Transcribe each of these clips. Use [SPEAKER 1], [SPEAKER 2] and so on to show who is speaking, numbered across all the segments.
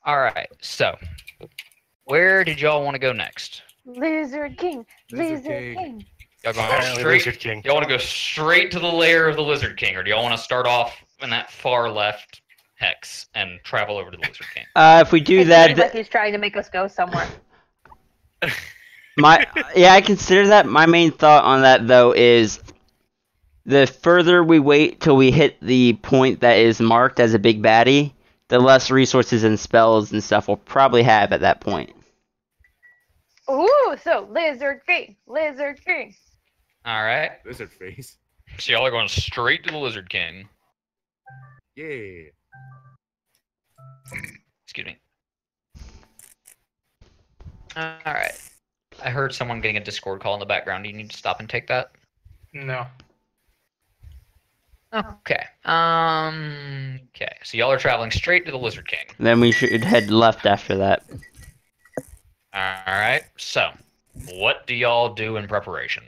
[SPEAKER 1] Alright, so where did y'all want to go next?
[SPEAKER 2] Lizard King.
[SPEAKER 3] Lizard
[SPEAKER 2] Lizard
[SPEAKER 3] King.
[SPEAKER 2] King.
[SPEAKER 1] Y'all going
[SPEAKER 4] Apparently
[SPEAKER 1] straight?
[SPEAKER 4] Lizard King.
[SPEAKER 1] Y'all want to go straight to the lair of the Lizard King, or do y'all want to start off in that far left hex and travel over to the Lizard King?
[SPEAKER 5] If we do
[SPEAKER 2] It
[SPEAKER 5] that,
[SPEAKER 2] seems like he's trying to make us go somewhere.
[SPEAKER 5] I consider that. My main thought on that though is the further we wait till we hit the point that is marked as a big baddie, the less resources and spells and stuff we'll probably have at that point.
[SPEAKER 2] Ooh, so Lizard King. Lizard King.
[SPEAKER 1] Alright,
[SPEAKER 3] Lizard face.
[SPEAKER 1] so y'all are going straight to the Lizard King.
[SPEAKER 3] Yeah.
[SPEAKER 1] Excuse me. Alright. I heard someone getting a Discord call in the background. Do you need to stop and take that?
[SPEAKER 4] No.
[SPEAKER 1] Okay. Okay. So y'all are traveling straight to the Lizard King.
[SPEAKER 5] Then we should head left after that.
[SPEAKER 1] Alright. So, what do y'all do in preparation?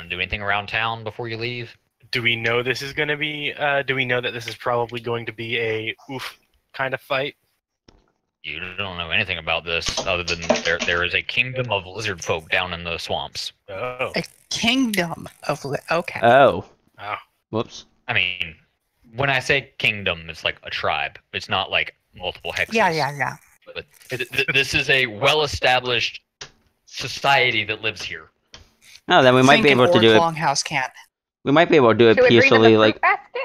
[SPEAKER 1] Do anything around town before you leave?
[SPEAKER 4] Do we know this is going to be? Do we know that this is probably going to be a oof kind of fight?
[SPEAKER 1] You don't know anything about this other than there is a kingdom of lizard folk down in the swamps.
[SPEAKER 4] Oh.
[SPEAKER 6] A kingdom of okay.
[SPEAKER 5] Oh.
[SPEAKER 4] Oh.
[SPEAKER 5] Whoops.
[SPEAKER 1] I mean, when I say kingdom, it's like a tribe. It's not like multiple hexes.
[SPEAKER 6] Yeah.
[SPEAKER 1] But this is a well-established society that lives here.
[SPEAKER 5] No, then we might be
[SPEAKER 6] Think
[SPEAKER 5] able to
[SPEAKER 6] an
[SPEAKER 5] do
[SPEAKER 6] orc
[SPEAKER 5] it.
[SPEAKER 6] Longhouse camp.
[SPEAKER 5] We might be able to do it
[SPEAKER 2] Should we bring them
[SPEAKER 5] peacefully,
[SPEAKER 2] a fruit
[SPEAKER 5] like
[SPEAKER 2] basket?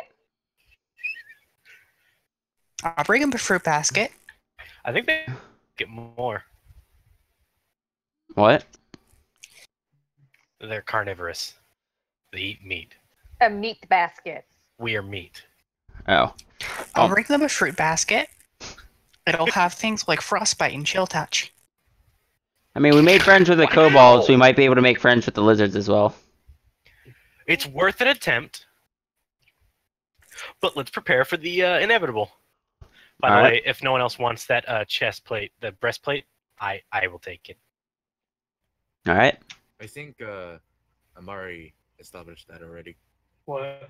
[SPEAKER 6] I'll bring him a fruit basket.
[SPEAKER 4] I think they get more.
[SPEAKER 5] what?
[SPEAKER 4] They're carnivorous. They eat meat.
[SPEAKER 2] A meat basket.
[SPEAKER 4] We are meat.
[SPEAKER 5] Oh.
[SPEAKER 6] I'll
[SPEAKER 5] Oh.
[SPEAKER 6] bring them a fruit basket. It'll have things like frostbite and chill touch.
[SPEAKER 5] I mean, we made friends with the kobolds, so we might be able to make friends with the lizards as well.
[SPEAKER 4] It's worth an attempt. But let's prepare for the inevitable. By the
[SPEAKER 5] Alright.
[SPEAKER 4] way, if no one else wants that chest plate, the breastplate, I will take it.
[SPEAKER 5] All right.
[SPEAKER 3] I think Amari established that already.
[SPEAKER 7] What?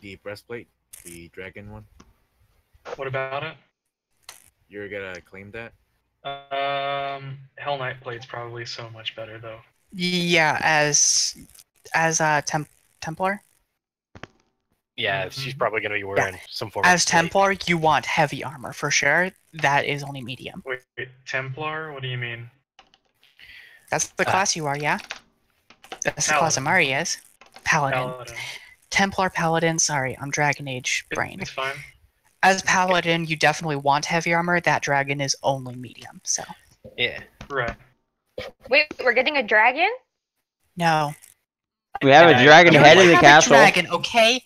[SPEAKER 3] The breastplate, the dragon one.
[SPEAKER 7] What about it?
[SPEAKER 3] You're gonna claim that?
[SPEAKER 7] Hell Knight plate's probably so much better though.
[SPEAKER 6] Yeah, as a Templar.
[SPEAKER 4] Yeah, she's probably going to be wearing some form
[SPEAKER 6] As
[SPEAKER 4] of plate.
[SPEAKER 6] Templar, you want heavy armor for sure. That is only medium.
[SPEAKER 7] Wait, Templar? What do you mean?
[SPEAKER 6] That's the class you are, yeah. That's the class
[SPEAKER 7] Paladin.
[SPEAKER 6] Amari is. Paladin.
[SPEAKER 7] Paladin.
[SPEAKER 6] Templar Paladin. Sorry, I'm Dragon Age brain.
[SPEAKER 7] It's fine.
[SPEAKER 6] As Paladin, you definitely want heavy armor. That dragon is only medium. So
[SPEAKER 4] Yeah.
[SPEAKER 7] Right.
[SPEAKER 2] Wait, we're getting a dragon?
[SPEAKER 6] no.
[SPEAKER 5] We have a dragon
[SPEAKER 6] You
[SPEAKER 5] head in
[SPEAKER 6] have
[SPEAKER 5] the
[SPEAKER 6] a
[SPEAKER 5] castle.
[SPEAKER 6] dragon, okay?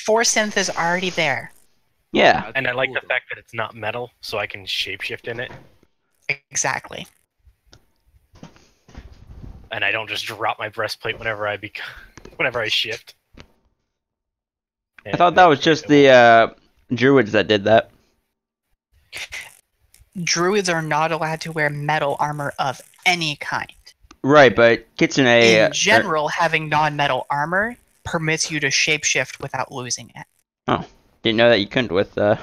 [SPEAKER 6] Force synth is already there.
[SPEAKER 5] Yeah.
[SPEAKER 4] And I like the fact that it's not metal, so I can shapeshift in it.
[SPEAKER 6] Exactly.
[SPEAKER 4] And I don't just drop my breastplate whenever I shift.
[SPEAKER 5] I thought that was just the druids that did that.
[SPEAKER 6] Druids are not allowed to wear metal armor of any kind.
[SPEAKER 5] Right, but Kitsune.
[SPEAKER 6] In general, having non-metal armor permits you to shapeshift without losing it.
[SPEAKER 5] Didn't know that you couldn't with.
[SPEAKER 6] Yep.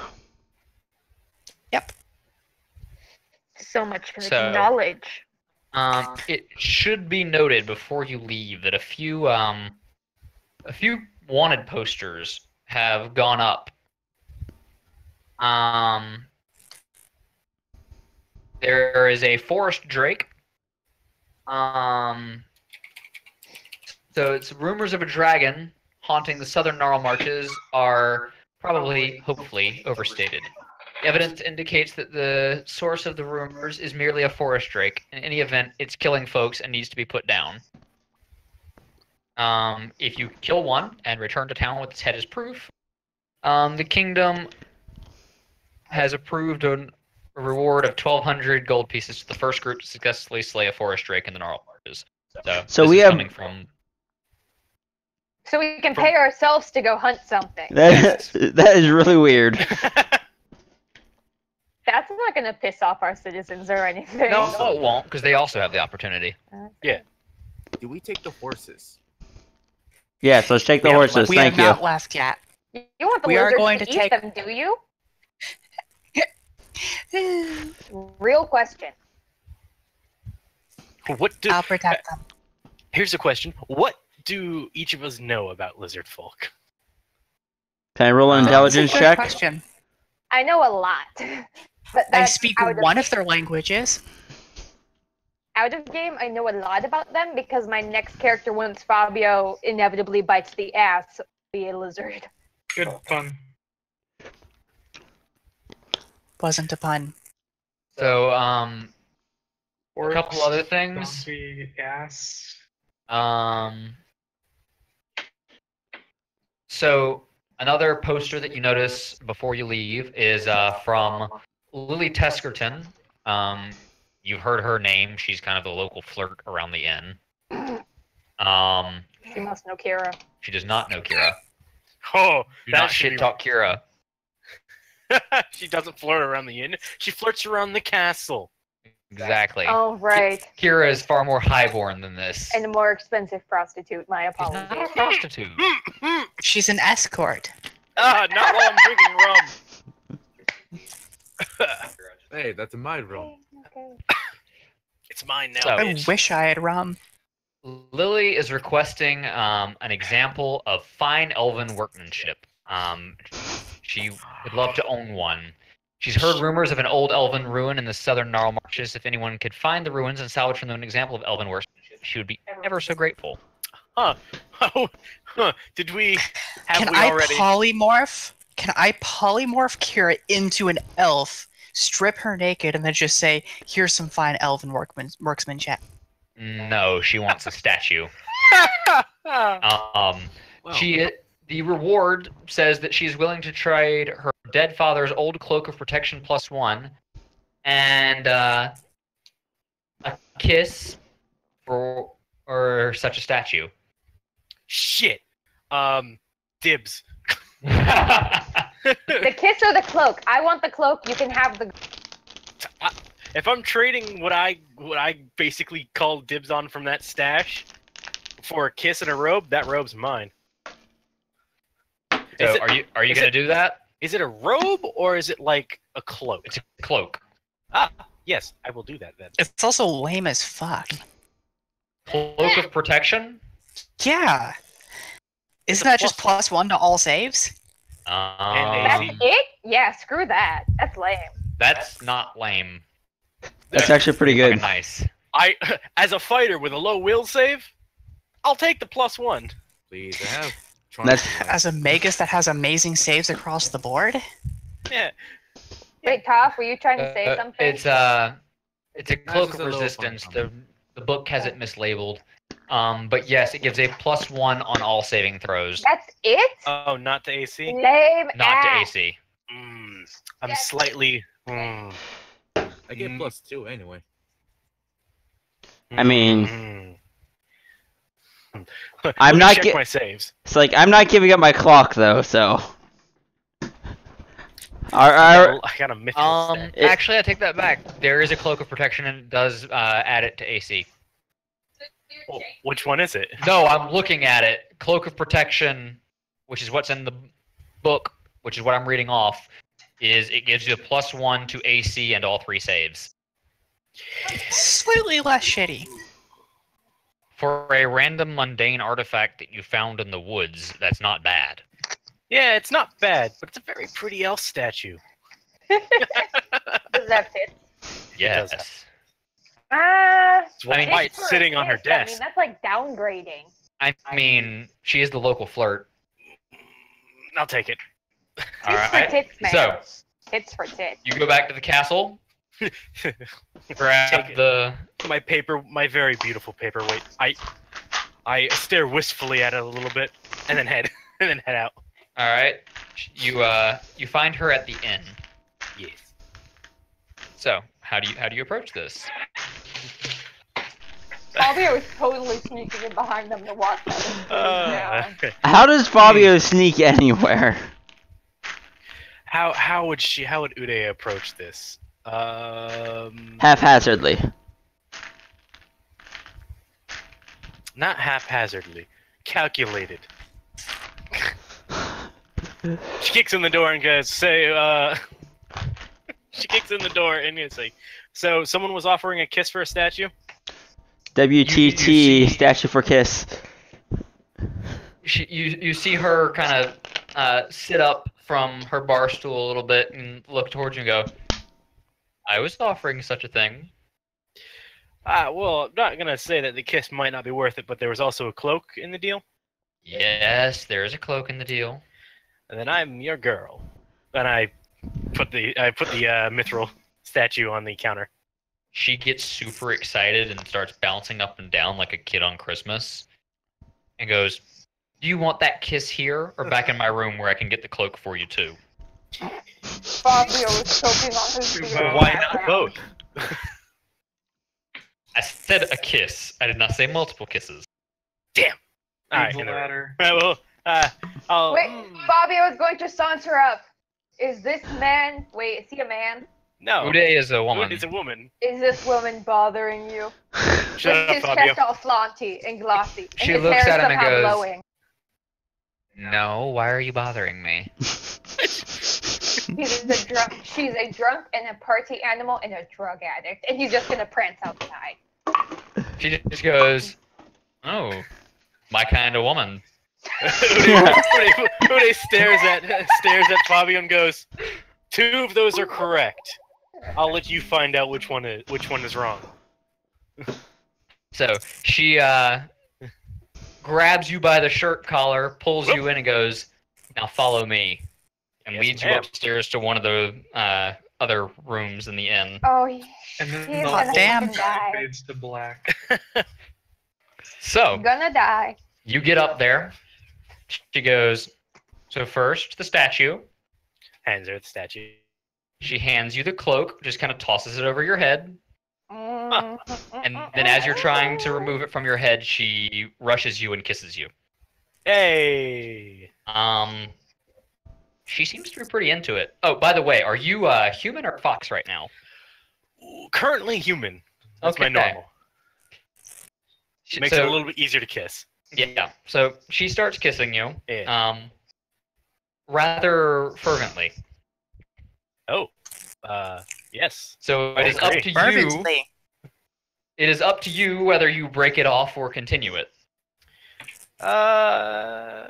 [SPEAKER 2] So much for the
[SPEAKER 1] So-
[SPEAKER 2] knowledge.
[SPEAKER 1] It should be noted before you leave that a few wanted posters have gone up. There is a forest drake. So it's rumors of a dragon haunting the southern Gnarl Marches are probably, hopefully, overstated. Evidence indicates that the source of the rumors is merely a forest drake. In any event, it's killing folks and needs to be put down. If you kill one and return to town with its head as proof, the kingdom has approved a reward of 1,200 gold pieces to the first group to successfully slay a forest drake in the Gnarl Marches.
[SPEAKER 5] So
[SPEAKER 1] this
[SPEAKER 5] we
[SPEAKER 1] is
[SPEAKER 5] have-
[SPEAKER 1] coming from
[SPEAKER 2] So we can pay ourselves to go hunt something.
[SPEAKER 5] That is really weird.
[SPEAKER 2] That's not going to piss off our citizens or anything.
[SPEAKER 1] No, it won't, because they also have the opportunity.
[SPEAKER 3] Do we take the horses?
[SPEAKER 5] Yes, let's take the
[SPEAKER 4] We have
[SPEAKER 5] horses.
[SPEAKER 6] We
[SPEAKER 5] Thank
[SPEAKER 6] have
[SPEAKER 5] you.
[SPEAKER 6] not left yet.
[SPEAKER 2] You want the
[SPEAKER 6] We are
[SPEAKER 2] lizards
[SPEAKER 6] going
[SPEAKER 2] to
[SPEAKER 6] to
[SPEAKER 2] eat
[SPEAKER 6] take-
[SPEAKER 2] them, do you? Real question.
[SPEAKER 4] What do?
[SPEAKER 6] I'll protect them.
[SPEAKER 4] Here's a question: what do each of us know about lizard folk?
[SPEAKER 5] Can I roll an intelligence
[SPEAKER 6] Good
[SPEAKER 5] check?
[SPEAKER 6] question.
[SPEAKER 2] I know a lot. But
[SPEAKER 6] I
[SPEAKER 2] that's
[SPEAKER 6] speak
[SPEAKER 2] out
[SPEAKER 6] one of their languages.
[SPEAKER 2] Out of game, I know a lot about them because my next character, once Fabio inevitably bites the ass, will be a lizard.
[SPEAKER 7] Good fun.
[SPEAKER 6] Wasn't a pun.
[SPEAKER 1] So,
[SPEAKER 7] Orcs,
[SPEAKER 1] couple other things.
[SPEAKER 7] Zombie ass.
[SPEAKER 1] So another poster that you notice before you leave is from Lily Teskerton. You've heard her name. She's kind of the local flirt around the inn.
[SPEAKER 2] She must know Kira.
[SPEAKER 1] She does not know Kira.
[SPEAKER 4] Oh,
[SPEAKER 1] Do
[SPEAKER 4] that
[SPEAKER 1] not
[SPEAKER 4] should
[SPEAKER 1] shit talk Kira.
[SPEAKER 4] She doesn't flirt around the inn. She flirts around the castle.
[SPEAKER 1] Exactly.
[SPEAKER 2] Oh, right.
[SPEAKER 1] Kira is far more highborn than this.
[SPEAKER 2] And a more expensive prostitute. My
[SPEAKER 1] She's
[SPEAKER 2] apologies.
[SPEAKER 1] not a prostitute.
[SPEAKER 6] She's an escort.
[SPEAKER 4] Not while I'm drinking rum.
[SPEAKER 3] Hey, that's in my room.
[SPEAKER 2] Okay.
[SPEAKER 4] It's mine now.
[SPEAKER 1] So-
[SPEAKER 6] I
[SPEAKER 4] bitch.
[SPEAKER 6] wish I had rum.
[SPEAKER 1] Lily is requesting an example of fine elven workmanship. She would love to own one. She's heard rumors of an old elven ruin in the southern Gnarl Marches. If anyone could find the ruins and salvage from them an example of elven workmanship, she would be ever so grateful.
[SPEAKER 4] Huh. Oh, huh. Did we? Have
[SPEAKER 6] Can
[SPEAKER 4] we
[SPEAKER 6] I
[SPEAKER 4] already?
[SPEAKER 6] polymorph? Can I polymorph Kira into an elf, strip her naked, and then just say, "Here's some fine elven workmanship"?
[SPEAKER 1] No, she wants a statue.
[SPEAKER 3] Well,
[SPEAKER 1] The reward says that she's willing to trade her dead father's old cloak of protection +1 and a kiss for or such a statue.
[SPEAKER 4] Shit. Dibs.
[SPEAKER 2] The kiss or the cloak? I want the cloak. You can have the.
[SPEAKER 4] If I'm trading what I basically call dibs on from that stash for a kiss and a robe, that robe's mine.
[SPEAKER 1] So
[SPEAKER 4] Is it-
[SPEAKER 1] are you
[SPEAKER 4] is
[SPEAKER 1] gonna
[SPEAKER 4] it-
[SPEAKER 1] do that?
[SPEAKER 4] Is it a robe or is it like a cloak?
[SPEAKER 1] It's a cloak.
[SPEAKER 4] Yes, I will do that then.
[SPEAKER 6] It's also lame as fuck.
[SPEAKER 1] Cloak of protection?
[SPEAKER 6] Yeah. Isn't that just +1 to all saves?
[SPEAKER 2] That's
[SPEAKER 1] Um,
[SPEAKER 2] it? Yeah, screw that. That's lame.
[SPEAKER 1] that's not lame.
[SPEAKER 5] That's actually pretty
[SPEAKER 1] Fucking
[SPEAKER 5] good.
[SPEAKER 1] nice.
[SPEAKER 4] I, as a fighter with a low will save, I'll take the +1.
[SPEAKER 3] please, I have.
[SPEAKER 5] That's-
[SPEAKER 6] As a Magus that has amazing saves across the board?
[SPEAKER 4] Yeah.
[SPEAKER 2] Wait, Toph, were you trying to say something?
[SPEAKER 1] It's a cloak
[SPEAKER 3] just
[SPEAKER 1] of
[SPEAKER 3] a little
[SPEAKER 1] resistance.
[SPEAKER 3] fun.
[SPEAKER 1] The book has it mislabeled. But yes, it gives a +1 on all saving throws,
[SPEAKER 2] That's it?
[SPEAKER 4] Oh, not to AC?
[SPEAKER 2] Lame
[SPEAKER 1] not to
[SPEAKER 2] ass.
[SPEAKER 1] AC.
[SPEAKER 4] I'm slightly.
[SPEAKER 3] I get +2 anyway.
[SPEAKER 5] I mean,
[SPEAKER 4] Mm.
[SPEAKER 5] I'm
[SPEAKER 4] Let me
[SPEAKER 5] not
[SPEAKER 4] check
[SPEAKER 5] get-
[SPEAKER 4] my saves.
[SPEAKER 5] It's like I'm not giving up my clock though, so.
[SPEAKER 4] I got a mythical stat.
[SPEAKER 5] It-
[SPEAKER 1] Actually, I take that back. There is a cloak of protection, and it does add it to AC.
[SPEAKER 4] Well, which one is it?
[SPEAKER 1] No, I'm looking at it. Cloak of protection, which is what's in the book, which is what I'm reading off, is it gives you a +1 to AC and all 3 saves.
[SPEAKER 6] Slightly less shitty.
[SPEAKER 1] For a random mundane artifact that you found in the woods, that's not bad.
[SPEAKER 4] Yeah, it's not bad, but it's a very pretty elf statue.
[SPEAKER 2] Does that fit?
[SPEAKER 1] Yes.
[SPEAKER 4] does.
[SPEAKER 2] It's
[SPEAKER 4] It's why it's
[SPEAKER 2] for a
[SPEAKER 4] sitting on her
[SPEAKER 2] kiss. I mean,
[SPEAKER 4] desk.
[SPEAKER 2] that's like downgrading.
[SPEAKER 1] I mean, she is the local flirt.
[SPEAKER 4] I'll take it.
[SPEAKER 1] All
[SPEAKER 2] Tits
[SPEAKER 1] right.
[SPEAKER 2] for tits, man.
[SPEAKER 1] So
[SPEAKER 2] Tits for tits.
[SPEAKER 1] you go back to the castle, grab
[SPEAKER 4] Take it.
[SPEAKER 1] the.
[SPEAKER 4] My very beautiful paperweight. I stare wistfully at it a little bit, and then head out.
[SPEAKER 1] All right. You find her at the inn.
[SPEAKER 4] Yes.
[SPEAKER 1] So how do you approach this?
[SPEAKER 2] Fabio was totally sneaking in behind them to watch them. Yeah.
[SPEAKER 5] How does Fabio sneak anywhere?
[SPEAKER 4] How would Uday approach this?
[SPEAKER 5] Haphazardly.
[SPEAKER 4] Not haphazardly, calculated. She kicks in the door and goes, "Say, She kicks in the door and it's like, so someone was offering a kiss for a statue?
[SPEAKER 5] WTT
[SPEAKER 1] see-
[SPEAKER 5] statue for kiss.
[SPEAKER 1] You see her kind of sit up from her bar stool a little bit and look towards you and go, I was offering such a thing.
[SPEAKER 4] Well, I'm not gonna say that the kiss might not be worth it, but there was also a cloak in the deal.
[SPEAKER 1] Yes, there is a cloak in the deal.
[SPEAKER 4] And then I'm your girl. And I put the mithril statue on the counter.
[SPEAKER 1] She gets super excited and starts bouncing up and down like a kid on Christmas and goes, do you want that kiss here or back in my room where I can get the cloak for you too?
[SPEAKER 2] Fabio was choking on his beer.
[SPEAKER 7] Well,
[SPEAKER 4] Why not both?
[SPEAKER 1] I said a kiss. I did not say multiple kisses.
[SPEAKER 4] All right,
[SPEAKER 7] Evil ladder.
[SPEAKER 4] well, I'll.
[SPEAKER 2] Wait, Fabio is going to saunter up. Is this man? Wait, is he a man?
[SPEAKER 4] No.
[SPEAKER 1] Uday is a woman.
[SPEAKER 4] It's a woman.
[SPEAKER 2] Is this woman bothering you?
[SPEAKER 4] Shut
[SPEAKER 2] With
[SPEAKER 4] up,
[SPEAKER 2] his
[SPEAKER 4] Fabio.
[SPEAKER 2] chest all flaunty and glossy, and
[SPEAKER 1] She
[SPEAKER 2] his
[SPEAKER 1] looks
[SPEAKER 2] hair
[SPEAKER 1] at him and
[SPEAKER 2] somehow
[SPEAKER 1] goes,
[SPEAKER 2] blowing.
[SPEAKER 1] No, why are you bothering me?
[SPEAKER 2] She's a drunk and a party animal and a drug addict, and he's just gonna prance outside.
[SPEAKER 1] She just goes, oh, my kind of woman.
[SPEAKER 4] Uday stares at Fabio and goes, 2 of those are correct. I'll let you find out which one is wrong.
[SPEAKER 1] So she grabs you by the shirt collar, pulls you in, and goes, now follow me, and
[SPEAKER 4] Yes,
[SPEAKER 1] leads you
[SPEAKER 4] ma'am.
[SPEAKER 1] upstairs to one of the other rooms in the inn.
[SPEAKER 2] Oh,
[SPEAKER 7] And then
[SPEAKER 2] he's
[SPEAKER 7] the
[SPEAKER 6] Hot
[SPEAKER 2] gonna
[SPEAKER 6] damn.
[SPEAKER 2] die.
[SPEAKER 7] fades to black.
[SPEAKER 1] So
[SPEAKER 2] Gonna die.
[SPEAKER 1] you get up there. She goes, so first the statue.
[SPEAKER 4] Hands her the statue.
[SPEAKER 1] She hands you the cloak, just kind of tosses it over your head. And then as you're trying to remove it from your head, she rushes you and kisses you.
[SPEAKER 4] Hey.
[SPEAKER 1] She seems to be pretty into it. Oh, by the way, are you human or fox right now?
[SPEAKER 4] Currently human. That's my
[SPEAKER 1] Okay.
[SPEAKER 4] normal. Makes it
[SPEAKER 1] So-
[SPEAKER 4] a little bit easier to kiss.
[SPEAKER 1] Yeah. So she starts kissing you,
[SPEAKER 4] Yeah.
[SPEAKER 1] rather fervently.
[SPEAKER 4] Oh. Yes.
[SPEAKER 1] So
[SPEAKER 4] I
[SPEAKER 1] it is up
[SPEAKER 4] agree.
[SPEAKER 1] to you.
[SPEAKER 6] Fervently.
[SPEAKER 1] It is up to you whether you break it off or continue it.
[SPEAKER 4] I'll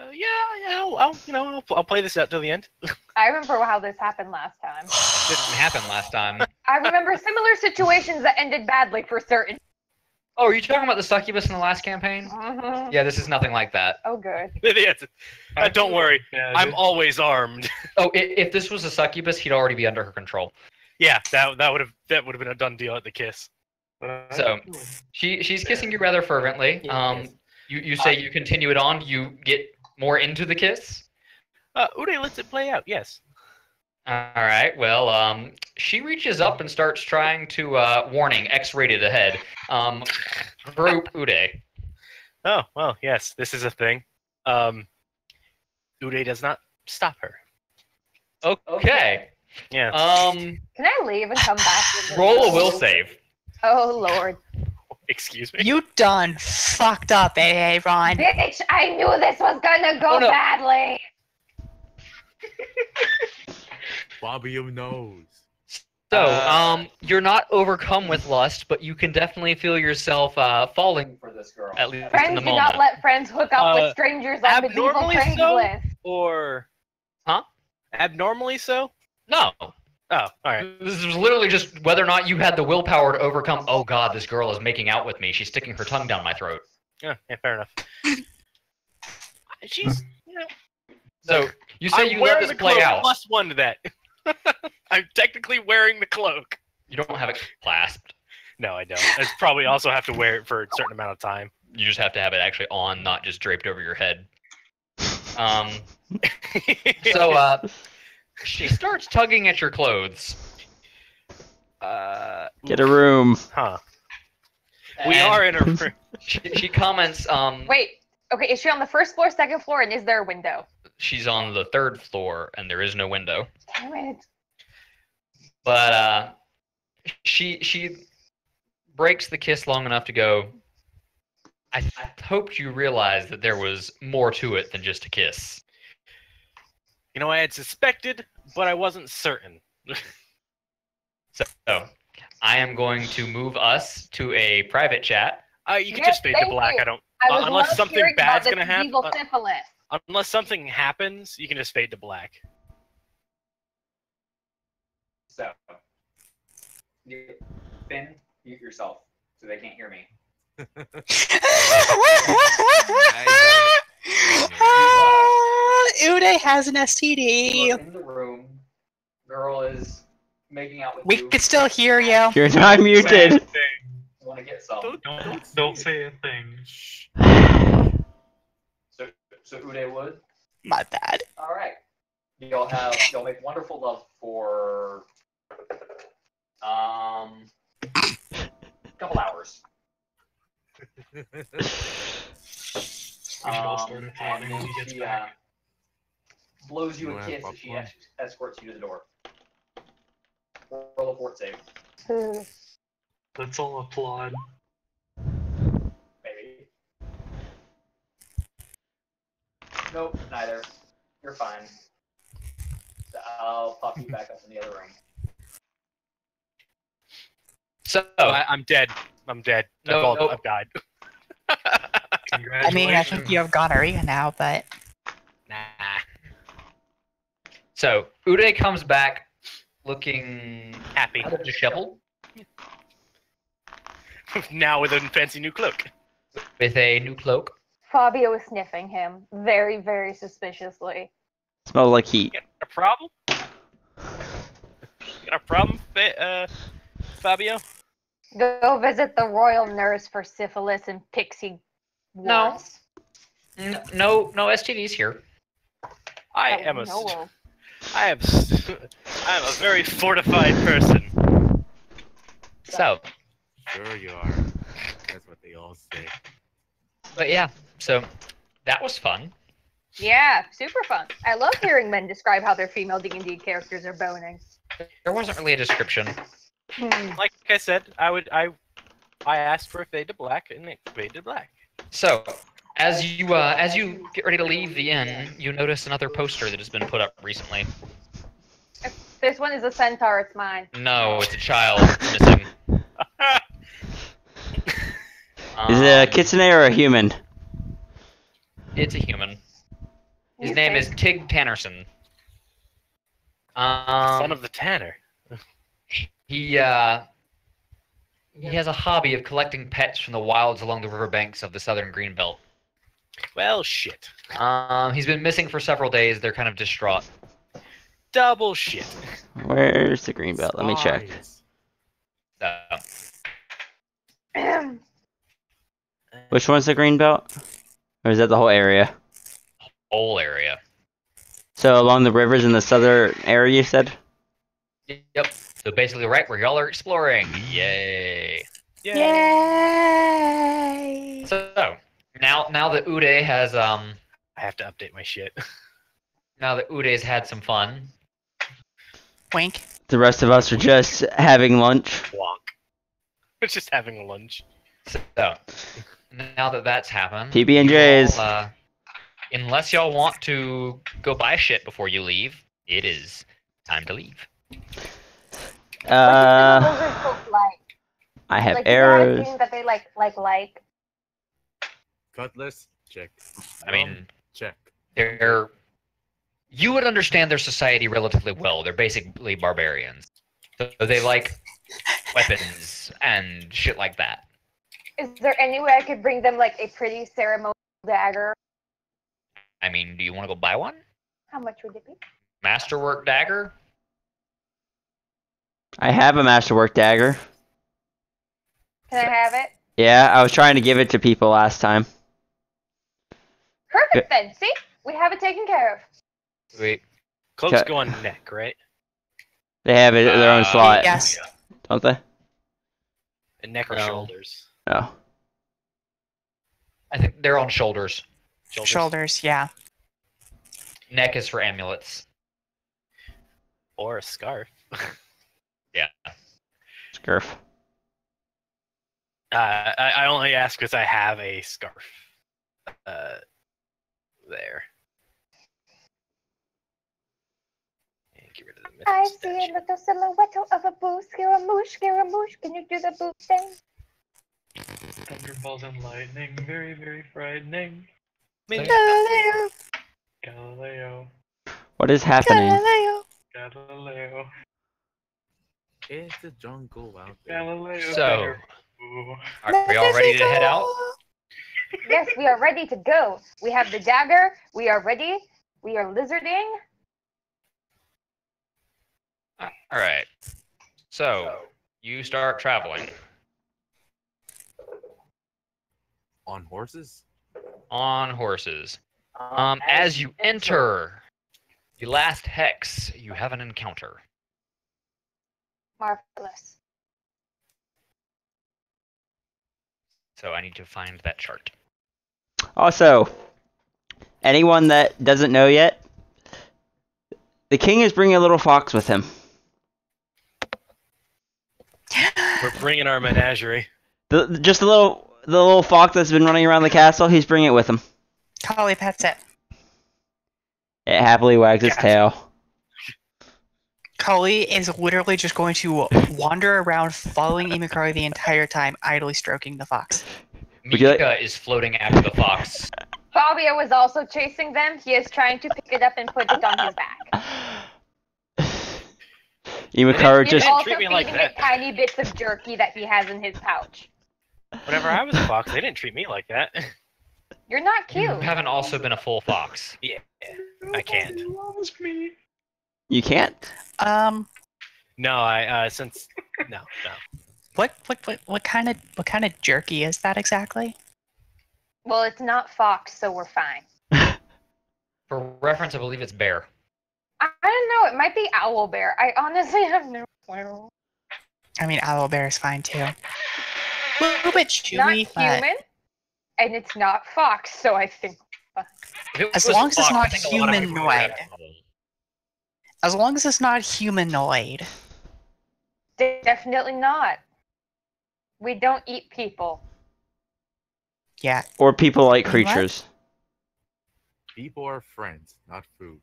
[SPEAKER 4] play this out till the end.
[SPEAKER 2] I remember how this happened last time.
[SPEAKER 1] Didn't happen last time.
[SPEAKER 2] I remember similar situations that ended badly for certain.
[SPEAKER 1] Oh, are you talking about the succubus in the last campaign?
[SPEAKER 2] Mhm.
[SPEAKER 1] Yeah, this is nothing like that.
[SPEAKER 2] Oh, good.
[SPEAKER 4] Yes. Don't worry.
[SPEAKER 7] Yeah,
[SPEAKER 4] I'm
[SPEAKER 7] dude.
[SPEAKER 4] always armed.
[SPEAKER 1] Oh, if this was a succubus, he'd already be under her control.
[SPEAKER 4] Yeah, that would have been a done deal at the kiss.
[SPEAKER 1] So she's kissing you rather fervently. You say you continue it on. You get more into the kiss.
[SPEAKER 4] Uday lets it play out. Yes.
[SPEAKER 1] All right. Well, she reaches up and starts trying to warning X-rated ahead. Group Uday.
[SPEAKER 4] Oh well, yes. This is a thing. Uday does not stop her.
[SPEAKER 1] Okay.
[SPEAKER 4] Yeah.
[SPEAKER 2] Can I leave and come back? with this?
[SPEAKER 1] Roll a will save.
[SPEAKER 2] Oh, Lord.
[SPEAKER 4] Excuse me.
[SPEAKER 6] You done fucked up, Ron.
[SPEAKER 2] Bitch, I knew this was gonna go
[SPEAKER 1] Oh, no.
[SPEAKER 2] badly.
[SPEAKER 3] Fabio knows.
[SPEAKER 1] So, you're not overcome with lust, but you can definitely feel yourself falling for this girl, at least in
[SPEAKER 2] Friends
[SPEAKER 1] the
[SPEAKER 2] do
[SPEAKER 1] moment.
[SPEAKER 2] not let friends hook up with strangers on medieval
[SPEAKER 4] abnormally so?
[SPEAKER 2] Craigslist.
[SPEAKER 4] Or.
[SPEAKER 1] Huh?
[SPEAKER 4] Abnormally so?
[SPEAKER 1] No.
[SPEAKER 4] Oh, all right.
[SPEAKER 1] This is literally just whether or not you had the willpower to overcome. Oh God, this girl is making out with me. She's sticking her tongue down my throat.
[SPEAKER 4] Yeah, fair enough. She's.
[SPEAKER 1] So you say
[SPEAKER 4] I'm
[SPEAKER 1] you let
[SPEAKER 4] wearing
[SPEAKER 1] this
[SPEAKER 4] the
[SPEAKER 1] play
[SPEAKER 4] cloak,
[SPEAKER 1] out.
[SPEAKER 4] +1 to that. I'm technically wearing the cloak.
[SPEAKER 1] You don't have it clasped.
[SPEAKER 4] No, I don't. I probably also have to wear it for a certain amount of time.
[SPEAKER 1] You just have to have it actually on, not just draped over your head. So she starts tugging at your clothes.
[SPEAKER 5] Get a room.
[SPEAKER 4] Huh. We
[SPEAKER 1] and
[SPEAKER 4] are in a room.
[SPEAKER 1] She comments.
[SPEAKER 2] Wait, okay, is she on the first floor, second floor, and is there a window?
[SPEAKER 1] She's on the 3rd floor, and there is no window.
[SPEAKER 2] Damn it.
[SPEAKER 1] But she breaks the kiss long enough to go. I hoped you realized that there was more to it than just a kiss.
[SPEAKER 4] You know, I had suspected, but I wasn't certain.
[SPEAKER 1] So I am going to move us to a private chat.
[SPEAKER 4] You can
[SPEAKER 2] Yes,
[SPEAKER 4] just fade to
[SPEAKER 2] thank
[SPEAKER 4] black.
[SPEAKER 2] you.
[SPEAKER 4] I don't.
[SPEAKER 2] I was
[SPEAKER 4] Unless
[SPEAKER 2] love
[SPEAKER 4] something
[SPEAKER 2] hearing about
[SPEAKER 4] bad's gonna
[SPEAKER 2] this
[SPEAKER 4] happen.
[SPEAKER 2] Evil syphilis.
[SPEAKER 4] Unless something happens, you can just fade to black.
[SPEAKER 8] So, Finn, mute yourself so they can't hear me.
[SPEAKER 6] Uday has an
[SPEAKER 8] You
[SPEAKER 6] STD.
[SPEAKER 8] are in the room. Girl is making out with
[SPEAKER 6] We
[SPEAKER 8] you.
[SPEAKER 6] can still hear you.
[SPEAKER 5] You're not muted.
[SPEAKER 8] Want to get some?
[SPEAKER 7] Don't say a thing.
[SPEAKER 8] So Uday would.
[SPEAKER 6] My bad.
[SPEAKER 8] All right. You'll make wonderful love for couple hours.
[SPEAKER 7] We should all start applauding
[SPEAKER 8] and
[SPEAKER 7] when
[SPEAKER 8] then
[SPEAKER 7] he gets
[SPEAKER 8] she
[SPEAKER 7] back.
[SPEAKER 8] blows you
[SPEAKER 3] You
[SPEAKER 8] a
[SPEAKER 3] wanna
[SPEAKER 8] kiss
[SPEAKER 3] have
[SPEAKER 8] as she
[SPEAKER 3] popcorn?
[SPEAKER 8] escorts you to the door. Roll a fort save,
[SPEAKER 7] Let's all applaud.
[SPEAKER 8] maybe. Nope, neither. You're fine. So I'll pop you back up in the other room.
[SPEAKER 1] So
[SPEAKER 4] I'm dead. I'm dead.
[SPEAKER 1] No, no.
[SPEAKER 4] I've died.
[SPEAKER 7] Congratulations.
[SPEAKER 6] I mean, I think you have gonorrhea now, but
[SPEAKER 4] Nah.
[SPEAKER 1] So Uday comes back looking
[SPEAKER 4] Happy.
[SPEAKER 1] rather disheveled
[SPEAKER 4] Now with a fancy new cloak.
[SPEAKER 1] with a new cloak.
[SPEAKER 2] Fabio is sniffing him very, very suspiciously.
[SPEAKER 5] Smells like heat.
[SPEAKER 4] You got a problem? Got a problem, Fabio?
[SPEAKER 2] Go visit the royal nurse for syphilis and pixie
[SPEAKER 1] No.
[SPEAKER 2] warts.
[SPEAKER 1] No STDs here.
[SPEAKER 4] I
[SPEAKER 2] Oh,
[SPEAKER 4] am a.
[SPEAKER 2] no.
[SPEAKER 4] I am a very fortified person.
[SPEAKER 1] So,
[SPEAKER 3] Sure you are. That's what they all say.
[SPEAKER 1] but yeah, so that was fun.
[SPEAKER 2] Yeah, super fun. I love hearing men describe how their female D&D characters are boning.
[SPEAKER 1] There wasn't really a description.
[SPEAKER 4] Like I said, I asked for a fade to black, and it faded to black.
[SPEAKER 1] So, as you get ready to leave the inn, you notice another poster that has been put up recently.
[SPEAKER 2] This one is a centaur, it's mine.
[SPEAKER 1] No, it's a child missing.
[SPEAKER 5] Is it a kitsune or a human?
[SPEAKER 1] It's a human. His
[SPEAKER 2] You
[SPEAKER 1] name
[SPEAKER 2] think?
[SPEAKER 1] is Tig Tannerson.
[SPEAKER 4] Son of the Tanner.
[SPEAKER 1] He has a hobby of collecting pets from the wilds along the riverbanks of the southern Greenbelt.
[SPEAKER 4] Well, shit.
[SPEAKER 1] He's been missing for several days. They're kind of distraught.
[SPEAKER 4] Double shit.
[SPEAKER 5] Where's the green belt? Let me check.
[SPEAKER 3] Spies.
[SPEAKER 1] So,
[SPEAKER 5] Which one's the green belt? Or is that the whole area?
[SPEAKER 1] whole area.
[SPEAKER 5] So along the rivers in the southern area, you said?
[SPEAKER 1] Yep. So basically, right where y'all are exploring. Yay!
[SPEAKER 6] yay!
[SPEAKER 1] So now that Uday has
[SPEAKER 4] I have to update my shit.
[SPEAKER 1] now that Uday's had some fun.
[SPEAKER 6] Wink.
[SPEAKER 5] The rest of us are just having lunch.
[SPEAKER 4] Wonk. It's just having a lunch.
[SPEAKER 1] So now that that's happened,
[SPEAKER 5] PB&Js.
[SPEAKER 1] y'all, unless y'all want to go buy shit before you leave, it is time to leave.
[SPEAKER 2] What do lizard folk like?
[SPEAKER 5] I have
[SPEAKER 2] Like, is there
[SPEAKER 5] arrows.
[SPEAKER 2] anything that they like?
[SPEAKER 3] Cutlass? Check.
[SPEAKER 1] I mean,
[SPEAKER 3] Check.
[SPEAKER 1] they're you would understand their society relatively well. They're basically barbarians, so they like weapons and shit like that.
[SPEAKER 2] Is there any way I could bring them like a pretty ceremonial dagger?
[SPEAKER 1] I mean, do you want to go buy one?
[SPEAKER 2] How much would it be?
[SPEAKER 1] Masterwork dagger?
[SPEAKER 5] I have a masterwork dagger.
[SPEAKER 2] Can I have it?
[SPEAKER 5] Yeah, I was trying to give it to people last time.
[SPEAKER 2] Perfect then. See, we have it taken care of.
[SPEAKER 1] Sweet.
[SPEAKER 4] Cloaks
[SPEAKER 5] Okay.
[SPEAKER 4] go on neck, right?
[SPEAKER 5] They have it their own slot,
[SPEAKER 6] Yes.
[SPEAKER 5] don't they?
[SPEAKER 4] And neck or
[SPEAKER 1] No.
[SPEAKER 4] shoulders.
[SPEAKER 5] Oh.
[SPEAKER 1] I think they're on shoulders.
[SPEAKER 6] Shoulders, yeah.
[SPEAKER 1] Neck is for amulets.
[SPEAKER 4] Or a scarf.
[SPEAKER 1] Yeah.
[SPEAKER 5] Scarf.
[SPEAKER 4] I only ask because I have a scarf. There. get rid of the
[SPEAKER 2] I
[SPEAKER 4] mythic
[SPEAKER 2] see a
[SPEAKER 4] statue.
[SPEAKER 2] little silhouette of a boo, Scaramouche, Scaramouche. Can you do the boo thing?
[SPEAKER 7] Thunderballs and lightning, very, very frightening.
[SPEAKER 6] Galileo,
[SPEAKER 7] Galileo,
[SPEAKER 5] What is happening?
[SPEAKER 6] Galileo.
[SPEAKER 7] Galileo,
[SPEAKER 3] It's the jungle out there.
[SPEAKER 7] Galileo.
[SPEAKER 1] So,
[SPEAKER 7] Ooh.
[SPEAKER 1] are we all ready to head out?
[SPEAKER 2] Yes, we are ready to go. We have the dagger. We are ready. We are lizarding.
[SPEAKER 1] All right. So, you start traveling
[SPEAKER 3] On horses?
[SPEAKER 1] on horses. As you enter the last hex, you have an encounter.
[SPEAKER 2] Marvelous.
[SPEAKER 1] So I need to find that chart.
[SPEAKER 5] Also, anyone that doesn't know yet, the king is bringing a little fox with him.
[SPEAKER 4] We're bringing our menagerie.
[SPEAKER 5] Just the little fox that's been running around the castle. He's bringing it with him.
[SPEAKER 6] Collie pets it.
[SPEAKER 5] It happily wags its
[SPEAKER 6] Gotcha.
[SPEAKER 5] tail.
[SPEAKER 6] Collie is literally just going to wander around following Imakari the entire time, idly stroking the fox.
[SPEAKER 5] Would you like-
[SPEAKER 1] Mika is floating after the fox.
[SPEAKER 2] Fabio was also chasing them. He is trying to pick it up and put it on his back.
[SPEAKER 5] Imakari
[SPEAKER 2] He's
[SPEAKER 5] just
[SPEAKER 2] also
[SPEAKER 4] treat me like
[SPEAKER 2] feeding
[SPEAKER 4] that.
[SPEAKER 2] it tiny bits of jerky that he has in his pouch.
[SPEAKER 4] Whenever I was a fox, they didn't treat me like that.
[SPEAKER 2] You're not
[SPEAKER 1] You
[SPEAKER 2] cute.
[SPEAKER 1] haven't also been a full fox.
[SPEAKER 4] Yeah, I can't.
[SPEAKER 7] Loves me.
[SPEAKER 5] you can't.
[SPEAKER 4] No, I since no.
[SPEAKER 6] What kind of jerky is that exactly?
[SPEAKER 2] Well, it's not fox, so we're fine.
[SPEAKER 1] For reference, I believe it's bear.
[SPEAKER 2] I don't know. It might be owl bear. I honestly have no clue.
[SPEAKER 6] I mean, owl bear is fine too. A little bit
[SPEAKER 2] Not
[SPEAKER 6] chewy, but
[SPEAKER 2] human, and it's not fox, so I think.
[SPEAKER 1] If it
[SPEAKER 6] As
[SPEAKER 1] was
[SPEAKER 6] long as it's
[SPEAKER 1] fox, I
[SPEAKER 6] not
[SPEAKER 1] think a lot of people would have
[SPEAKER 6] humanoid.
[SPEAKER 1] trouble.
[SPEAKER 6] as long as it's not humanoid.
[SPEAKER 2] Definitely not. We don't eat people.
[SPEAKER 6] Yeah.
[SPEAKER 5] Or people like
[SPEAKER 6] What?
[SPEAKER 5] creatures.
[SPEAKER 3] People are friends, not food.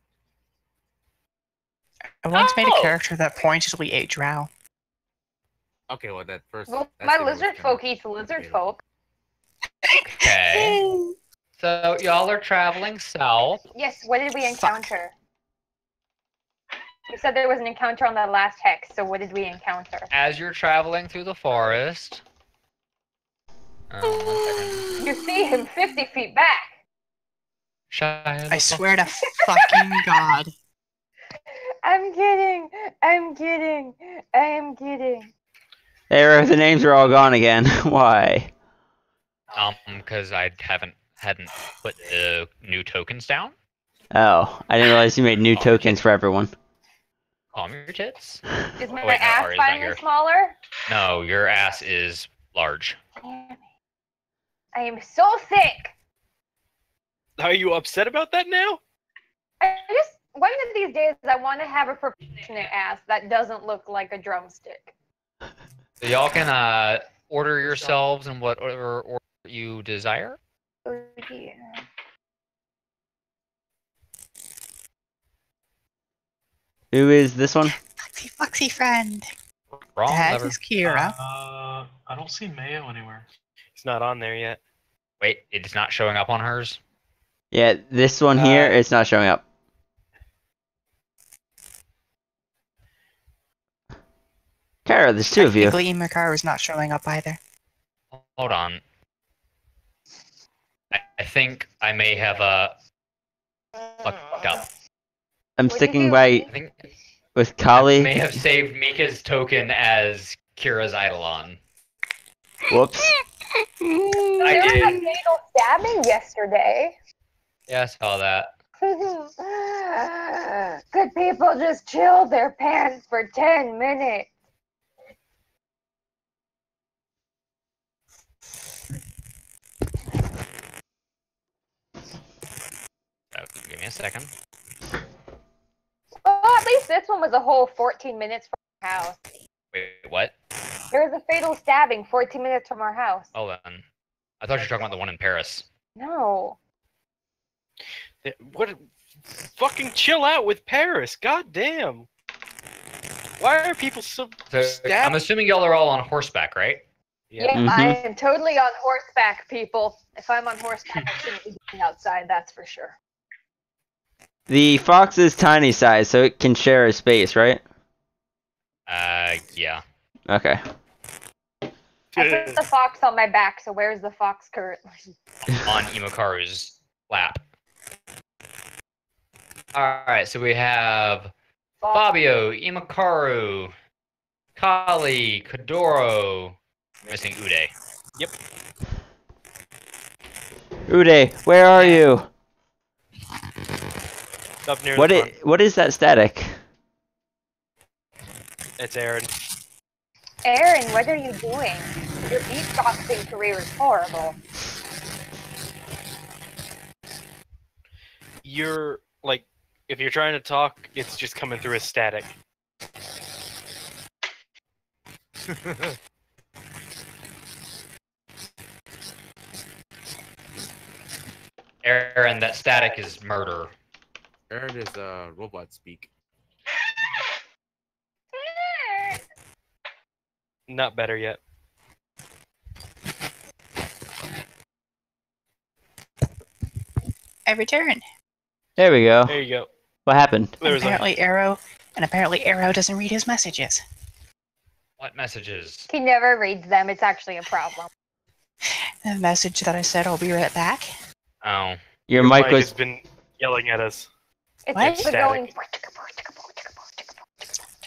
[SPEAKER 6] I once made a
[SPEAKER 1] Oh!
[SPEAKER 6] character that pointedly ate drow.
[SPEAKER 3] Okay, well that first.
[SPEAKER 2] Well,
[SPEAKER 3] that
[SPEAKER 2] my
[SPEAKER 3] statement was
[SPEAKER 2] lizard
[SPEAKER 3] kinda
[SPEAKER 2] folk eats lizard
[SPEAKER 3] debatable.
[SPEAKER 2] folk.
[SPEAKER 1] Okay. So y'all are traveling south.
[SPEAKER 2] Yes, what did we
[SPEAKER 6] Fuck.
[SPEAKER 2] encounter? You said there was an encounter on the last hex, so what did we encounter?
[SPEAKER 1] As you're traveling through the forest. 1 second.
[SPEAKER 2] You see him 50 feet back.
[SPEAKER 1] Shia
[SPEAKER 6] I swear to fucking God.
[SPEAKER 2] I'm kidding. I'm kidding. I am kidding.
[SPEAKER 5] There, the names are all gone again. Why?
[SPEAKER 1] Because I hadn't put the new tokens down.
[SPEAKER 5] Oh, I didn't realize you made new tokens for everyone.
[SPEAKER 1] Calm your tits.
[SPEAKER 2] Is my
[SPEAKER 1] Oh, wait, no,
[SPEAKER 2] ass
[SPEAKER 1] Ari's not
[SPEAKER 2] finally
[SPEAKER 1] here.
[SPEAKER 2] smaller?
[SPEAKER 1] No, your ass is large.
[SPEAKER 2] Damn it. I am so sick.
[SPEAKER 4] Are you upset about that now?
[SPEAKER 2] One of these days I want to have a proportionate ass that doesn't look like a drumstick.
[SPEAKER 1] So y'all can order yourselves in whatever order you desire.
[SPEAKER 2] Oh, yeah.
[SPEAKER 5] Who is this one?
[SPEAKER 6] Foxy friend.
[SPEAKER 1] Wrong
[SPEAKER 6] That
[SPEAKER 1] lever.
[SPEAKER 6] is Kira.
[SPEAKER 7] I don't see Mayo anywhere.
[SPEAKER 4] He's not on there yet.
[SPEAKER 1] Wait, it's not showing up on hers.
[SPEAKER 5] Yeah, this one here, it's not showing up. Kara, there's two of you.
[SPEAKER 6] Technically, Imakar is not showing up either.
[SPEAKER 1] Hold on. I think I may have fucked up.
[SPEAKER 5] I'm
[SPEAKER 2] What'd you
[SPEAKER 5] sticking
[SPEAKER 2] do?
[SPEAKER 5] by
[SPEAKER 1] I think
[SPEAKER 5] with
[SPEAKER 1] I
[SPEAKER 5] Kali.
[SPEAKER 1] may have saved Mika's token as Kira's Eidolon.
[SPEAKER 5] Whoops.
[SPEAKER 2] There was a
[SPEAKER 1] did.
[SPEAKER 2] fatal stabbing yesterday.
[SPEAKER 1] Yeah, I saw that.
[SPEAKER 2] Good people just chill their pants for 10 minutes.
[SPEAKER 1] Give me a second.
[SPEAKER 2] Well, at least this one was a whole 14 minutes from our house.
[SPEAKER 1] Wait, what?
[SPEAKER 2] There was a fatal stabbing 14 minutes from our house.
[SPEAKER 1] Hold on. I thought you were talking about the one in Paris.
[SPEAKER 2] No.
[SPEAKER 4] What? Fucking chill out with Paris. God damn. Why are people so
[SPEAKER 1] So
[SPEAKER 4] stabbed?
[SPEAKER 1] I'm assuming y'all are all on horseback, right?
[SPEAKER 2] Yeah,
[SPEAKER 5] Mhm.
[SPEAKER 2] I am totally on horseback, people. If I'm on horseback, I shouldn't be going outside, that's for sure.
[SPEAKER 5] The fox is tiny size, so it can share a space, right?
[SPEAKER 1] Yeah.
[SPEAKER 5] Okay.
[SPEAKER 2] I put the fox on my back, so where's the fox currently?
[SPEAKER 1] On Imakaru's lap. Alright, so we have Fabio, Imakaru, Kali, Kadoro, missing Uday.
[SPEAKER 5] Uday, where are you?
[SPEAKER 4] Up near the front.
[SPEAKER 5] What is that static?
[SPEAKER 4] It's Aaron.
[SPEAKER 2] Aaron, what are you doing? Your beatboxing career is horrible.
[SPEAKER 4] You're like, if you're trying to talk, it's just coming through as static.
[SPEAKER 1] Aaron, that static is murder.
[SPEAKER 3] Aaron is robot speak.
[SPEAKER 4] Not better yet.
[SPEAKER 6] I return.
[SPEAKER 5] There we go.
[SPEAKER 4] There you go.
[SPEAKER 5] What happened?
[SPEAKER 4] There was a,
[SPEAKER 6] Apparently Arrow doesn't read his messages.
[SPEAKER 1] What messages?
[SPEAKER 2] He never reads them, it's actually a problem.
[SPEAKER 6] The message that I said I'll be right back.
[SPEAKER 1] Oh.
[SPEAKER 5] Your mic
[SPEAKER 4] mic
[SPEAKER 5] was.
[SPEAKER 4] has been yelling at us.
[SPEAKER 2] It's
[SPEAKER 6] What?
[SPEAKER 2] just going.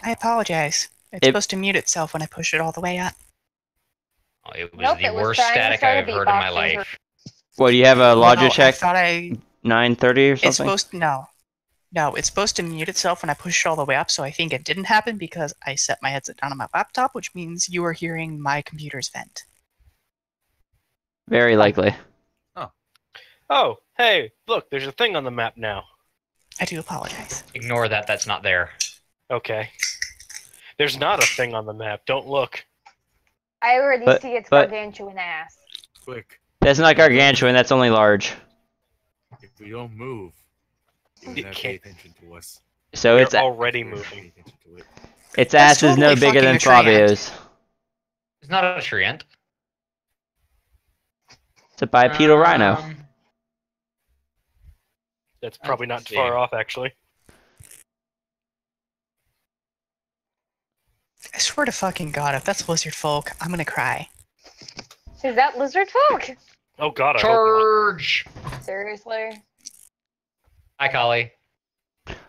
[SPEAKER 6] I apologize. It's
[SPEAKER 5] It-
[SPEAKER 6] supposed to mute itself when I push it all the way up.
[SPEAKER 1] Oh, it was
[SPEAKER 2] Nope,
[SPEAKER 1] the
[SPEAKER 2] it was
[SPEAKER 1] worst
[SPEAKER 2] trying to
[SPEAKER 1] static
[SPEAKER 2] start a
[SPEAKER 1] I've heard in my
[SPEAKER 2] beatboxing
[SPEAKER 1] life.
[SPEAKER 5] What, do you have a
[SPEAKER 6] Well, no, I
[SPEAKER 5] Logitech
[SPEAKER 6] thought I
[SPEAKER 5] 930 or
[SPEAKER 6] It's
[SPEAKER 5] something?
[SPEAKER 6] supposed to no, it's supposed to mute itself when I push it all the way up. So I think it didn't happen because I set my headset down on my laptop, which means you are hearing my computer's vent.
[SPEAKER 5] Very likely.
[SPEAKER 4] Oh, hey, look, there's a thing on the map now.
[SPEAKER 6] I do apologize.
[SPEAKER 1] Ignore that, that's not there.
[SPEAKER 4] Okay. There's not a thing on the map. Don't look.
[SPEAKER 2] I already
[SPEAKER 5] But-
[SPEAKER 2] see its
[SPEAKER 5] but-
[SPEAKER 2] gargantuan ass.
[SPEAKER 3] Quick,
[SPEAKER 5] That's not gargantuan. That's only large.
[SPEAKER 3] if we don't move, you
[SPEAKER 4] You
[SPEAKER 3] not pay
[SPEAKER 4] can't-
[SPEAKER 3] attention to us.
[SPEAKER 5] So
[SPEAKER 4] We're
[SPEAKER 5] its
[SPEAKER 4] already
[SPEAKER 3] Pay
[SPEAKER 4] moving.
[SPEAKER 3] attention to it.
[SPEAKER 5] its
[SPEAKER 6] That's
[SPEAKER 5] ass is no
[SPEAKER 6] totally
[SPEAKER 5] bigger than
[SPEAKER 6] fucking a tree ant.
[SPEAKER 5] Fabio's.
[SPEAKER 1] It's not a tree ant.
[SPEAKER 5] It's a bipedal rhino.
[SPEAKER 4] That's probably not
[SPEAKER 1] Let's
[SPEAKER 4] too far
[SPEAKER 1] see.
[SPEAKER 4] off, actually.
[SPEAKER 6] I swear to fucking God, if that's lizard folk, I'm gonna cry.
[SPEAKER 2] Is that lizard folk?
[SPEAKER 4] Oh god, I hope
[SPEAKER 1] Charge!
[SPEAKER 2] Seriously?
[SPEAKER 1] Hi, Kali.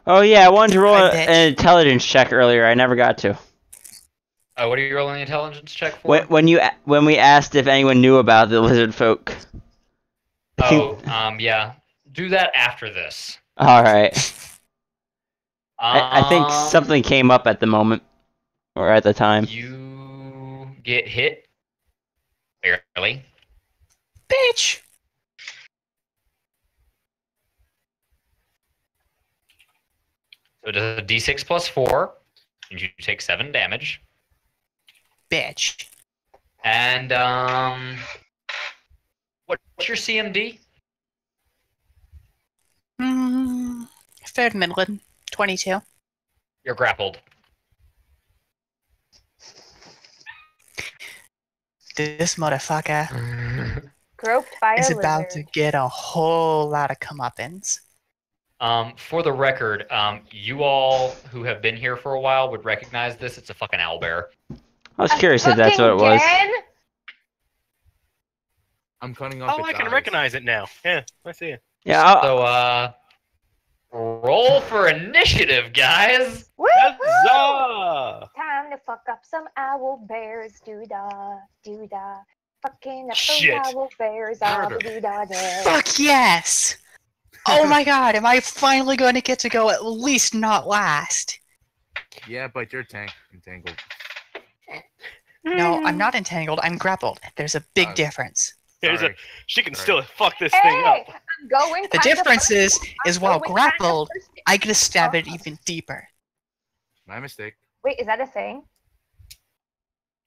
[SPEAKER 5] Oh yeah, I wanted to roll
[SPEAKER 6] Hi,
[SPEAKER 5] an
[SPEAKER 6] bitch.
[SPEAKER 5] intelligence check earlier. I never got to.
[SPEAKER 1] Oh, what are you rolling the intelligence check for?
[SPEAKER 5] When we asked if anyone knew about the lizard folk.
[SPEAKER 1] Oh, yeah. Do that after this.
[SPEAKER 5] All right. I think
[SPEAKER 1] Um,
[SPEAKER 5] something came up at the moment, or at the time.
[SPEAKER 1] You get hit. Barely.
[SPEAKER 6] Bitch!
[SPEAKER 1] So it does a d6 plus 4, and you take 7 damage.
[SPEAKER 6] Bitch.
[SPEAKER 1] And, what's your CMD?
[SPEAKER 6] Third Midland, 22.
[SPEAKER 1] You're grappled.
[SPEAKER 6] This motherfucker
[SPEAKER 2] Groped by
[SPEAKER 6] is
[SPEAKER 2] a
[SPEAKER 6] about to
[SPEAKER 2] lizard.
[SPEAKER 6] get a whole lot of comeuppance.
[SPEAKER 1] For the record, you all who have been here for a while would recognize this. It's a fucking owlbear.
[SPEAKER 5] I was curious if that's what it
[SPEAKER 2] Fucking
[SPEAKER 5] was.
[SPEAKER 2] again?
[SPEAKER 3] I'm cutting off
[SPEAKER 4] Oh,
[SPEAKER 3] its
[SPEAKER 4] I can
[SPEAKER 3] eyes.
[SPEAKER 4] recognize it now. Yeah, I see it.
[SPEAKER 5] Yeah, I'll-
[SPEAKER 1] So, roll for initiative, guys!
[SPEAKER 2] Woo-hoo!
[SPEAKER 4] Huzzah!
[SPEAKER 2] Time to fuck up some owl bears, doo-da, doo-da. Fucking up
[SPEAKER 4] Shit.
[SPEAKER 2] those owl bears,
[SPEAKER 3] Murder.
[SPEAKER 2] doo-da-da.
[SPEAKER 6] Fuck yes! Oh my god, am I finally going to get to go at least not last?
[SPEAKER 3] Yeah, but you're entangled.
[SPEAKER 6] No, I'm not entangled, I'm grappled. There's a big difference.
[SPEAKER 4] There's
[SPEAKER 3] Sorry.
[SPEAKER 4] She can
[SPEAKER 3] Sorry.
[SPEAKER 4] still fuck this thing
[SPEAKER 2] Hey,
[SPEAKER 4] up.
[SPEAKER 2] I'm going
[SPEAKER 6] The
[SPEAKER 2] kinda
[SPEAKER 6] difference
[SPEAKER 2] first.
[SPEAKER 6] is
[SPEAKER 2] I'm
[SPEAKER 6] while
[SPEAKER 2] going kinda
[SPEAKER 6] grappled,
[SPEAKER 2] first.
[SPEAKER 6] I get to stab it even deeper.
[SPEAKER 3] My mistake.
[SPEAKER 2] Wait, is that a thing?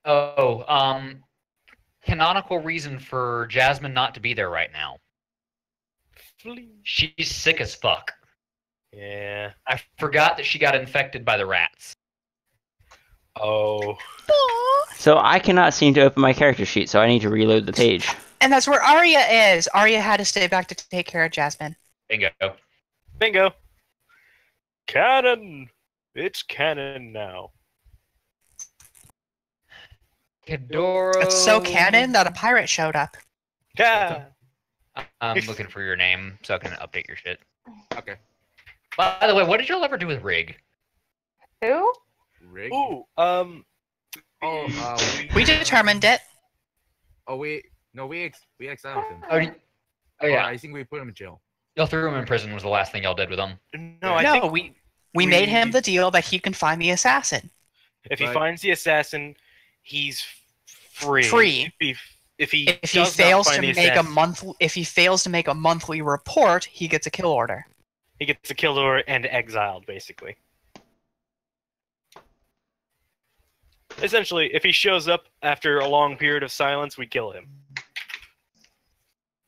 [SPEAKER 1] Oh, canonical reason for Jasmine not to be there right now. She's sick as fuck.
[SPEAKER 4] Yeah.
[SPEAKER 1] I forgot that she got infected by the rats.
[SPEAKER 4] Oh.
[SPEAKER 5] So I cannot seem to open my character sheet, so I need to reload the page.
[SPEAKER 6] And that's where Arya is. Arya had to stay back to take care of Jasmine.
[SPEAKER 1] Bingo.
[SPEAKER 4] Bingo. Canon. It's canon now.
[SPEAKER 1] Kadoro.
[SPEAKER 6] It's so canon that a pirate showed up.
[SPEAKER 4] Yeah.
[SPEAKER 1] I'm looking for your name so I can update your shit.
[SPEAKER 3] Okay.
[SPEAKER 1] By the way, what did y'all ever do with Rig?
[SPEAKER 2] Who?
[SPEAKER 3] Rig.
[SPEAKER 4] Ooh.
[SPEAKER 6] We determined it.
[SPEAKER 3] Oh wait. No, we exiled him.
[SPEAKER 1] Oh, yeah.
[SPEAKER 3] I think we put him in jail.
[SPEAKER 1] Y'all threw him in prison was the last thing y'all did with him.
[SPEAKER 4] No, I think
[SPEAKER 6] we made him the deal that he can find the assassin.
[SPEAKER 4] if he
[SPEAKER 3] But-
[SPEAKER 4] finds the assassin, he's free.
[SPEAKER 6] Free.
[SPEAKER 4] If he
[SPEAKER 6] If he
[SPEAKER 4] does not
[SPEAKER 6] fails
[SPEAKER 4] find
[SPEAKER 6] to
[SPEAKER 4] the
[SPEAKER 6] make
[SPEAKER 4] assassin,
[SPEAKER 6] a monthly report, he gets a kill order.
[SPEAKER 4] he gets a kill order and exiled, basically. Essentially, if he shows up after a long period of silence, we kill him.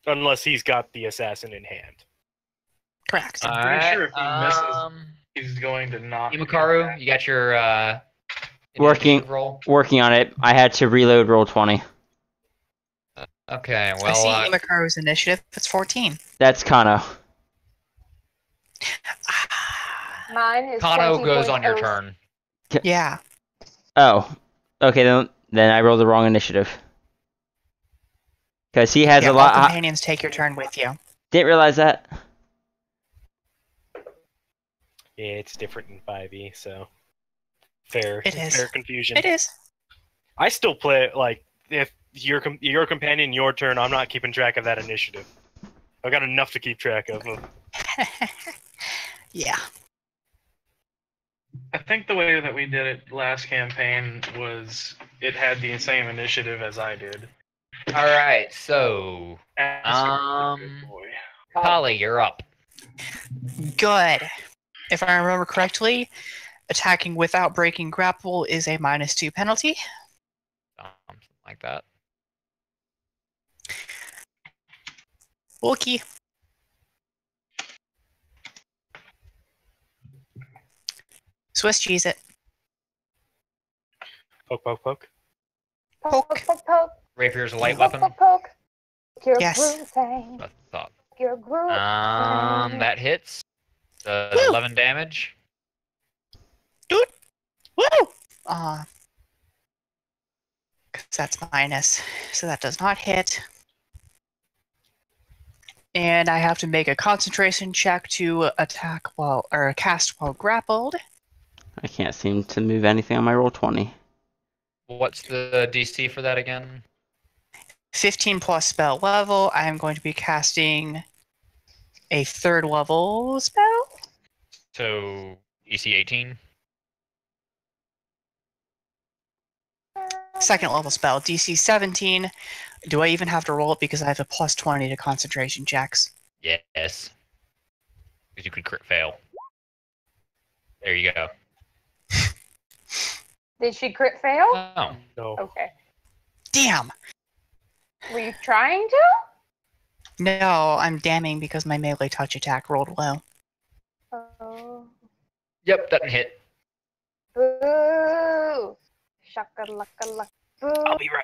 [SPEAKER 4] Unless he's got the assassin in hand.
[SPEAKER 6] Correct.
[SPEAKER 7] I'm pretty sure if he misses, he's going to knock.
[SPEAKER 1] Imakaru, you got your
[SPEAKER 5] Working.
[SPEAKER 1] initiative roll?
[SPEAKER 5] Working on it. I had to reload roll 20.
[SPEAKER 1] Okay,
[SPEAKER 6] I
[SPEAKER 1] well,
[SPEAKER 6] see Imakaru's initiative. It's 14.
[SPEAKER 5] That's Kano.
[SPEAKER 2] Mine is
[SPEAKER 1] Kano goes on your
[SPEAKER 2] 20.0.
[SPEAKER 1] turn.
[SPEAKER 6] Yeah.
[SPEAKER 5] Oh. Okay, then I rolled the wrong initiative. Because he has
[SPEAKER 6] Yeah,
[SPEAKER 5] a lot.
[SPEAKER 6] all companions take your turn with you.
[SPEAKER 5] Didn't realize that.
[SPEAKER 4] Yeah, it's different in 5e, so fair.
[SPEAKER 6] It is.
[SPEAKER 4] Fair confusion.
[SPEAKER 6] It is.
[SPEAKER 4] I still play it like if your companion your turn, I'm not keeping track of that initiative. I've got enough to keep track of.
[SPEAKER 6] Yeah.
[SPEAKER 7] I think the way that we did it last campaign was it had the same initiative as I did.
[SPEAKER 1] All right, so
[SPEAKER 7] Ask good boy.
[SPEAKER 1] Kali, you're up.
[SPEAKER 6] Good. If I remember correctly, attacking without breaking grapple is a -2 penalty.
[SPEAKER 1] Something like that.
[SPEAKER 6] Wookie. Swiss cheese it.
[SPEAKER 4] Poke, poke, poke.
[SPEAKER 2] Poke, poke, poke.
[SPEAKER 1] Rapier's a light
[SPEAKER 2] Poke,
[SPEAKER 1] weapon.
[SPEAKER 2] poke, poke. Your
[SPEAKER 6] Yes.
[SPEAKER 2] groove thing.
[SPEAKER 1] I thought.
[SPEAKER 2] Your groove.
[SPEAKER 1] That hits.
[SPEAKER 6] Woo!
[SPEAKER 1] 11 damage.
[SPEAKER 6] Woo! Because that's minus. So that does not hit. And I have to make a concentration check to cast while grappled.
[SPEAKER 5] I can't seem to move anything on my roll 20.
[SPEAKER 1] What's the DC for that again?
[SPEAKER 6] 15 plus spell level. I am going to be casting a 3rd level spell.
[SPEAKER 1] So EC 18.
[SPEAKER 6] 2nd level spell. DC 17. Do I even have to roll it because I have a plus 20 to concentration checks?
[SPEAKER 1] Yes. Because you could crit fail. There you go.
[SPEAKER 2] Did she crit fail?
[SPEAKER 1] Oh.
[SPEAKER 4] No.
[SPEAKER 2] Okay.
[SPEAKER 6] Damn!
[SPEAKER 2] Were you trying to?
[SPEAKER 6] No, I'm damning because my melee touch attack rolled low.
[SPEAKER 2] Oh.
[SPEAKER 1] Yep, doesn't hit.
[SPEAKER 2] Boo! Shaka-laka-laka. Boo!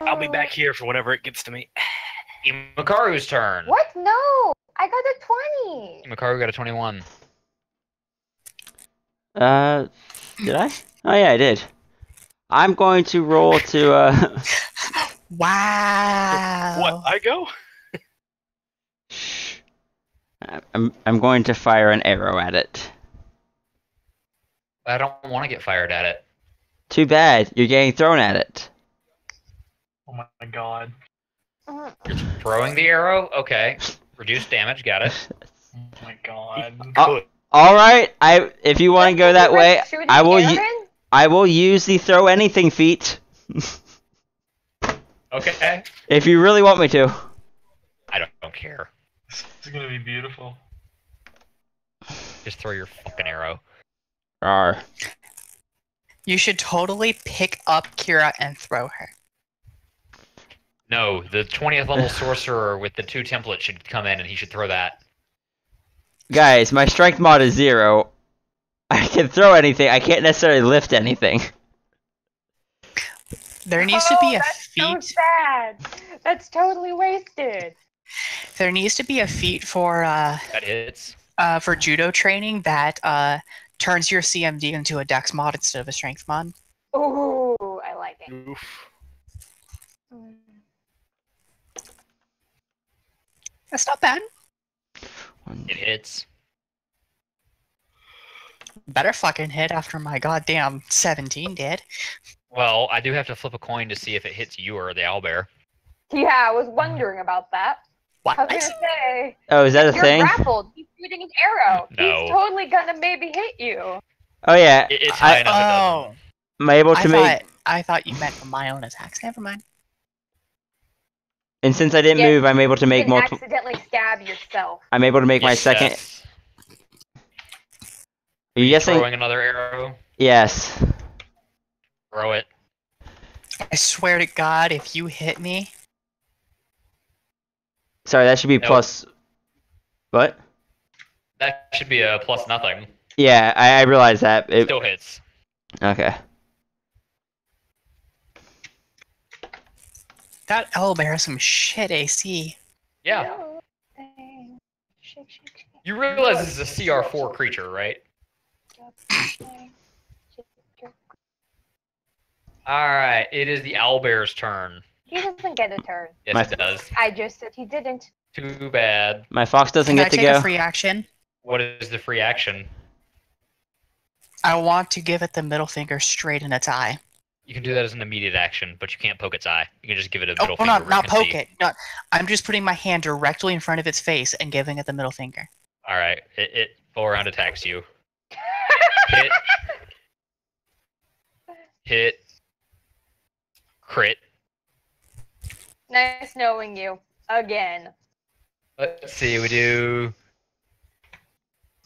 [SPEAKER 4] I'll be back here for whenever it gets to me.
[SPEAKER 1] Imakaru's turn.
[SPEAKER 2] What? No! I got a 20!
[SPEAKER 1] Imakaru got a 21.
[SPEAKER 5] Did I? Oh yeah, I did. I'm going to roll to
[SPEAKER 6] Wow!
[SPEAKER 4] What? I go?
[SPEAKER 5] Shh. I'm going to fire an arrow at it.
[SPEAKER 1] I don't want to get fired at it.
[SPEAKER 5] Too bad, you're getting thrown at it.
[SPEAKER 7] Oh my god.
[SPEAKER 1] You're throwing the arrow? Okay. Reduced damage, got it.
[SPEAKER 7] Oh my god.
[SPEAKER 4] Good.
[SPEAKER 5] All right, if you want to go that way,
[SPEAKER 2] Shooting
[SPEAKER 5] I will.
[SPEAKER 2] Aaron?
[SPEAKER 5] I will use the throw anything feat.
[SPEAKER 1] Okay.
[SPEAKER 5] If you really want me to.
[SPEAKER 1] I don't care.
[SPEAKER 7] This is gonna be beautiful.
[SPEAKER 1] Just throw your fucking arrow.
[SPEAKER 5] Rawr.
[SPEAKER 6] You should totally pick up Kira and throw her.
[SPEAKER 1] No, the 20th level sorcerer with the 2 templates should come in and he should throw that.
[SPEAKER 5] Guys, my strength mod is 0. I can throw anything. I can't necessarily lift anything.
[SPEAKER 6] There needs to be a
[SPEAKER 2] that's
[SPEAKER 6] feat.
[SPEAKER 2] so sad. That's totally wasted.
[SPEAKER 6] There needs to be a feat
[SPEAKER 1] That hits.
[SPEAKER 6] for judo training that turns your CMD into a dex mod instead of a strength mod.
[SPEAKER 2] Ooh, I like it.
[SPEAKER 4] Oof.
[SPEAKER 2] Mm.
[SPEAKER 6] That's not bad.
[SPEAKER 1] It hits.
[SPEAKER 6] Better fucking hit after my goddamn 17 did.
[SPEAKER 1] Well, I do have to flip a coin to see if it hits you or the owlbear.
[SPEAKER 2] Yeah, I was wondering about that.
[SPEAKER 6] What?
[SPEAKER 2] I was gonna say,
[SPEAKER 5] Oh, is that a
[SPEAKER 2] you're
[SPEAKER 5] thing?
[SPEAKER 2] grappled. He's shooting an arrow.
[SPEAKER 1] No.
[SPEAKER 2] He's totally gonna maybe hit you.
[SPEAKER 5] Oh yeah.
[SPEAKER 1] It's high
[SPEAKER 5] I,
[SPEAKER 1] enough. It doesn't.
[SPEAKER 6] Oh,
[SPEAKER 5] am I able to make?
[SPEAKER 6] I thought you meant my own attacks. Never mind.
[SPEAKER 5] And since I didn't
[SPEAKER 2] Yeah,
[SPEAKER 5] move, I'm able to
[SPEAKER 2] You
[SPEAKER 5] make
[SPEAKER 2] can
[SPEAKER 5] multiple.
[SPEAKER 2] accidentally stab yourself.
[SPEAKER 5] I'm able to make my
[SPEAKER 1] Yes,
[SPEAKER 5] second.
[SPEAKER 1] yes.
[SPEAKER 5] Are you guessing?
[SPEAKER 1] Throwing another arrow.
[SPEAKER 5] Yes.
[SPEAKER 1] Throw it.
[SPEAKER 6] I swear to God, if you hit me,
[SPEAKER 5] Sorry, that should be
[SPEAKER 1] Nope.
[SPEAKER 5] plus. What?
[SPEAKER 1] That should be a plus nothing.
[SPEAKER 5] Yeah, I realize that. It,
[SPEAKER 1] Still hits.
[SPEAKER 5] okay.
[SPEAKER 6] that owlbear has some shit AC.
[SPEAKER 1] Yeah.
[SPEAKER 2] No. Shake, shake, shake.
[SPEAKER 1] You realize this is a CR4 creature, right? Alright, it is the owlbear's turn.
[SPEAKER 2] He doesn't get a turn.
[SPEAKER 1] Yes,
[SPEAKER 5] My-
[SPEAKER 1] it does.
[SPEAKER 2] I just said he didn't.
[SPEAKER 1] Too bad.
[SPEAKER 5] My fox doesn't
[SPEAKER 6] Can I
[SPEAKER 5] get to
[SPEAKER 6] take
[SPEAKER 5] go.
[SPEAKER 6] a free action?
[SPEAKER 1] What is the free action?
[SPEAKER 6] I want to give it the middle finger straight in its eye.
[SPEAKER 1] You can do that as an immediate action, but you can't poke its eye. You can just give it a
[SPEAKER 6] Oh,
[SPEAKER 1] middle finger.
[SPEAKER 6] not
[SPEAKER 1] where it can
[SPEAKER 6] poke
[SPEAKER 1] see.
[SPEAKER 6] it. No, I'm just putting my hand directly in front of its face and giving it the middle finger.
[SPEAKER 1] Alright, it full round attacks you. Hit. Hit. Crit.
[SPEAKER 2] Nice knowing you again.
[SPEAKER 1] Let's see, we do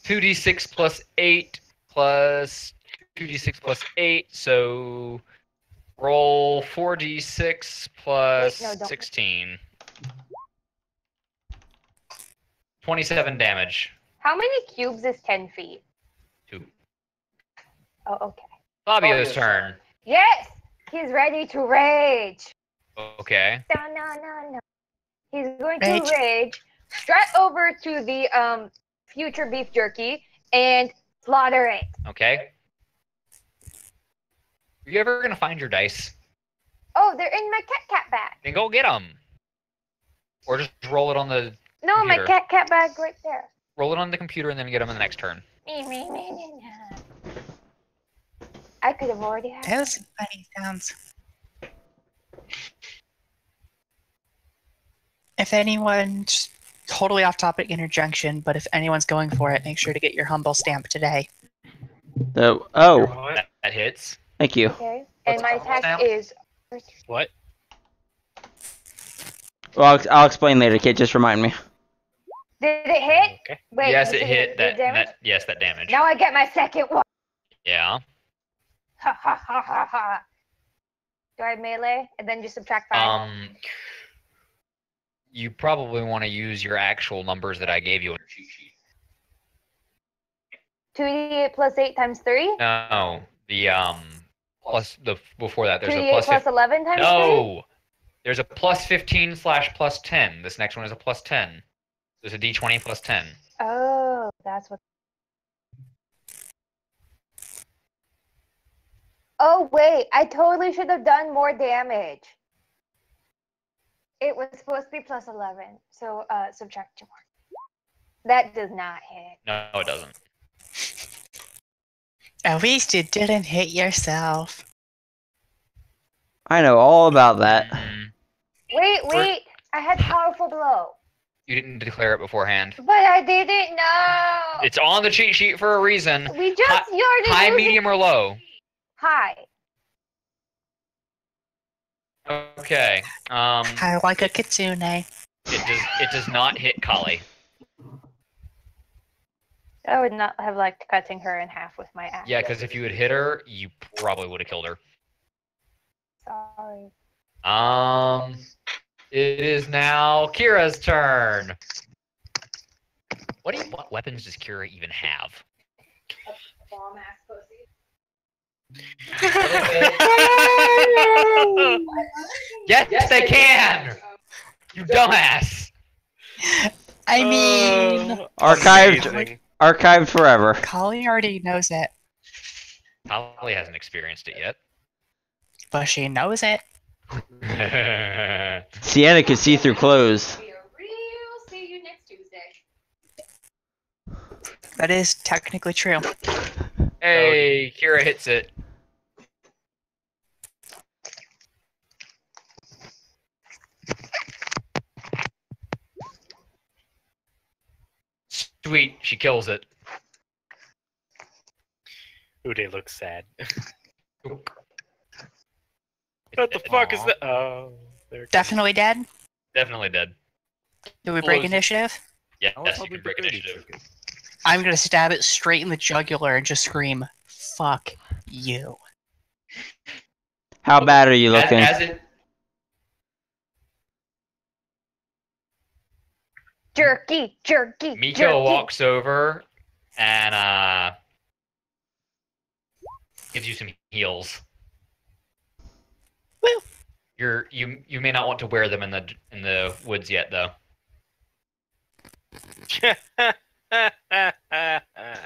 [SPEAKER 1] 2d6 plus 8 plus 2d6 plus 8, so roll 4d6 plus
[SPEAKER 2] Wait, no, don't.
[SPEAKER 1] 16. 27 damage.
[SPEAKER 2] How many cubes is 10 feet?
[SPEAKER 1] 2.
[SPEAKER 2] Oh, okay.
[SPEAKER 1] Fabio's turn.
[SPEAKER 2] Yes! He's ready to rage.
[SPEAKER 1] Okay.
[SPEAKER 2] No, no, no, no. He's going
[SPEAKER 6] Rage.
[SPEAKER 2] to rage, strut over to the future beef jerky, and slaughter it.
[SPEAKER 1] Okay. Are you ever gonna find your dice?
[SPEAKER 2] Oh, they're in my cat bag.
[SPEAKER 1] Then go get them. Or just roll it on the
[SPEAKER 2] No, my
[SPEAKER 1] Computer.
[SPEAKER 2] cat bag right there.
[SPEAKER 1] roll it on the computer and then get them in the next turn.
[SPEAKER 2] Me. I could have already had.
[SPEAKER 6] That was some funny sounds. If anyone, just totally off topic interjunction, but if anyone's going for it, make sure to get your humble stamp today.
[SPEAKER 5] Oh,
[SPEAKER 7] What?
[SPEAKER 1] That hits.
[SPEAKER 5] thank you.
[SPEAKER 2] Okay. And
[SPEAKER 1] What's
[SPEAKER 2] my
[SPEAKER 1] the roll now?
[SPEAKER 2] attack is.
[SPEAKER 4] What?
[SPEAKER 5] Well, I'll explain later, Kit. Just remind me.
[SPEAKER 2] Did it hit?
[SPEAKER 4] Okay.
[SPEAKER 2] Wait.
[SPEAKER 1] yes,
[SPEAKER 2] you
[SPEAKER 1] it
[SPEAKER 2] said
[SPEAKER 1] hit
[SPEAKER 2] did
[SPEAKER 1] that,
[SPEAKER 2] damage?
[SPEAKER 1] that. Yes, that damage.
[SPEAKER 2] Now I get my second one.
[SPEAKER 1] Yeah.
[SPEAKER 2] Ha ha ha ha ha. Do I melee and then just subtract 5?
[SPEAKER 1] You probably want to use your actual numbers that I gave you in your cheat sheet.
[SPEAKER 2] 2d8 plus 8 times 3?
[SPEAKER 1] No, the plus the before that. There's a
[SPEAKER 2] 2d8
[SPEAKER 1] plus.
[SPEAKER 2] plus 11 times 3?
[SPEAKER 1] No, there's a plus 15 / plus 10. This next one is a plus 10. There's a d20 plus 10.
[SPEAKER 2] Oh, that's what. Oh, wait. I totally should have done more damage. It was supposed to be plus 11. So, subtract 2 more. That does not hit.
[SPEAKER 1] No, it doesn't.
[SPEAKER 6] At least you didn't hit yourself.
[SPEAKER 5] I know all about that.
[SPEAKER 1] Mm,
[SPEAKER 2] Wait. I had powerful blow.
[SPEAKER 1] you didn't declare it beforehand.
[SPEAKER 2] But I didn't know.
[SPEAKER 1] It's on the cheat sheet for a reason.
[SPEAKER 2] We just started
[SPEAKER 1] High,
[SPEAKER 2] using-
[SPEAKER 1] medium, or low.
[SPEAKER 2] High.
[SPEAKER 1] Okay.
[SPEAKER 6] I like a kitsune.
[SPEAKER 1] It does not hit Kali.
[SPEAKER 2] I would not have liked cutting her in half with my axe.
[SPEAKER 1] Yeah, because if you had hit her, you probably would have killed her.
[SPEAKER 2] Sorry.
[SPEAKER 1] It is now Kira's turn. What weapons does Kira even have?
[SPEAKER 2] Bomb ass pussy.
[SPEAKER 1] Yes, they can! You dumbass!
[SPEAKER 6] I mean,
[SPEAKER 5] Archived,
[SPEAKER 4] Amazing.
[SPEAKER 5] archived forever.
[SPEAKER 6] Kali already knows it,
[SPEAKER 1] Holly hasn't experienced it yet.
[SPEAKER 6] but she knows it.
[SPEAKER 5] Sienna could see through clothes.
[SPEAKER 2] See you next Tuesday.
[SPEAKER 6] That is technically true.
[SPEAKER 1] Hey, Kira hits it. Sweet, she kills it.
[SPEAKER 4] Uday looks sad. What the fuck is
[SPEAKER 1] Aw.
[SPEAKER 4] that? Oh, there it goes.
[SPEAKER 6] Definitely dead.
[SPEAKER 1] Definitely dead.
[SPEAKER 6] Do we break
[SPEAKER 1] Close.
[SPEAKER 6] initiative?
[SPEAKER 1] Yes,
[SPEAKER 3] I would
[SPEAKER 1] you
[SPEAKER 3] probably
[SPEAKER 1] can break
[SPEAKER 3] prefer to
[SPEAKER 1] initiative.
[SPEAKER 3] check it.
[SPEAKER 6] I'm gonna stab it straight in the jugular and just scream, "Fuck you!"
[SPEAKER 5] How bad are you
[SPEAKER 1] As,
[SPEAKER 5] looking?
[SPEAKER 1] as it
[SPEAKER 2] Jerky, jerky,
[SPEAKER 1] Miko
[SPEAKER 2] jerky.
[SPEAKER 1] walks over and gives you some heals.
[SPEAKER 6] Woo.
[SPEAKER 1] You may not want to wear them in the woods yet though.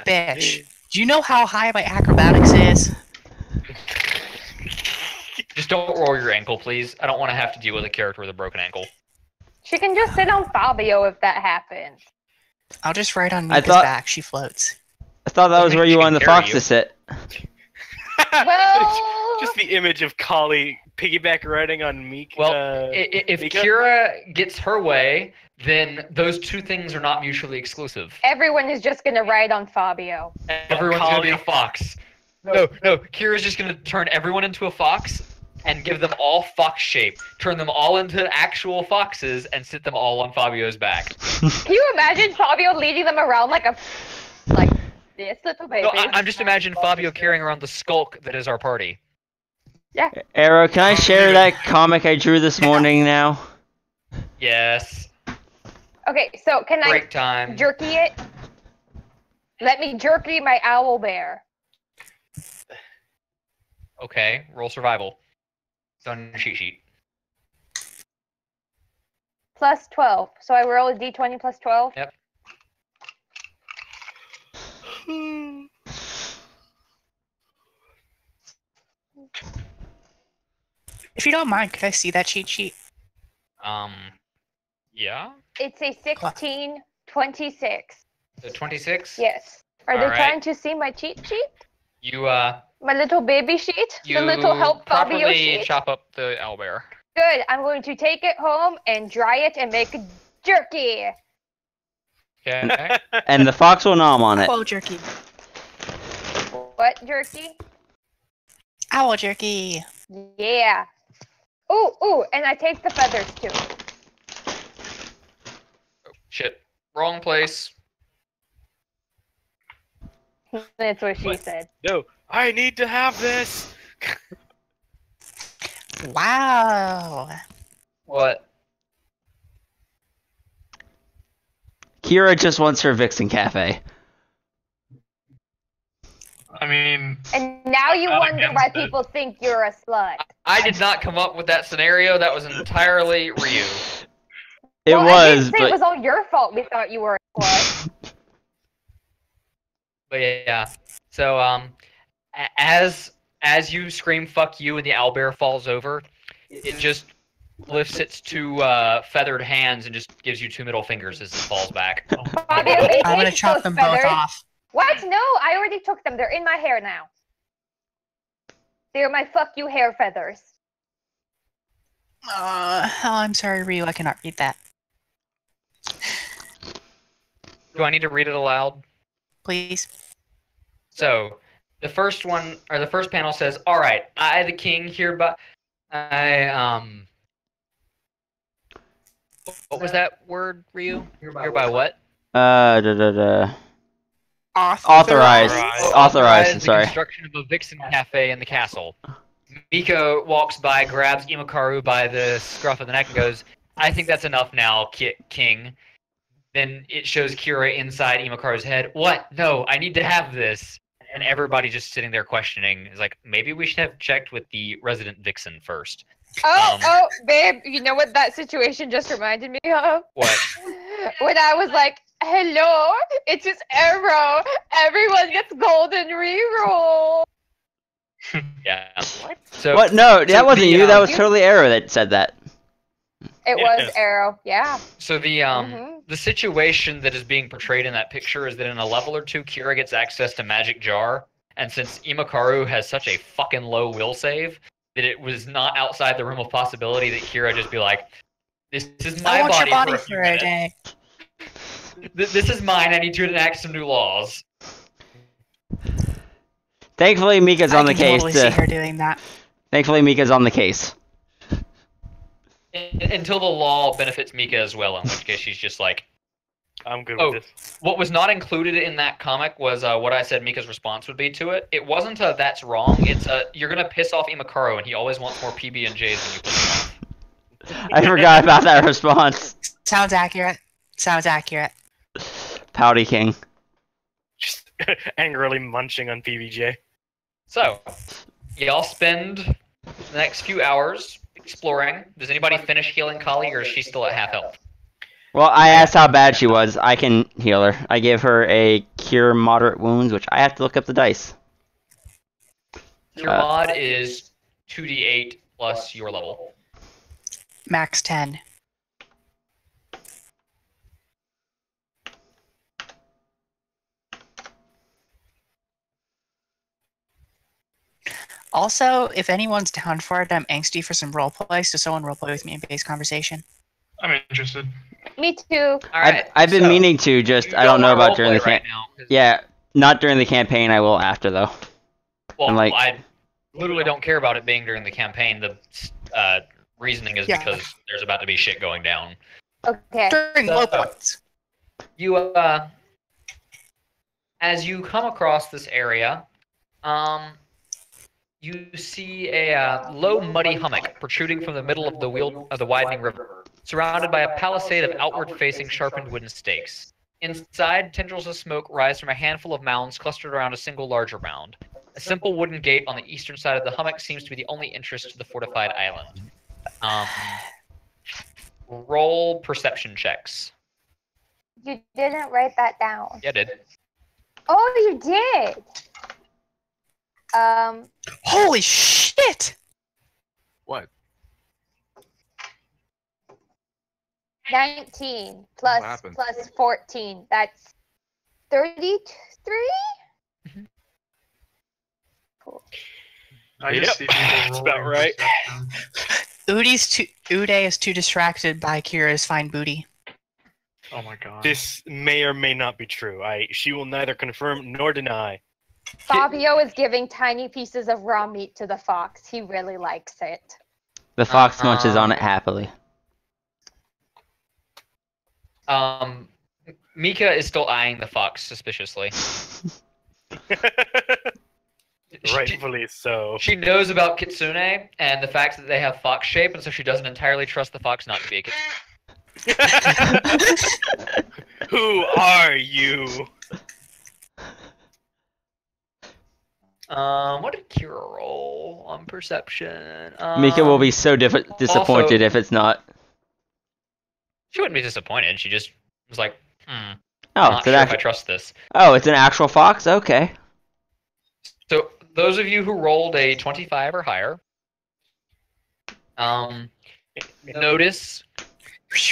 [SPEAKER 6] Bitch, do you know how high my acrobatics is?
[SPEAKER 1] Just don't roll your ankle, please. I don't want to have to deal with a character with a broken ankle.
[SPEAKER 2] She can just sit on Fabio if that happens.
[SPEAKER 6] I'll just ride on
[SPEAKER 5] I
[SPEAKER 6] Mika's
[SPEAKER 5] thought-
[SPEAKER 6] back. She floats.
[SPEAKER 5] I thought that was where you
[SPEAKER 1] She
[SPEAKER 5] wanted the
[SPEAKER 1] can carry
[SPEAKER 5] fox
[SPEAKER 1] you.
[SPEAKER 5] to sit.
[SPEAKER 2] Well,
[SPEAKER 4] Just the image of Kali piggyback riding on Meek.
[SPEAKER 1] Well, If
[SPEAKER 4] Mika?
[SPEAKER 1] Kira gets her way, then those two things are not mutually exclusive.
[SPEAKER 2] everyone is just gonna ride on Fabio.
[SPEAKER 1] Everyone's gonna be a
[SPEAKER 4] Kali.
[SPEAKER 1] fox. No, Kira's just gonna turn everyone into a fox and give them all fox shape. Turn them all into actual foxes and sit them all on Fabio's back.
[SPEAKER 2] Can you imagine Fabio leading them around like this little baby?
[SPEAKER 1] No, I'm just imagining Fabio carrying around the skulk that is our party.
[SPEAKER 5] Arrow, can I share that comic I drew this morning now?
[SPEAKER 1] Yes.
[SPEAKER 2] Okay, so can
[SPEAKER 1] Break
[SPEAKER 2] I
[SPEAKER 1] time.
[SPEAKER 2] jerky it? Let me jerky my owl bear.
[SPEAKER 1] Okay, roll survival. It's on your cheat sheet.
[SPEAKER 2] Plus 12. So I roll a d20 plus 12.
[SPEAKER 1] Yep.
[SPEAKER 6] If you don't mind, could I see that cheat sheet?
[SPEAKER 1] Yeah.
[SPEAKER 2] It's a 16, 26.
[SPEAKER 1] So 26.
[SPEAKER 2] Yes. Are they
[SPEAKER 1] Alright.
[SPEAKER 2] trying to see my cheat sheet?
[SPEAKER 1] You
[SPEAKER 2] My little baby sheet?
[SPEAKER 1] you
[SPEAKER 2] The little help Fabio
[SPEAKER 1] properly
[SPEAKER 2] sheet?
[SPEAKER 1] chop up the owlbear.
[SPEAKER 2] Good. I'm going to take it home and dry it and make jerky.
[SPEAKER 1] Okay.
[SPEAKER 5] And the fox will nom on it.
[SPEAKER 6] Owl jerky.
[SPEAKER 2] What jerky?
[SPEAKER 6] Owl jerky.
[SPEAKER 2] Yeah. Ooh, and I take the feathers too.
[SPEAKER 1] Shit. Wrong place.
[SPEAKER 2] That's what she
[SPEAKER 4] What?
[SPEAKER 2] said.
[SPEAKER 4] No, I need to have this.
[SPEAKER 6] Wow.
[SPEAKER 1] What?
[SPEAKER 5] Kira just wants her Vixen Cafe.
[SPEAKER 7] I mean,
[SPEAKER 2] And now you
[SPEAKER 7] Not
[SPEAKER 2] wonder why
[SPEAKER 7] against it.
[SPEAKER 2] people think you're a slut.
[SPEAKER 1] I did not come up with that scenario. That was entirely Ryu.
[SPEAKER 5] It
[SPEAKER 2] Well, I
[SPEAKER 5] was,
[SPEAKER 2] didn't say it
[SPEAKER 5] but
[SPEAKER 2] was all your fault we thought you were a slut.
[SPEAKER 1] But yeah. So as you scream "fuck you" and the owlbear falls over, it just lifts its two feathered hands and just gives you two middle fingers as it falls back.
[SPEAKER 2] Fabio, it
[SPEAKER 6] I'm gonna
[SPEAKER 2] takes
[SPEAKER 6] chop
[SPEAKER 2] those
[SPEAKER 6] them both
[SPEAKER 2] feathers-
[SPEAKER 6] off.
[SPEAKER 2] What? No, I already took them. They're in my hair now. They're my fuck you hair feathers.
[SPEAKER 6] Oh, I'm sorry, Ryu. I cannot read that.
[SPEAKER 1] Do I need to read it aloud?
[SPEAKER 6] Please.
[SPEAKER 1] So, the first one, or the first panel says, "All right, I, the king, hereby, what was that word, Ryu? Hereby what?
[SPEAKER 5] Authorize.
[SPEAKER 4] Authorize.
[SPEAKER 5] Authorize,
[SPEAKER 1] the
[SPEAKER 5] sorry.
[SPEAKER 1] construction of a Vixen Cafe in the castle. Miko walks by, grabs Imakaru by the scruff of the neck, and goes, "I think that's enough now, king." Then it shows Kira inside Imakaru's head. "What? No, I need to have this." and everybody just sitting there questioning is like, maybe we should have checked with the resident vixen first.
[SPEAKER 2] Oh, babe, you know what that situation just reminded me of?
[SPEAKER 1] What?
[SPEAKER 2] When I was like, hello, it's just Arrow. Everyone gets golden reroll.
[SPEAKER 1] Yeah. So
[SPEAKER 5] What? No, that wasn't
[SPEAKER 1] the,
[SPEAKER 5] you. That was
[SPEAKER 2] you-
[SPEAKER 5] totally Arrow that said that.
[SPEAKER 2] It
[SPEAKER 4] Yeah.
[SPEAKER 2] was Arrow, yeah.
[SPEAKER 1] So the situation that is being portrayed in that picture is that in a level or two, Kira gets access to Magic Jar, and since Imakaru has such a fucking low will save, that it was not outside the realm of possibility that Kira just be like, "This is my
[SPEAKER 6] I want your body
[SPEAKER 1] for a few
[SPEAKER 6] for a
[SPEAKER 1] minutes.
[SPEAKER 6] day.
[SPEAKER 1] This is mine. I need to enact some new laws."
[SPEAKER 5] Thankfully, Mika's on
[SPEAKER 6] I
[SPEAKER 5] the
[SPEAKER 6] can
[SPEAKER 5] case.
[SPEAKER 6] totally see her doing that.
[SPEAKER 5] Thankfully, Mika's on the case.
[SPEAKER 1] Until the law benefits Mika as well, in which case she's just like,
[SPEAKER 4] I'm good
[SPEAKER 1] Oh.
[SPEAKER 4] with this.
[SPEAKER 1] what was not included in that comic was what I said Mika's response would be to it. It wasn't a "that's wrong." It's a "you're gonna piss off Imakaru, and he always wants more PB and J's when you piss him off."
[SPEAKER 5] I forgot about that response.
[SPEAKER 6] Sounds accurate. Sounds accurate.
[SPEAKER 5] Pouty King.
[SPEAKER 4] Just angrily munching on PBJ.
[SPEAKER 1] So, y'all spend the next few hours exploring. Does anybody finish healing Kali, or is she still at half health?
[SPEAKER 5] Well, I asked how bad she was. I can heal her. I gave her a cure moderate wounds, which I have to look up the dice.
[SPEAKER 1] Your mod is 2d8 plus your level.
[SPEAKER 6] Max 10. Also, if anyone's down for it, I'm angsty for some roleplay, so someone roleplay with me in base conversation.
[SPEAKER 7] I'm interested.
[SPEAKER 2] Me too.
[SPEAKER 1] All right.
[SPEAKER 5] I've been
[SPEAKER 1] so,
[SPEAKER 5] meaning to, just
[SPEAKER 1] you
[SPEAKER 5] I don't know
[SPEAKER 1] wanna
[SPEAKER 5] about during the
[SPEAKER 1] roleplay right
[SPEAKER 5] camp.
[SPEAKER 1] now, 'cause-
[SPEAKER 5] Yeah, not during the campaign. I will after though.
[SPEAKER 1] Well,
[SPEAKER 5] I'm like-
[SPEAKER 1] I literally don't care about it being during the campaign. The reasoning is
[SPEAKER 6] Yeah.
[SPEAKER 1] because there's about to be shit going down.
[SPEAKER 2] Okay.
[SPEAKER 6] During low points.
[SPEAKER 1] You as you come across this area, you see a low, muddy hummock protruding from the middle of the widening river, surrounded by a palisade of outward-facing sharpened wooden stakes. Inside, tendrils of smoke rise from a handful of mounds clustered around a single larger mound. A simple wooden gate on the eastern side of the hummock seems to be the only interest to the fortified island. Roll perception checks.
[SPEAKER 2] You didn't write that down.
[SPEAKER 1] Yeah, I did.
[SPEAKER 2] Oh, you did.
[SPEAKER 6] Holy shit!
[SPEAKER 3] What?
[SPEAKER 2] 19
[SPEAKER 3] What happened?
[SPEAKER 2] plus 14. That's 33? Cool.
[SPEAKER 7] I just
[SPEAKER 4] Yep,
[SPEAKER 7] see people
[SPEAKER 4] that's about
[SPEAKER 7] rolling
[SPEAKER 4] right.
[SPEAKER 7] perception.
[SPEAKER 6] Uday is too distracted by Kira's fine booty.
[SPEAKER 7] Oh my god.
[SPEAKER 4] This may or may not be true. She will neither confirm nor deny.
[SPEAKER 2] Fabio is giving tiny pieces of raw meat to the fox. He really likes it.
[SPEAKER 5] The fox munches on it happily.
[SPEAKER 1] Mika is still eyeing the fox suspiciously.
[SPEAKER 4] Rightfully so.
[SPEAKER 1] She knows about Kitsune and the fact that they have fox shape, and so she doesn't entirely trust the fox not to be a kitsune.
[SPEAKER 4] Who are you?
[SPEAKER 1] What did Kira roll on perception?
[SPEAKER 5] Mika will be so disappointed
[SPEAKER 1] also-
[SPEAKER 5] if it's not.
[SPEAKER 1] She wouldn't be disappointed. She just was like,
[SPEAKER 5] Oh,
[SPEAKER 1] not
[SPEAKER 5] it's
[SPEAKER 1] sure
[SPEAKER 5] an
[SPEAKER 1] if I
[SPEAKER 5] actual.
[SPEAKER 1] trust this.
[SPEAKER 5] Oh, it's an actual fox. Okay.
[SPEAKER 1] So those of you who rolled a 25 or higher, notice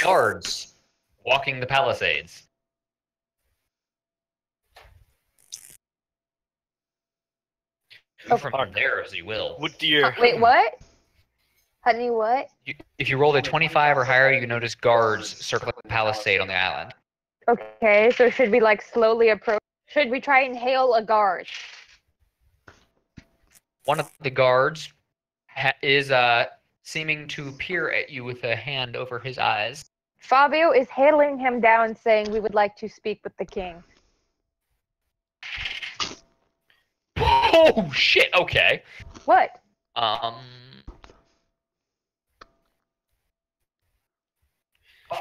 [SPEAKER 1] guards walking the palisades. Move from there as you will.
[SPEAKER 4] What dear?
[SPEAKER 2] Wait, what? Honey, what?
[SPEAKER 1] If you rolled a 25 or higher, you notice guards circling the palisade on the island.
[SPEAKER 2] Okay, so should we like slowly approach? Should we try and hail a guard?
[SPEAKER 1] One of the guards is seeming to peer at you with a hand over his eyes.
[SPEAKER 2] Fabio is hailing him down, saying we would like to speak with the king.
[SPEAKER 1] Oh shit! Okay.
[SPEAKER 2] What?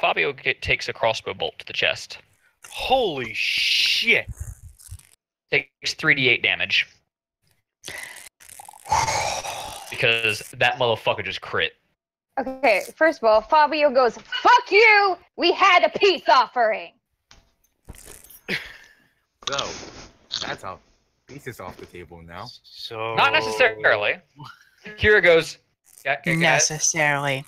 [SPEAKER 1] Fabio takes a crossbow bolt to the chest.
[SPEAKER 4] Holy shit!
[SPEAKER 1] takes 3d8 damage. Because that motherfucker just crit.
[SPEAKER 2] Okay, first of all, Fabio goes, "Fuck you! We had a peace offering."
[SPEAKER 3] So, that's how peace is off the table now.
[SPEAKER 4] So
[SPEAKER 1] Not necessarily. Kira goes, "Yeah, guys,
[SPEAKER 6] Necessarily.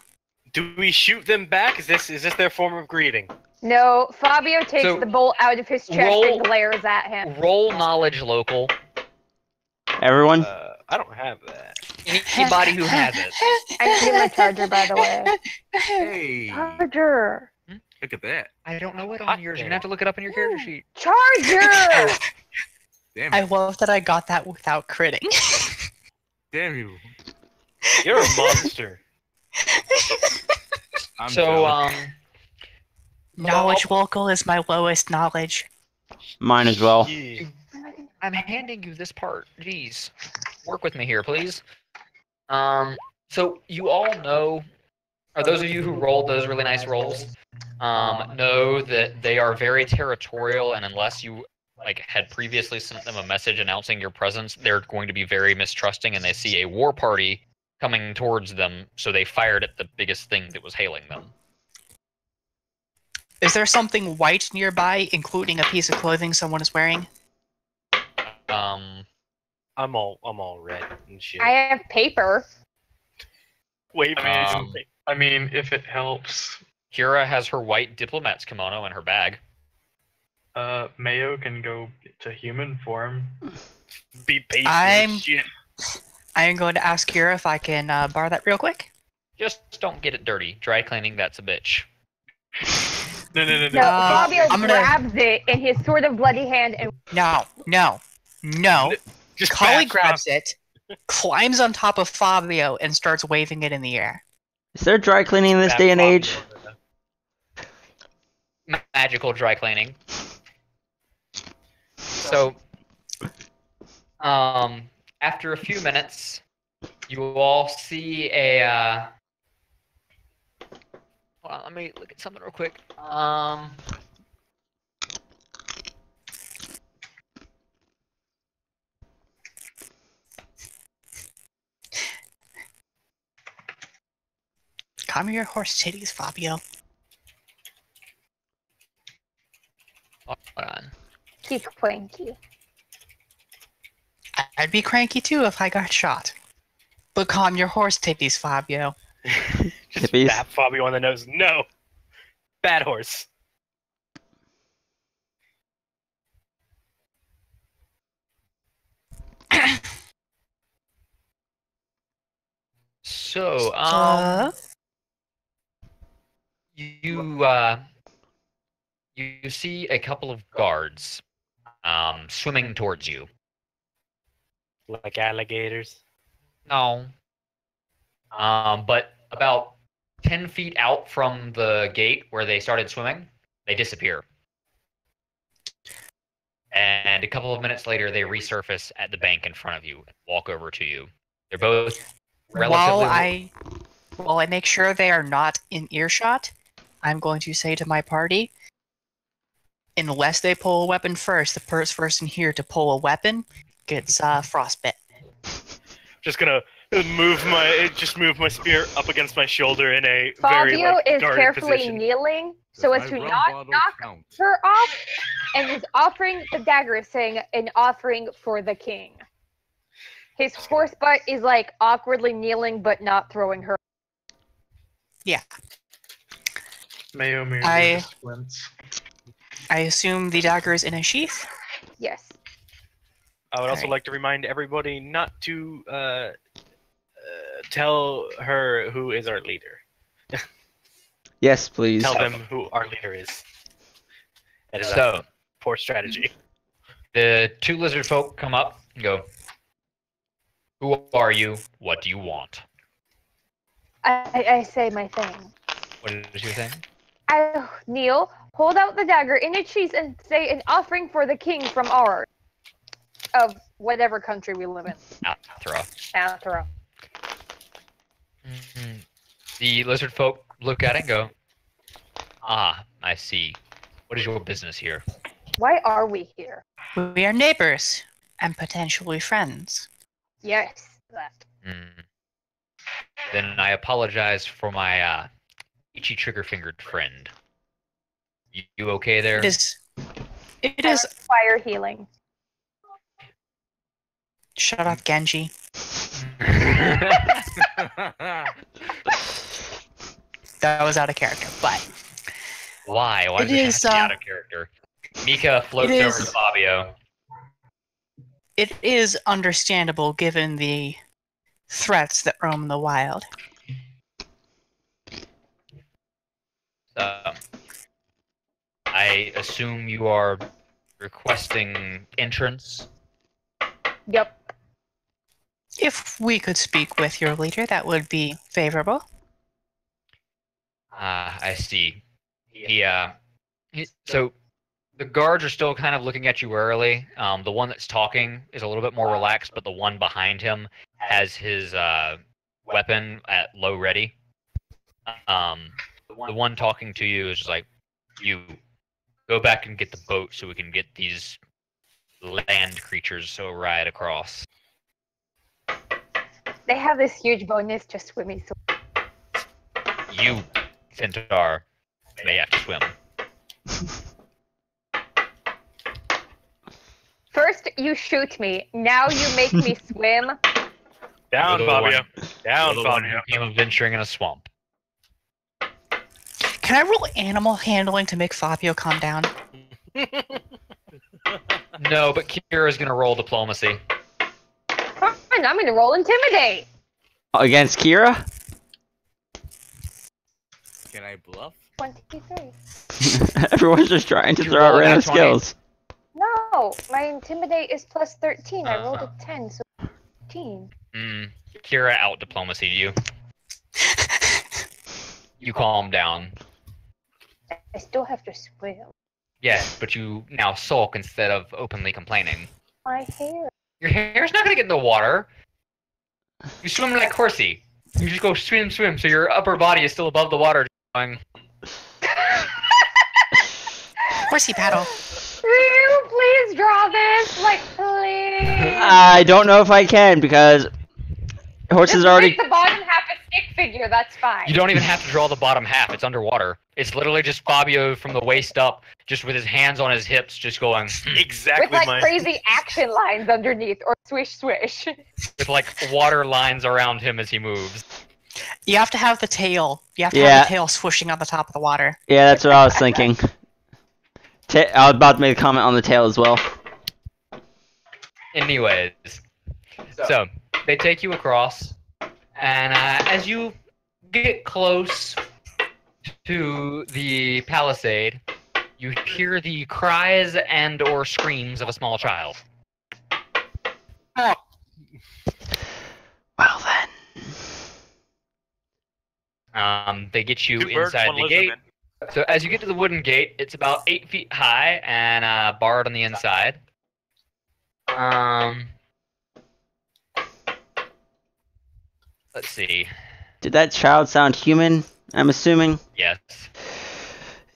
[SPEAKER 4] Do we shoot them back? Is this their form of greeting?
[SPEAKER 2] No, Fabio takes
[SPEAKER 1] So,
[SPEAKER 2] the bolt out of his chest
[SPEAKER 1] roll-
[SPEAKER 2] and glares at him.
[SPEAKER 1] roll knowledge local.
[SPEAKER 5] Everyone?
[SPEAKER 4] I don't have that.
[SPEAKER 1] Anybody who has it.
[SPEAKER 2] I need my charger, by the way.
[SPEAKER 3] Hey,
[SPEAKER 2] Charger!
[SPEAKER 3] look at that.
[SPEAKER 1] I don't know it
[SPEAKER 4] Hot
[SPEAKER 1] on yours. You're
[SPEAKER 4] damn.
[SPEAKER 1] gonna have to look it up in your character sheet.
[SPEAKER 2] Charger!
[SPEAKER 3] Damn
[SPEAKER 6] I
[SPEAKER 3] it.
[SPEAKER 6] love that I got that without critting.
[SPEAKER 3] Damn you.
[SPEAKER 4] You're a monster.
[SPEAKER 3] I'm
[SPEAKER 1] So,
[SPEAKER 3] jealous.
[SPEAKER 6] Knowledge local is my lowest knowledge.
[SPEAKER 5] Mine as well.
[SPEAKER 4] Yeah.
[SPEAKER 1] I'm handing you this part. Jeez. Work with me here, please. So you all know, or those of you who rolled those really nice rolls, know that they are very territorial, and unless you had previously sent them a message announcing your presence, they're going to be very mistrusting, and they see a war party coming towards them, so they fired at the biggest thing that was hailing them.
[SPEAKER 6] Is there something white nearby, including a piece of clothing someone is wearing?
[SPEAKER 4] I'm all red and shit.
[SPEAKER 2] I have paper.
[SPEAKER 4] Wait,
[SPEAKER 7] I mean, if it helps,
[SPEAKER 1] Kira has her white diplomat's kimono in her bag.
[SPEAKER 7] Mayo can go to human form.
[SPEAKER 4] be patient.
[SPEAKER 6] I'm-
[SPEAKER 4] Shit.
[SPEAKER 6] I am going to ask Kira if I can borrow that real quick.
[SPEAKER 1] Just don't get it dirty. Dry cleaning, that's a bitch.
[SPEAKER 7] No.
[SPEAKER 2] No,
[SPEAKER 6] Uh,
[SPEAKER 2] Fabio
[SPEAKER 6] I'm gonna-
[SPEAKER 2] grabs it in his sort of bloody hand and
[SPEAKER 6] No.
[SPEAKER 4] Just
[SPEAKER 6] Collie
[SPEAKER 4] back
[SPEAKER 6] grabs it, climbs on top of Fabio, and starts waving it in the air.
[SPEAKER 5] Is there dry cleaning in this
[SPEAKER 4] back
[SPEAKER 5] day and
[SPEAKER 4] Fabio
[SPEAKER 5] age?
[SPEAKER 4] over there.
[SPEAKER 1] Magical dry cleaning. So, after a few minutes, you all see a. Hold on, let me look at something real quick.
[SPEAKER 6] Calm your horse titties, Fabio.
[SPEAKER 1] Hold on.
[SPEAKER 2] he's cranky.
[SPEAKER 6] I'd be cranky too if I got shot. But calm your horse titties, Fabio.
[SPEAKER 4] Just
[SPEAKER 5] Hippies.
[SPEAKER 4] tap Fabio on the nose. No. Bad horse.
[SPEAKER 1] So, you you see a couple of guards swimming towards you.
[SPEAKER 4] Like alligators.
[SPEAKER 1] No. But about 10 feet out from the gate where they started swimming, they disappear. And a couple of minutes later, they resurface at the bank in front of you and walk over to you. They're both relatively.
[SPEAKER 6] While I make sure they are not in earshot, I'm going to say to my party, unless they pull a weapon first, the first person here to pull a weapon gets frostbite.
[SPEAKER 4] Just gonna move my spear up against my shoulder in a very
[SPEAKER 2] Fabio is
[SPEAKER 4] guarded
[SPEAKER 2] carefully
[SPEAKER 4] position.
[SPEAKER 2] kneeling so
[SPEAKER 3] Does
[SPEAKER 2] as
[SPEAKER 3] my
[SPEAKER 2] to
[SPEAKER 3] rum
[SPEAKER 2] not
[SPEAKER 3] bottle
[SPEAKER 2] knock
[SPEAKER 3] count?
[SPEAKER 2] her off, and is offering the dagger, saying an offering for the king. His horse butt is like awkwardly kneeling but not throwing her.
[SPEAKER 6] Yeah.
[SPEAKER 7] Mayo merely
[SPEAKER 6] I-
[SPEAKER 7] squints.
[SPEAKER 6] I assume the dagger is in a sheath?
[SPEAKER 2] Yes.
[SPEAKER 4] I would also
[SPEAKER 6] Alright.
[SPEAKER 4] like to remind everybody not to tell her who is our leader.
[SPEAKER 5] Yes, please.
[SPEAKER 4] Tell them who our leader is. That is a
[SPEAKER 1] So,
[SPEAKER 4] poor strategy.
[SPEAKER 1] the two lizard folk come up and go, "Who are you? What do you want?"
[SPEAKER 2] I say my thing.
[SPEAKER 1] What did you say?
[SPEAKER 2] I kneel, hold out the dagger in its sheath, and say an offering for the king from ours. Of whatever country we live in.
[SPEAKER 1] Athra.
[SPEAKER 2] Athra.
[SPEAKER 1] The lizard folk look at it and go, "Ah, I see. What is your business here?"
[SPEAKER 2] Why are we here?
[SPEAKER 6] We are neighbors and potentially friends.
[SPEAKER 2] Yes, that.
[SPEAKER 1] Hmm. Then I apologize for my itchy trigger-fingered friend. You okay there?
[SPEAKER 6] It is.
[SPEAKER 2] Fire healing.
[SPEAKER 6] Shut up, Genji. That was out of character, but
[SPEAKER 1] Why? Why
[SPEAKER 6] It
[SPEAKER 1] does it have
[SPEAKER 6] is,
[SPEAKER 1] to be out of character? Mika floats
[SPEAKER 6] it
[SPEAKER 1] over
[SPEAKER 6] is-
[SPEAKER 1] to Fabio.
[SPEAKER 6] it is understandable given the threats that roam the wild.
[SPEAKER 1] I assume you are requesting entrance.
[SPEAKER 2] Yep.
[SPEAKER 6] If we could speak with your leader, that would be favorable.
[SPEAKER 1] I see. So the guards are still kind of looking at you warily. The one that's talking is a little bit more relaxed, but the one behind him has his weapon at low ready. The one talking to you is just like, you go back and get the boat so we can get these land creatures so ride across.
[SPEAKER 2] They have this huge bonus to swimming. So
[SPEAKER 1] You, Centaur, may have to swim.
[SPEAKER 2] first you shoot me, now you make me swim.
[SPEAKER 4] Down,
[SPEAKER 1] You're the
[SPEAKER 4] Fabio.
[SPEAKER 1] one-
[SPEAKER 4] Down,
[SPEAKER 1] You're the one
[SPEAKER 4] Fabio.
[SPEAKER 1] who came adventuring in a swamp.
[SPEAKER 6] Can I roll animal handling to make Fabio calm down?
[SPEAKER 1] No, but Kira's gonna roll diplomacy.
[SPEAKER 2] Fine, I'm gonna roll intimidate.
[SPEAKER 5] Against Kira?
[SPEAKER 3] Can I bluff?
[SPEAKER 2] 23.
[SPEAKER 5] Everyone's just trying to
[SPEAKER 1] You
[SPEAKER 5] throw out
[SPEAKER 1] roll a
[SPEAKER 5] random
[SPEAKER 1] nat 20?
[SPEAKER 5] skills.
[SPEAKER 2] No, my intimidate is plus 13. I rolled
[SPEAKER 1] Uh-huh.
[SPEAKER 2] a 10, so 13.
[SPEAKER 1] Kira out diplomacy you. You calm down.
[SPEAKER 2] I still have to swim.
[SPEAKER 1] Yes, but you now sulk instead of openly complaining.
[SPEAKER 2] My hair.
[SPEAKER 1] Your hair's not gonna get in the water. You swim like Horsey. You just go swim, swim, so your upper body is still above the water. Going,
[SPEAKER 6] Horsey paddle.
[SPEAKER 2] Will you please draw this? Like, please.
[SPEAKER 5] I don't know if I can because horses
[SPEAKER 2] Just
[SPEAKER 5] already.
[SPEAKER 2] make the bottom half a stick figure, that's fine.
[SPEAKER 1] you don't even have to draw the bottom half. It's underwater. It's literally just Fabio from the waist up, just with his hands on his hips, just going
[SPEAKER 4] Exactly
[SPEAKER 2] With like
[SPEAKER 4] my.
[SPEAKER 2] crazy action lines underneath, or swish swish.
[SPEAKER 1] with like water lines around him as he moves.
[SPEAKER 6] You have to have the tail. You have to
[SPEAKER 5] Yeah.
[SPEAKER 6] have the tail swooshing on the top of the water.
[SPEAKER 5] Yeah, that's what I was thinking. I was about to make a comment on the tail as well.
[SPEAKER 1] Anyways, so they take you across, and as you get close to the palisade, you hear the cries and/or screams of a small child.
[SPEAKER 5] Well then.
[SPEAKER 1] They get you
[SPEAKER 4] Two birds,
[SPEAKER 1] inside
[SPEAKER 4] one
[SPEAKER 1] the
[SPEAKER 4] lizard,
[SPEAKER 1] gate.
[SPEAKER 4] man.
[SPEAKER 1] So as you get to the wooden gate, it's about 8 feet high and barred on the inside. Let's see.
[SPEAKER 5] Did that child sound human? I'm assuming.
[SPEAKER 1] Yes.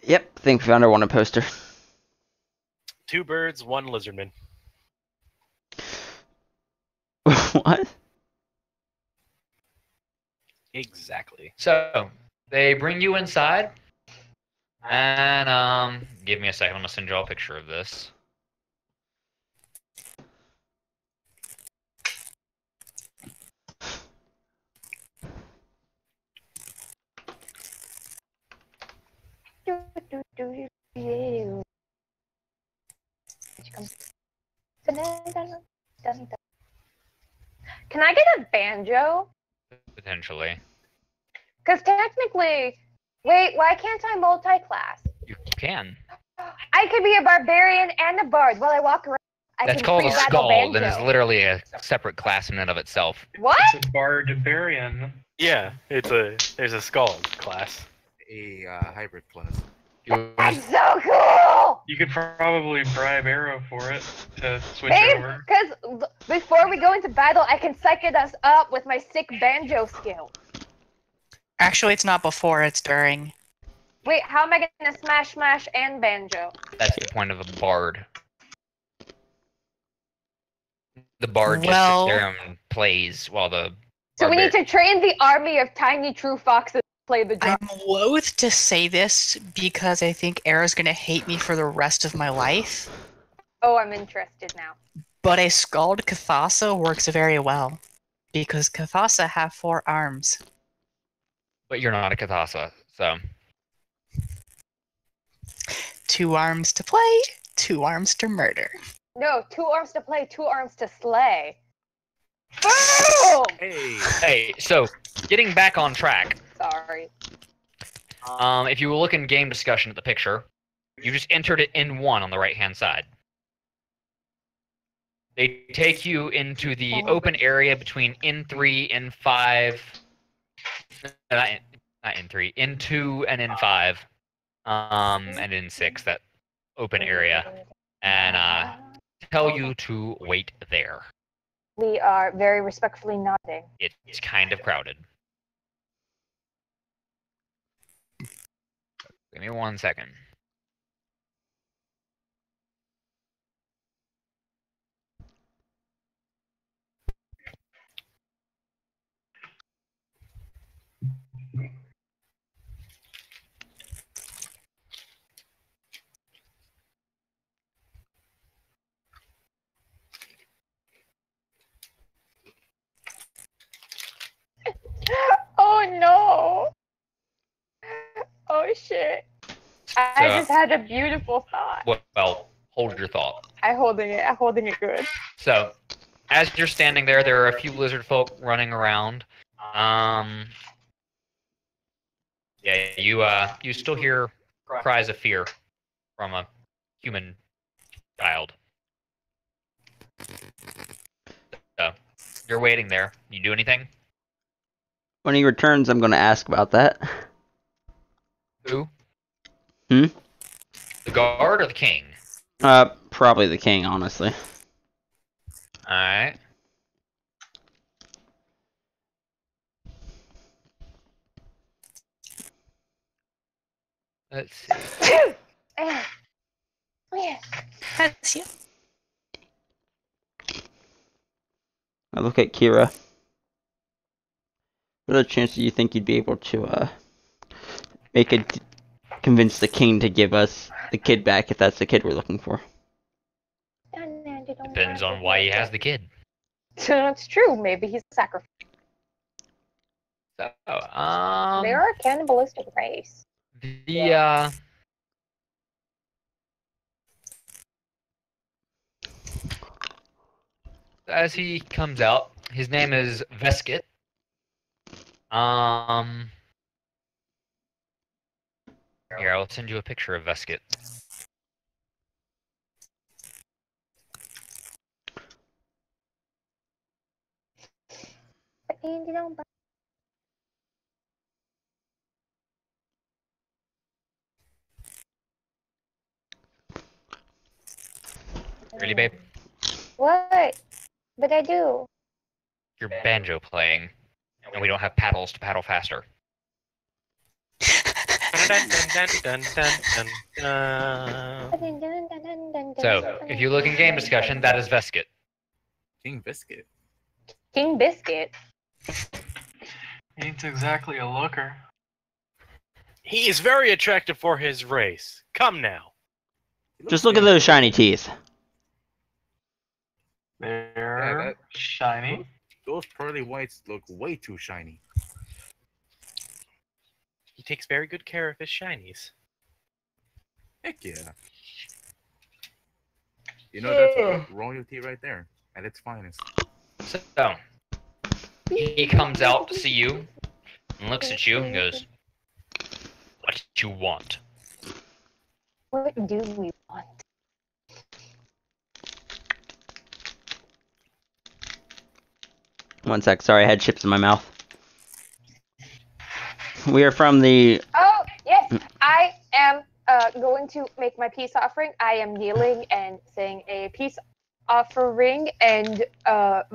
[SPEAKER 5] Yep, I think we found our wanted poster.
[SPEAKER 4] Two birds, one lizardman.
[SPEAKER 5] What?
[SPEAKER 4] Exactly.
[SPEAKER 1] So they bring you inside, and give me a second. I'm gonna send you all a picture of this.
[SPEAKER 2] Can I get a banjo?
[SPEAKER 1] Potentially,
[SPEAKER 2] Because technically, wait, why can't I multi-class?
[SPEAKER 1] you can.
[SPEAKER 2] I could be a barbarian and a bard while I walk around. I
[SPEAKER 1] That's
[SPEAKER 2] can
[SPEAKER 1] called a
[SPEAKER 2] free battle
[SPEAKER 1] skald, and
[SPEAKER 2] banjo.
[SPEAKER 1] is literally a separate class in and of itself.
[SPEAKER 2] What?
[SPEAKER 7] It's a barbarian.
[SPEAKER 4] Yeah, there's a skull class.
[SPEAKER 3] A hybrid class.
[SPEAKER 1] You-
[SPEAKER 2] That's so cool!
[SPEAKER 7] You could probably bribe Arrow for it to switch
[SPEAKER 2] Babe,
[SPEAKER 7] over.
[SPEAKER 2] because before we go into battle, I can psych us up with my sick banjo skill.
[SPEAKER 6] Actually, it's not before, it's during.
[SPEAKER 2] Wait, how am I gonna smash and banjo?
[SPEAKER 1] That's the point of a bard. The bard just
[SPEAKER 6] Well-
[SPEAKER 1] sits there and plays while the.
[SPEAKER 2] So we need
[SPEAKER 1] barbar-
[SPEAKER 2] to train the army of tiny true foxes to play the drum.
[SPEAKER 6] I'm loath to say this because I think Era's gonna hate me for the rest of my life,
[SPEAKER 2] Oh, I'm interested now.
[SPEAKER 6] but a Scald Cathasa works very well. Because Cathasa have 4 arms.
[SPEAKER 1] But you're not a Cathasa, so.
[SPEAKER 6] 2 arms to play, 2 arms to murder.
[SPEAKER 2] No, 2 arms to play, 2 arms to slay. Boom!
[SPEAKER 3] Hey.
[SPEAKER 1] Hey, so getting back on track.
[SPEAKER 2] Sorry.
[SPEAKER 1] If you look in game discussion at the picture, you just entered it in 1 on the right-hand side. They take you into the open area between N3, N5, not N3, N2 and N5, and N6, that open area, and tell you to wait there.
[SPEAKER 2] We are very respectfully nodding.
[SPEAKER 1] It's kind of crowded. Give me 1 second.
[SPEAKER 2] Oh no! Oh shit. I just had a beautiful thought.
[SPEAKER 1] Well, hold your thought.
[SPEAKER 2] I'm holding it good.
[SPEAKER 1] So, as you're standing there, there are a few lizard folk running around. Yeah, you still hear cries of fear from a human child. So, you're waiting there. You do anything?
[SPEAKER 5] When he returns, I'm going to ask about that.
[SPEAKER 1] Who?
[SPEAKER 5] Hmm?
[SPEAKER 1] The guard or the king?
[SPEAKER 5] Probably the king, honestly.
[SPEAKER 1] Alright. Let's see.
[SPEAKER 6] That's you.
[SPEAKER 5] I look at Kira. What are the chances you think you'd be able to, convince the king to give us the kid back if that's the kid we're looking for?
[SPEAKER 1] Depends on why he has the kid.
[SPEAKER 2] That's true. Maybe he's a sacrifice.
[SPEAKER 1] So,
[SPEAKER 2] They are a cannibalistic race.
[SPEAKER 1] As he comes out, his name is Veskit. Here, I'll send you a picture of Veskit. Really, babe?
[SPEAKER 2] What? But I do.
[SPEAKER 1] You're banjo playing, and we don't have paddles to paddle faster. So, if you look in game discussion, that is Veskit.
[SPEAKER 3] King Biscuit.
[SPEAKER 2] King Biscuit.
[SPEAKER 7] He ain't exactly a looker.
[SPEAKER 4] He is very attractive for his race. Come now.
[SPEAKER 5] Just look at those shiny teeth.
[SPEAKER 7] They're shiny.
[SPEAKER 3] Those pearly whites look way too shiny.
[SPEAKER 4] He takes very good care of his shinies.
[SPEAKER 3] Heck yeah. You know, that's royalty right there, at its finest.
[SPEAKER 1] So, he comes out to see you, and looks at you, and goes, "What do you want?"
[SPEAKER 2] What do we want?
[SPEAKER 5] One sec, sorry, I had chips in my mouth. We are from the...
[SPEAKER 2] Oh, yes. I am going to make my peace offering. I am kneeling and saying a peace offering and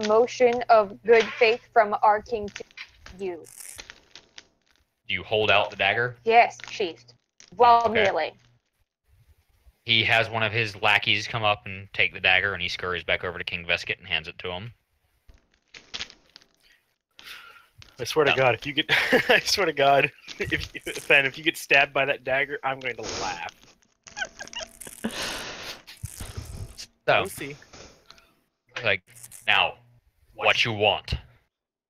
[SPEAKER 2] motion of good faith from our king to you.
[SPEAKER 1] Do you hold out the dagger?
[SPEAKER 2] Yes, sheathed. while
[SPEAKER 1] Okay.
[SPEAKER 2] kneeling.
[SPEAKER 1] He has one of his lackeys come up and take the dagger, and he scurries back over to King Veskit and hands it to him.
[SPEAKER 4] I swear to
[SPEAKER 1] No.
[SPEAKER 4] God, if you get, I swear to God, if you get stabbed by that dagger, I'm going to laugh.
[SPEAKER 1] So,
[SPEAKER 4] We'll see.
[SPEAKER 1] like, now, what you want?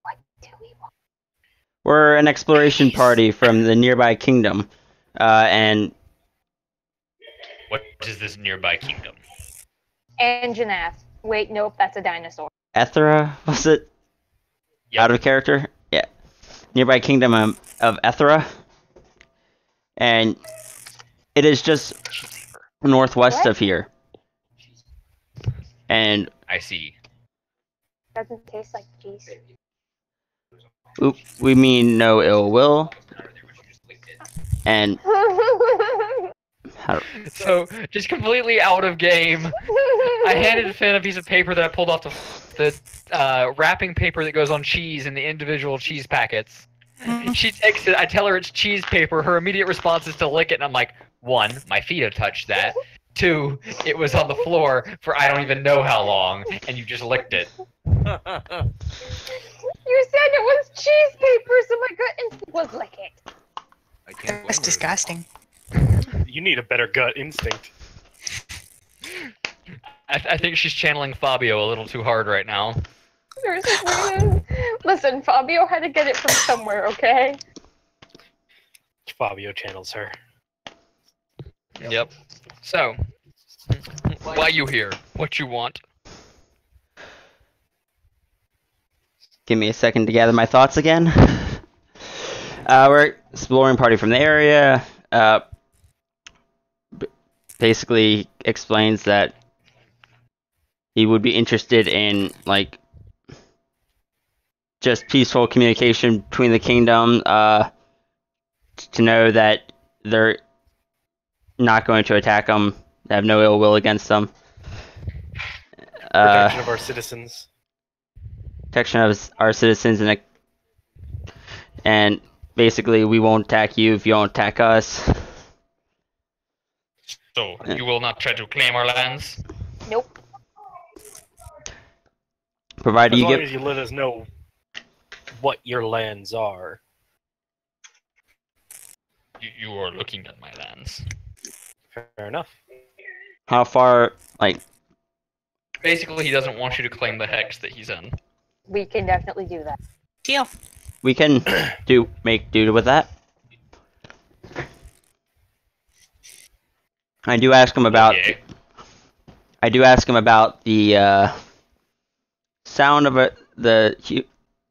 [SPEAKER 2] What do we want?
[SPEAKER 5] We're an exploration party from the nearby kingdom, and
[SPEAKER 1] What is this nearby kingdom?
[SPEAKER 2] Anjanath. Wait, nope, that's a dinosaur.
[SPEAKER 5] Ethra, was it?
[SPEAKER 1] Yep.
[SPEAKER 5] Out of character? Yeah. Nearby kingdom of Ethra. And it is just northwest
[SPEAKER 2] What?
[SPEAKER 5] of here. And
[SPEAKER 1] I see.
[SPEAKER 2] Doesn't taste like cheese.
[SPEAKER 5] we mean no ill will. And how,
[SPEAKER 1] So, just completely out of game, I handed Finn a piece of paper that I pulled off the wrapping paper that goes on cheese in the individual cheese packets. She takes it, I tell her it's cheese paper, her immediate response is to lick it, and I'm like, 1, my feet have touched that. 2, it was on the floor for I don't even know how long, and you just licked it.
[SPEAKER 2] You said it was cheese paper, so my gut instinct was lick it.
[SPEAKER 3] I can't
[SPEAKER 6] That's
[SPEAKER 3] blame her.
[SPEAKER 6] disgusting.
[SPEAKER 4] You need a better gut instinct.
[SPEAKER 1] I think she's channeling Fabio a little too hard right now.
[SPEAKER 2] There's a reason. Listen, Fabio had to get it from somewhere, okay?
[SPEAKER 4] Fabio channels her.
[SPEAKER 1] Yep. So, why you here? What you want?
[SPEAKER 5] give me a second to gather my thoughts again. We're exploring party from the area. Basically explains that he would be interested in, like, just peaceful communication between the kingdom, to know that they're not going to attack them, have no ill will against them.
[SPEAKER 4] Protection of our citizens.
[SPEAKER 5] Protection of our citizens, and basically we won't attack you if you don't attack us.
[SPEAKER 1] So, you will not try to claim our lands?
[SPEAKER 2] Nope.
[SPEAKER 5] Provided
[SPEAKER 4] As
[SPEAKER 5] you
[SPEAKER 4] long
[SPEAKER 5] get
[SPEAKER 4] as you let us know what your lands are.
[SPEAKER 1] You are looking at my lands.
[SPEAKER 4] Fair enough.
[SPEAKER 5] how far, like,
[SPEAKER 1] Basically, he doesn't want you to claim the hex that he's in.
[SPEAKER 2] We can definitely do that.
[SPEAKER 6] Deal.
[SPEAKER 5] we can make do with that. I do ask him about
[SPEAKER 1] Okay.
[SPEAKER 5] the sound of the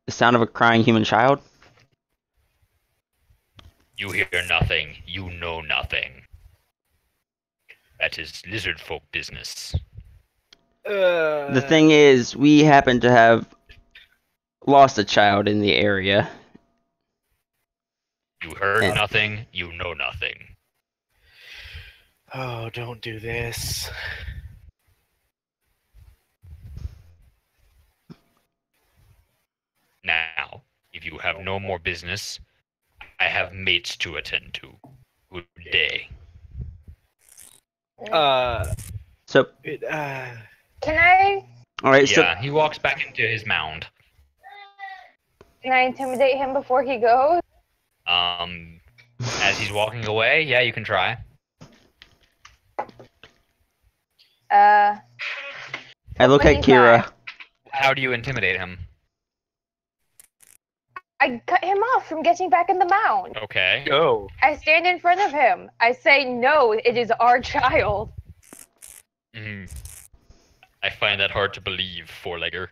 [SPEAKER 5] sound of a crying human child.
[SPEAKER 1] You hear nothing. You know nothing. That is lizard folk business.
[SPEAKER 5] The thing is, we happen to have lost a child in the area.
[SPEAKER 1] You heard
[SPEAKER 5] Yeah.
[SPEAKER 1] nothing. You know nothing.
[SPEAKER 4] Oh, don't do this.
[SPEAKER 1] Now, if you have no more business, I have mates to attend to. Good day.
[SPEAKER 5] So,
[SPEAKER 2] Can I
[SPEAKER 5] all right.
[SPEAKER 1] Yeah, he walks back into his mound.
[SPEAKER 2] intimidate him before he goes?
[SPEAKER 1] As he's walking away, yeah, you can try.
[SPEAKER 5] I look at
[SPEAKER 2] 25.
[SPEAKER 5] Kira.
[SPEAKER 1] How do you intimidate him?
[SPEAKER 2] I cut him off from getting back in the mound.
[SPEAKER 1] Okay.
[SPEAKER 4] Go.
[SPEAKER 2] I stand in front of him. I say, no, it is our child.
[SPEAKER 1] Mhm. I find that hard to believe, four-legger.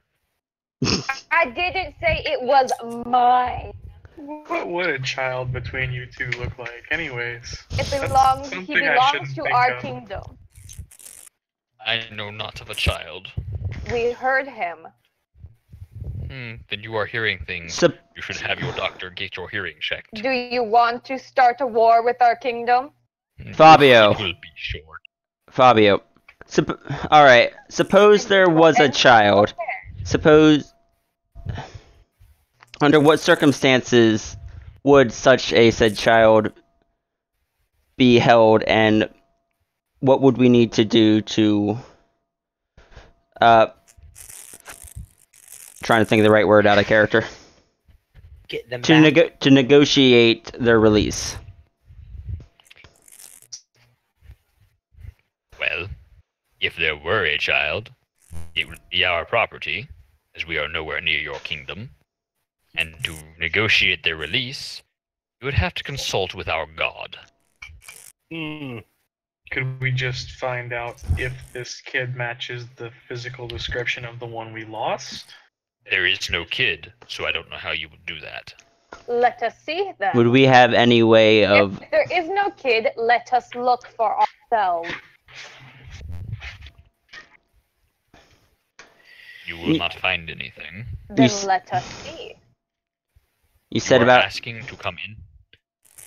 [SPEAKER 2] I didn't say it was mine.
[SPEAKER 7] What would a child between you two look like, anyways?
[SPEAKER 2] It belongs. He
[SPEAKER 7] something I
[SPEAKER 2] belongs
[SPEAKER 7] shouldn't
[SPEAKER 2] to
[SPEAKER 7] think
[SPEAKER 2] our
[SPEAKER 7] of.
[SPEAKER 2] kingdom.
[SPEAKER 1] I know not of a child.
[SPEAKER 2] We heard him.
[SPEAKER 1] Then you are hearing things.
[SPEAKER 5] Sup-
[SPEAKER 1] You should have your doctor get your hearing checked.
[SPEAKER 2] Do you want to start a war with our kingdom?
[SPEAKER 5] Fabio.
[SPEAKER 1] It will be short.
[SPEAKER 5] Fabio. All right. Suppose there was a child. Suppose. Under what circumstances would such a said child be held, and what would we need to do to trying to think of the right word out of character
[SPEAKER 4] Get them
[SPEAKER 5] to
[SPEAKER 4] back.
[SPEAKER 5] to negotiate their release?
[SPEAKER 9] Well, if there were a child, it would be our property, as we are nowhere near your kingdom. And to negotiate their release, you would have to consult with our god.
[SPEAKER 4] Hmm.
[SPEAKER 7] Could we just find out if this kid matches the physical description of the one we lost?
[SPEAKER 9] There is no kid, so I don't know how you would do that.
[SPEAKER 2] Let us see then.
[SPEAKER 5] Would we have any way of...
[SPEAKER 2] If there is no kid, let us look for ourselves.
[SPEAKER 9] You will not find anything.
[SPEAKER 2] Then
[SPEAKER 5] s-
[SPEAKER 2] let us see.
[SPEAKER 5] You said
[SPEAKER 9] You are
[SPEAKER 5] about...
[SPEAKER 9] asking to come in.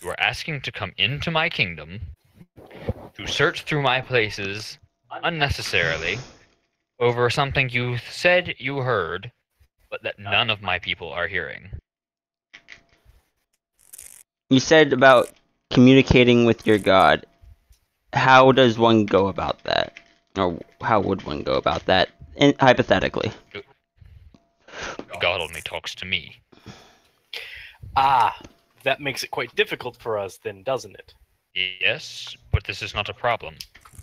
[SPEAKER 9] You are asking to come into my kingdom, to search through my places unnecessarily over something you said you heard, but that none of my people are hearing.
[SPEAKER 5] You said about communicating with your god. How does one go about that? Or how would one go about that, hypothetically?
[SPEAKER 9] God only talks to me.
[SPEAKER 4] Ah, that makes it quite difficult for us, then, doesn't it?
[SPEAKER 9] Yes, but this is not a problem,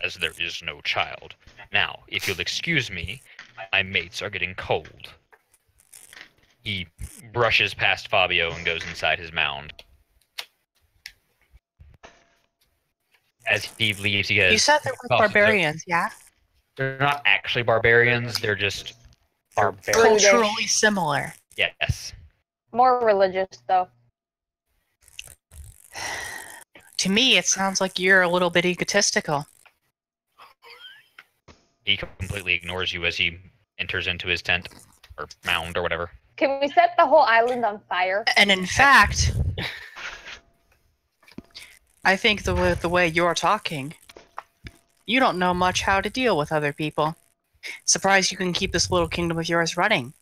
[SPEAKER 9] as there is no child. Now, if you'll excuse me, my mates are getting cold. He brushes past Fabio and goes inside his mound. As he leaves, he goes...
[SPEAKER 6] You said they were
[SPEAKER 9] "Oh,
[SPEAKER 6] barbarians, yeah?
[SPEAKER 9] They're not actually barbarians, they're just...
[SPEAKER 4] Barbarian.
[SPEAKER 6] Culturally similar.
[SPEAKER 9] Yes.
[SPEAKER 2] More religious, though.
[SPEAKER 6] To me, it sounds like you're a little bit egotistical.
[SPEAKER 9] He completely ignores you as he enters into his tent, or mound, or whatever.
[SPEAKER 2] Can we set the whole island on fire?
[SPEAKER 6] And in fact, I think the way you're talking, you don't know much how to deal with other people. Surprised you can keep this little kingdom of yours running.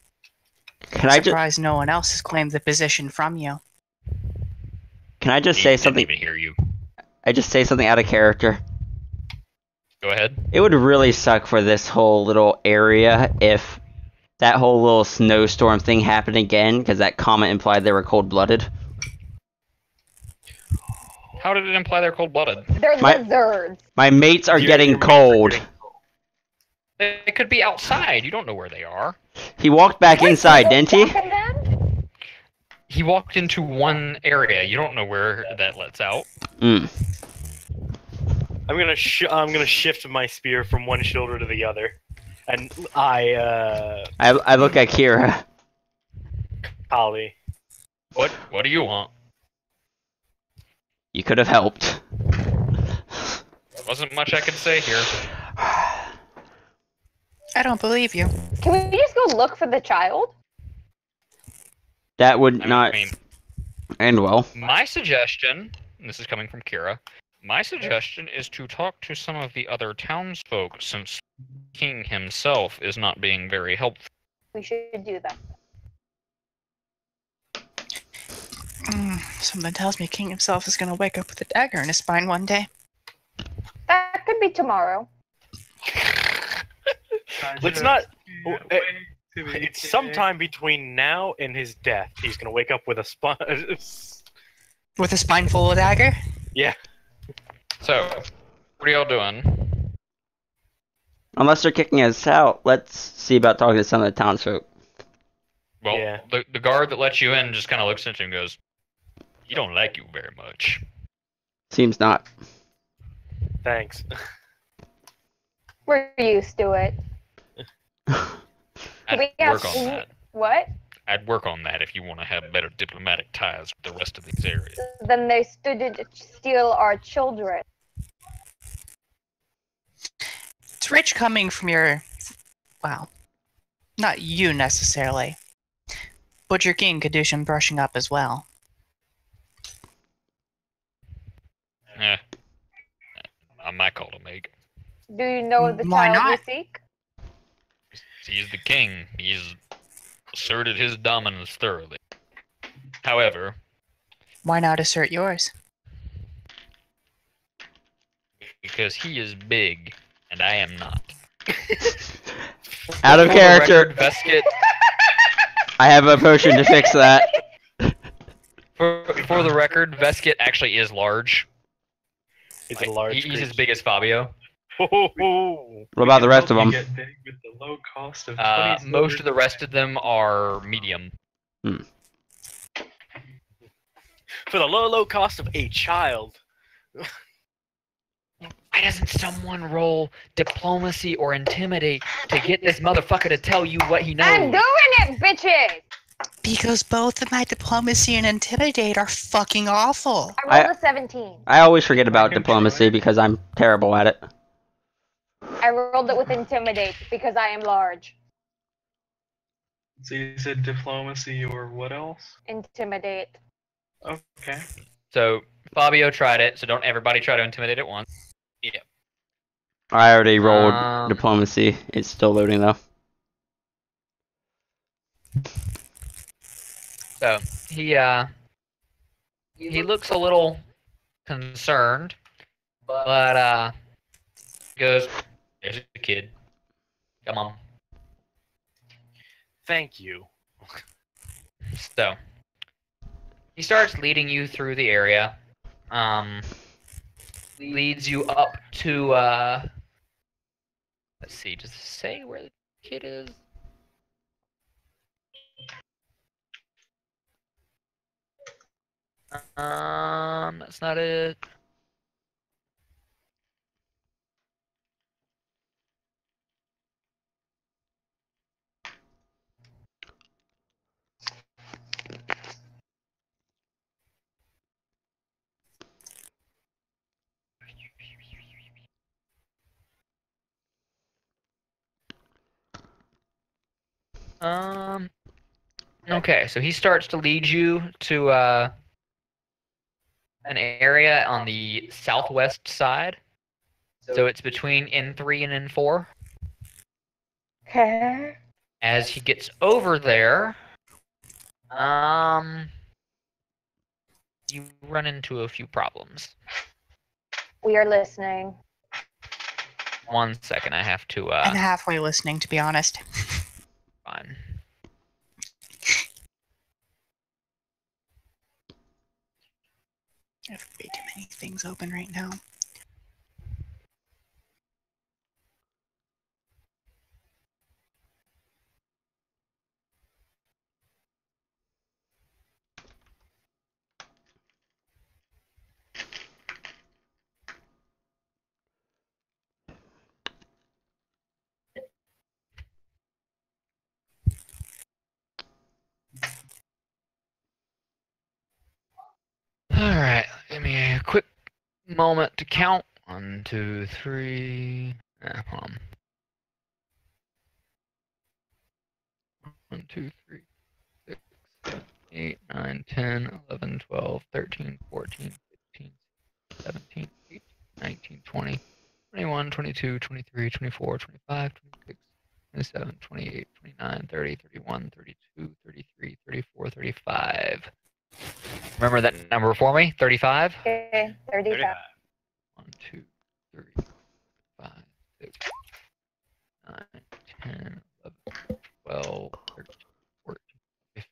[SPEAKER 5] Can I just
[SPEAKER 6] Surprised no one else has claimed the position from you.
[SPEAKER 5] say
[SPEAKER 9] He
[SPEAKER 5] something?
[SPEAKER 9] didn't even hear you.
[SPEAKER 5] I just say something out of character.
[SPEAKER 9] Go ahead.
[SPEAKER 5] It would really suck for this whole little area if that whole little snowstorm thing happened again, because that comment implied they were cold-blooded.
[SPEAKER 9] How did it imply they're cold-blooded?
[SPEAKER 2] They're
[SPEAKER 5] My-
[SPEAKER 2] lizards.
[SPEAKER 5] My mates are
[SPEAKER 4] Your
[SPEAKER 5] getting
[SPEAKER 4] mates are
[SPEAKER 5] cold.
[SPEAKER 4] getting-
[SPEAKER 9] They could be outside. You don't know where they are.
[SPEAKER 5] He walked back inside, didn't he?
[SPEAKER 2] Walking them?
[SPEAKER 9] He walked into one area. You don't know where that lets out.
[SPEAKER 5] Mm.
[SPEAKER 4] I'm gonna shift my spear from one shoulder to the other, and I
[SPEAKER 5] look at Kira.
[SPEAKER 4] Holly.
[SPEAKER 9] What do you want?
[SPEAKER 5] You could have helped.
[SPEAKER 9] There wasn't much I could say here.
[SPEAKER 6] I don't believe you.
[SPEAKER 2] Can we just go look for the child?
[SPEAKER 5] That would
[SPEAKER 9] I
[SPEAKER 5] not
[SPEAKER 9] mean,
[SPEAKER 5] end well.
[SPEAKER 9] my suggestion, and this is coming from Kira, my suggestion is to talk to some of the other townsfolk, since King himself is not being very helpful.
[SPEAKER 2] We should do that.
[SPEAKER 6] Something tells me King himself is going to wake up with a dagger in his spine one day.
[SPEAKER 2] That could be tomorrow.
[SPEAKER 4] Let's not. It's sometime between now and his death. He's gonna wake up with a spine.
[SPEAKER 6] With a spine full of dagger?
[SPEAKER 9] So, what are y'all doing?
[SPEAKER 5] Unless they're kicking us out, let's see about talking to some of the townsfolk.
[SPEAKER 9] Well,
[SPEAKER 4] Yeah.
[SPEAKER 9] the guard that lets you in just kind of looks at you and goes, "He don't like you very much."
[SPEAKER 5] Seems not.
[SPEAKER 4] Thanks.
[SPEAKER 2] We're used to it.
[SPEAKER 9] I'd
[SPEAKER 2] We have
[SPEAKER 9] work on that.
[SPEAKER 2] What?
[SPEAKER 9] I'd work on that if you want to have better diplomatic ties with the rest of these areas.
[SPEAKER 2] Then they stood to steal our children.
[SPEAKER 6] It's rich coming from your... Well, not you necessarily. But your king could do some brushing up as well.
[SPEAKER 9] Eh. Not my call to make.
[SPEAKER 2] Do you know the
[SPEAKER 6] Why
[SPEAKER 2] child
[SPEAKER 6] not?
[SPEAKER 2] we seek?
[SPEAKER 9] He's the king. He's asserted his dominance thoroughly. However,
[SPEAKER 6] Why not assert yours?
[SPEAKER 9] because he is big and I am not.
[SPEAKER 5] Out of
[SPEAKER 9] For the
[SPEAKER 5] character.
[SPEAKER 9] record, Veskit,
[SPEAKER 5] I have a potion to fix that.
[SPEAKER 9] for the record, Veskit actually is large.
[SPEAKER 4] It's
[SPEAKER 9] Like,
[SPEAKER 4] a large.
[SPEAKER 9] he's as big as Fabio.
[SPEAKER 4] Ho-ho-ho.
[SPEAKER 5] What about the rest of
[SPEAKER 7] Help you
[SPEAKER 5] them?
[SPEAKER 7] Get big with the low cost of
[SPEAKER 9] Most of the rest of them are medium.
[SPEAKER 4] For the low cost of a child.
[SPEAKER 9] Why doesn't someone roll diplomacy or intimidate to get this motherfucker to tell you what he knows?
[SPEAKER 2] I'm doing it, bitches!
[SPEAKER 6] Because both of my diplomacy and intimidate are fucking awful.
[SPEAKER 2] I rolled a 17.
[SPEAKER 5] I always forget about diplomacy because I'm terrible at it.
[SPEAKER 2] I rolled it with intimidate because I am large.
[SPEAKER 7] So you said diplomacy or what else?
[SPEAKER 2] Intimidate.
[SPEAKER 7] Okay.
[SPEAKER 9] So Fabio tried it, so don't everybody try to intimidate at once. Yeah.
[SPEAKER 5] I already rolled diplomacy. It's still loading though.
[SPEAKER 9] So he looks a little concerned, but goes, "There's a kid. Come on."
[SPEAKER 4] Thank you.
[SPEAKER 9] So he starts leading you through the area. Leads you up to let's see, does it say where the kid is? That's not it. Okay, so he starts to lead you to an area on the southwest side. So it's between N3 and N4.
[SPEAKER 2] Okay.
[SPEAKER 9] As he gets over there, you run into a few problems.
[SPEAKER 2] We are listening.
[SPEAKER 9] 1 second, I have to
[SPEAKER 6] I'm halfway listening, to be honest.
[SPEAKER 9] fine.
[SPEAKER 6] I have way too many things open right now.
[SPEAKER 9] Alright, give me a quick moment to count. 1, 2, 3. Hold on. 1, 2, 3, 6, 7, 8, 9, 10, 11, 12, 13, 14, 15, 17, 18, 19, 20, 21, 22, 23, 24, 25, 26, 27, 28, 29, 30, 31, 32, 33, 34, 35. Remember that number for me? 35?
[SPEAKER 2] Okay, 35.
[SPEAKER 9] 1, 2, 3, 5, 6, 9, 10, 11, 12, 13, 14, 15,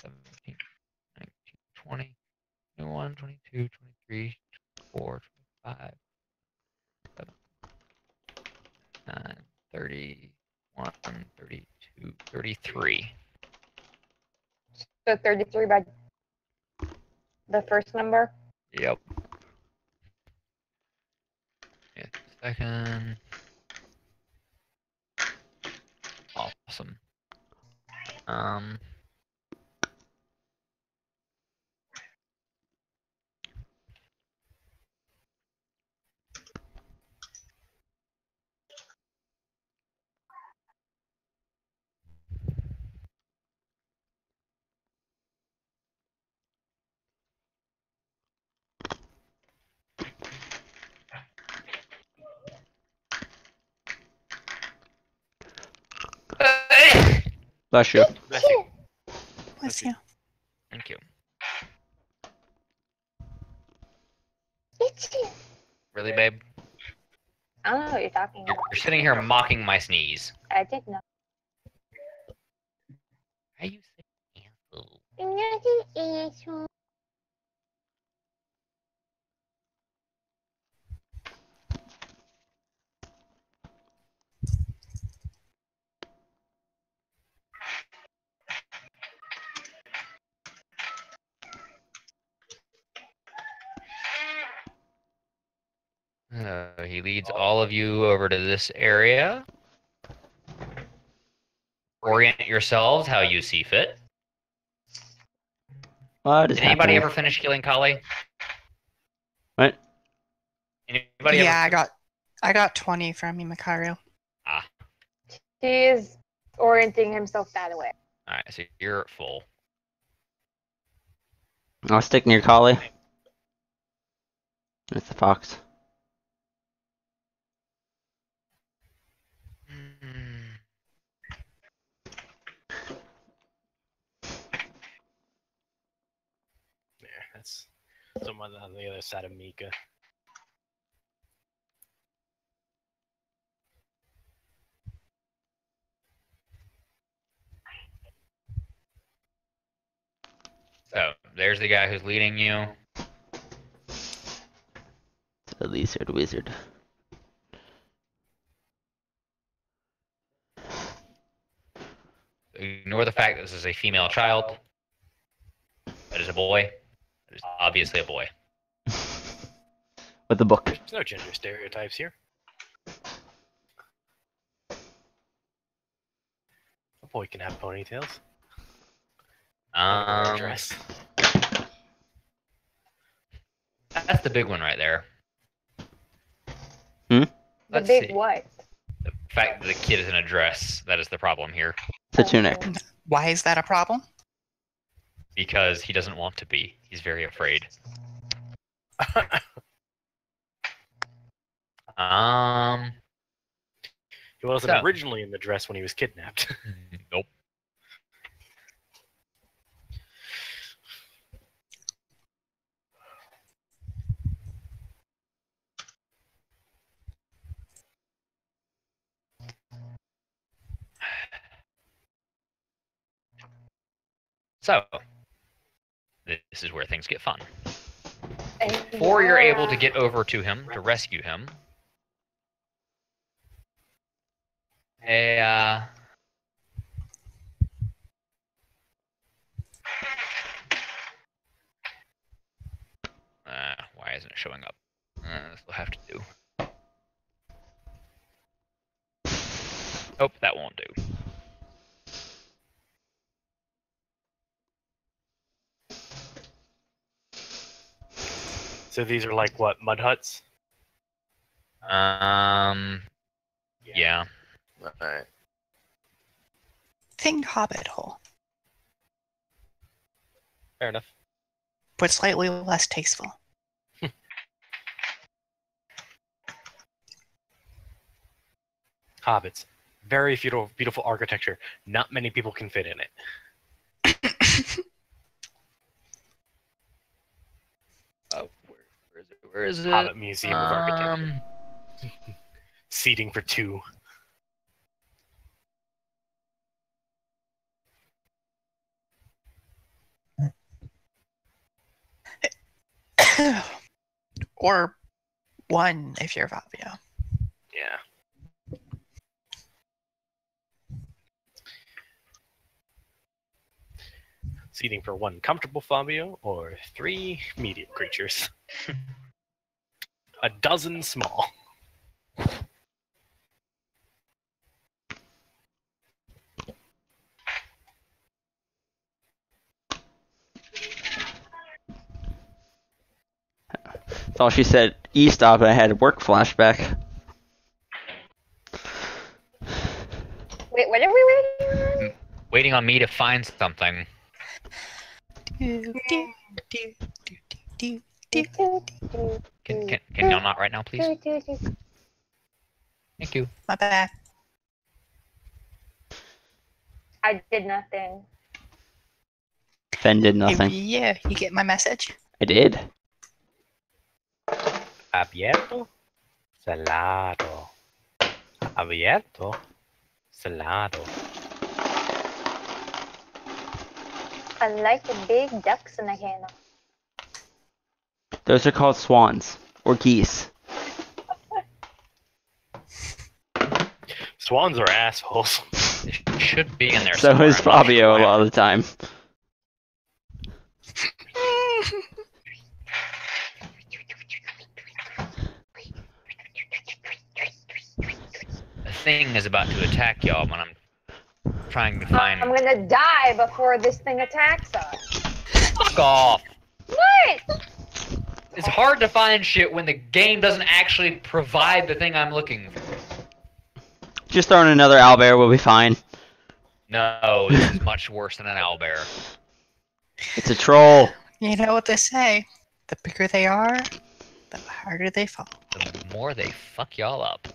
[SPEAKER 9] 17, 19, 20, 21, 22, 23, 24, 25, 9, 31, 32, 33.
[SPEAKER 2] So 33 by the first number.
[SPEAKER 9] Yep. Yeah, second. Awesome.
[SPEAKER 5] Bless you.
[SPEAKER 4] Bless you.
[SPEAKER 6] Bless you.
[SPEAKER 9] Thank you.
[SPEAKER 2] It's you.
[SPEAKER 9] Really, babe?
[SPEAKER 2] I don't know what you're talking
[SPEAKER 1] You're,
[SPEAKER 2] about.
[SPEAKER 1] you're sitting here mocking my sneeze.
[SPEAKER 2] I did not.
[SPEAKER 1] Are you saying he leads all of you over to this area. Orient yourselves how you see fit.
[SPEAKER 5] What is
[SPEAKER 1] Did anybody
[SPEAKER 5] happening?
[SPEAKER 1] ever finish killing Kali?
[SPEAKER 5] What?
[SPEAKER 1] Anybody
[SPEAKER 6] Yeah,
[SPEAKER 1] ever?
[SPEAKER 6] I got 20 from you, Makaru.
[SPEAKER 2] He is orienting himself that way.
[SPEAKER 1] All right, so you're at full.
[SPEAKER 5] I'll stick near Kali. With the fox.
[SPEAKER 4] Yeah, that's someone on the other side of Mika.
[SPEAKER 1] So there's the guy who's leading you.
[SPEAKER 5] The lizard wizard.
[SPEAKER 1] Ignore the fact that this is a female child. That is a boy. That is obviously a boy.
[SPEAKER 5] With the book.
[SPEAKER 4] There's no gender stereotypes here. A boy can have ponytails. Dress.
[SPEAKER 1] That's the big one right there.
[SPEAKER 2] The
[SPEAKER 1] Let's
[SPEAKER 2] big
[SPEAKER 1] see.
[SPEAKER 2] what?
[SPEAKER 1] The fact that the kid is in a dress, that is the problem here.
[SPEAKER 5] The tunic.
[SPEAKER 6] Why is that a problem?
[SPEAKER 1] Because he doesn't want to be. He's very afraid.
[SPEAKER 4] He wasn't
[SPEAKER 1] So-
[SPEAKER 4] originally in the dress when he was kidnapped.
[SPEAKER 1] Nope. So, this is where things get fun. Before you're able to get over to him, to rescue him, why isn't it showing up? This will have to do. Nope, that won't do.
[SPEAKER 4] So these are like what, mud huts?
[SPEAKER 1] Yeah.
[SPEAKER 4] Alright.
[SPEAKER 6] Think Hobbit hole,
[SPEAKER 4] Fair enough.
[SPEAKER 6] but slightly less tasteful.
[SPEAKER 4] Hobbits. Very beautiful, beautiful architecture. Not many people can fit in it.
[SPEAKER 1] Oh, where is it? Where is it?
[SPEAKER 4] Hobbit Museum of Architecture. Seating for two.
[SPEAKER 6] Or one if you're Fabio.
[SPEAKER 4] Yeah. Seating for one comfortable Fabio or three medium creatures. A dozen small.
[SPEAKER 5] That's all she said. E-stop and I had a work flashback.
[SPEAKER 2] Wait, what are we waiting on?
[SPEAKER 1] Waiting on me to find something. Can y'all not right now, please? Thank you.
[SPEAKER 6] My bad.
[SPEAKER 2] I did nothing.
[SPEAKER 5] Ben did nothing.
[SPEAKER 6] Yeah, you get my message?
[SPEAKER 5] I did.
[SPEAKER 4] Abierto? Salado. Abierto. Salado.
[SPEAKER 2] I like the big ducks in the can.
[SPEAKER 5] Those are called swans or geese.
[SPEAKER 4] Swans are assholes.
[SPEAKER 9] It should be in there.
[SPEAKER 5] So
[SPEAKER 9] somewhere,
[SPEAKER 5] is
[SPEAKER 9] I'm not
[SPEAKER 5] Fabio a
[SPEAKER 9] sure.
[SPEAKER 5] lot of the time.
[SPEAKER 9] The thing is about to attack y'all when I'm trying to find.
[SPEAKER 2] I'm gonna die before this thing attacks us.
[SPEAKER 9] Fuck off.
[SPEAKER 2] What?
[SPEAKER 9] It's hard to find shit when the game doesn't actually provide the thing I'm looking for.
[SPEAKER 5] Just throwing another owlbear will be fine.
[SPEAKER 9] No, this is much worse than an owlbear.
[SPEAKER 5] It's a troll.
[SPEAKER 6] You know what they say. The bigger they are, the harder they fall.
[SPEAKER 9] The more they fuck y'all up.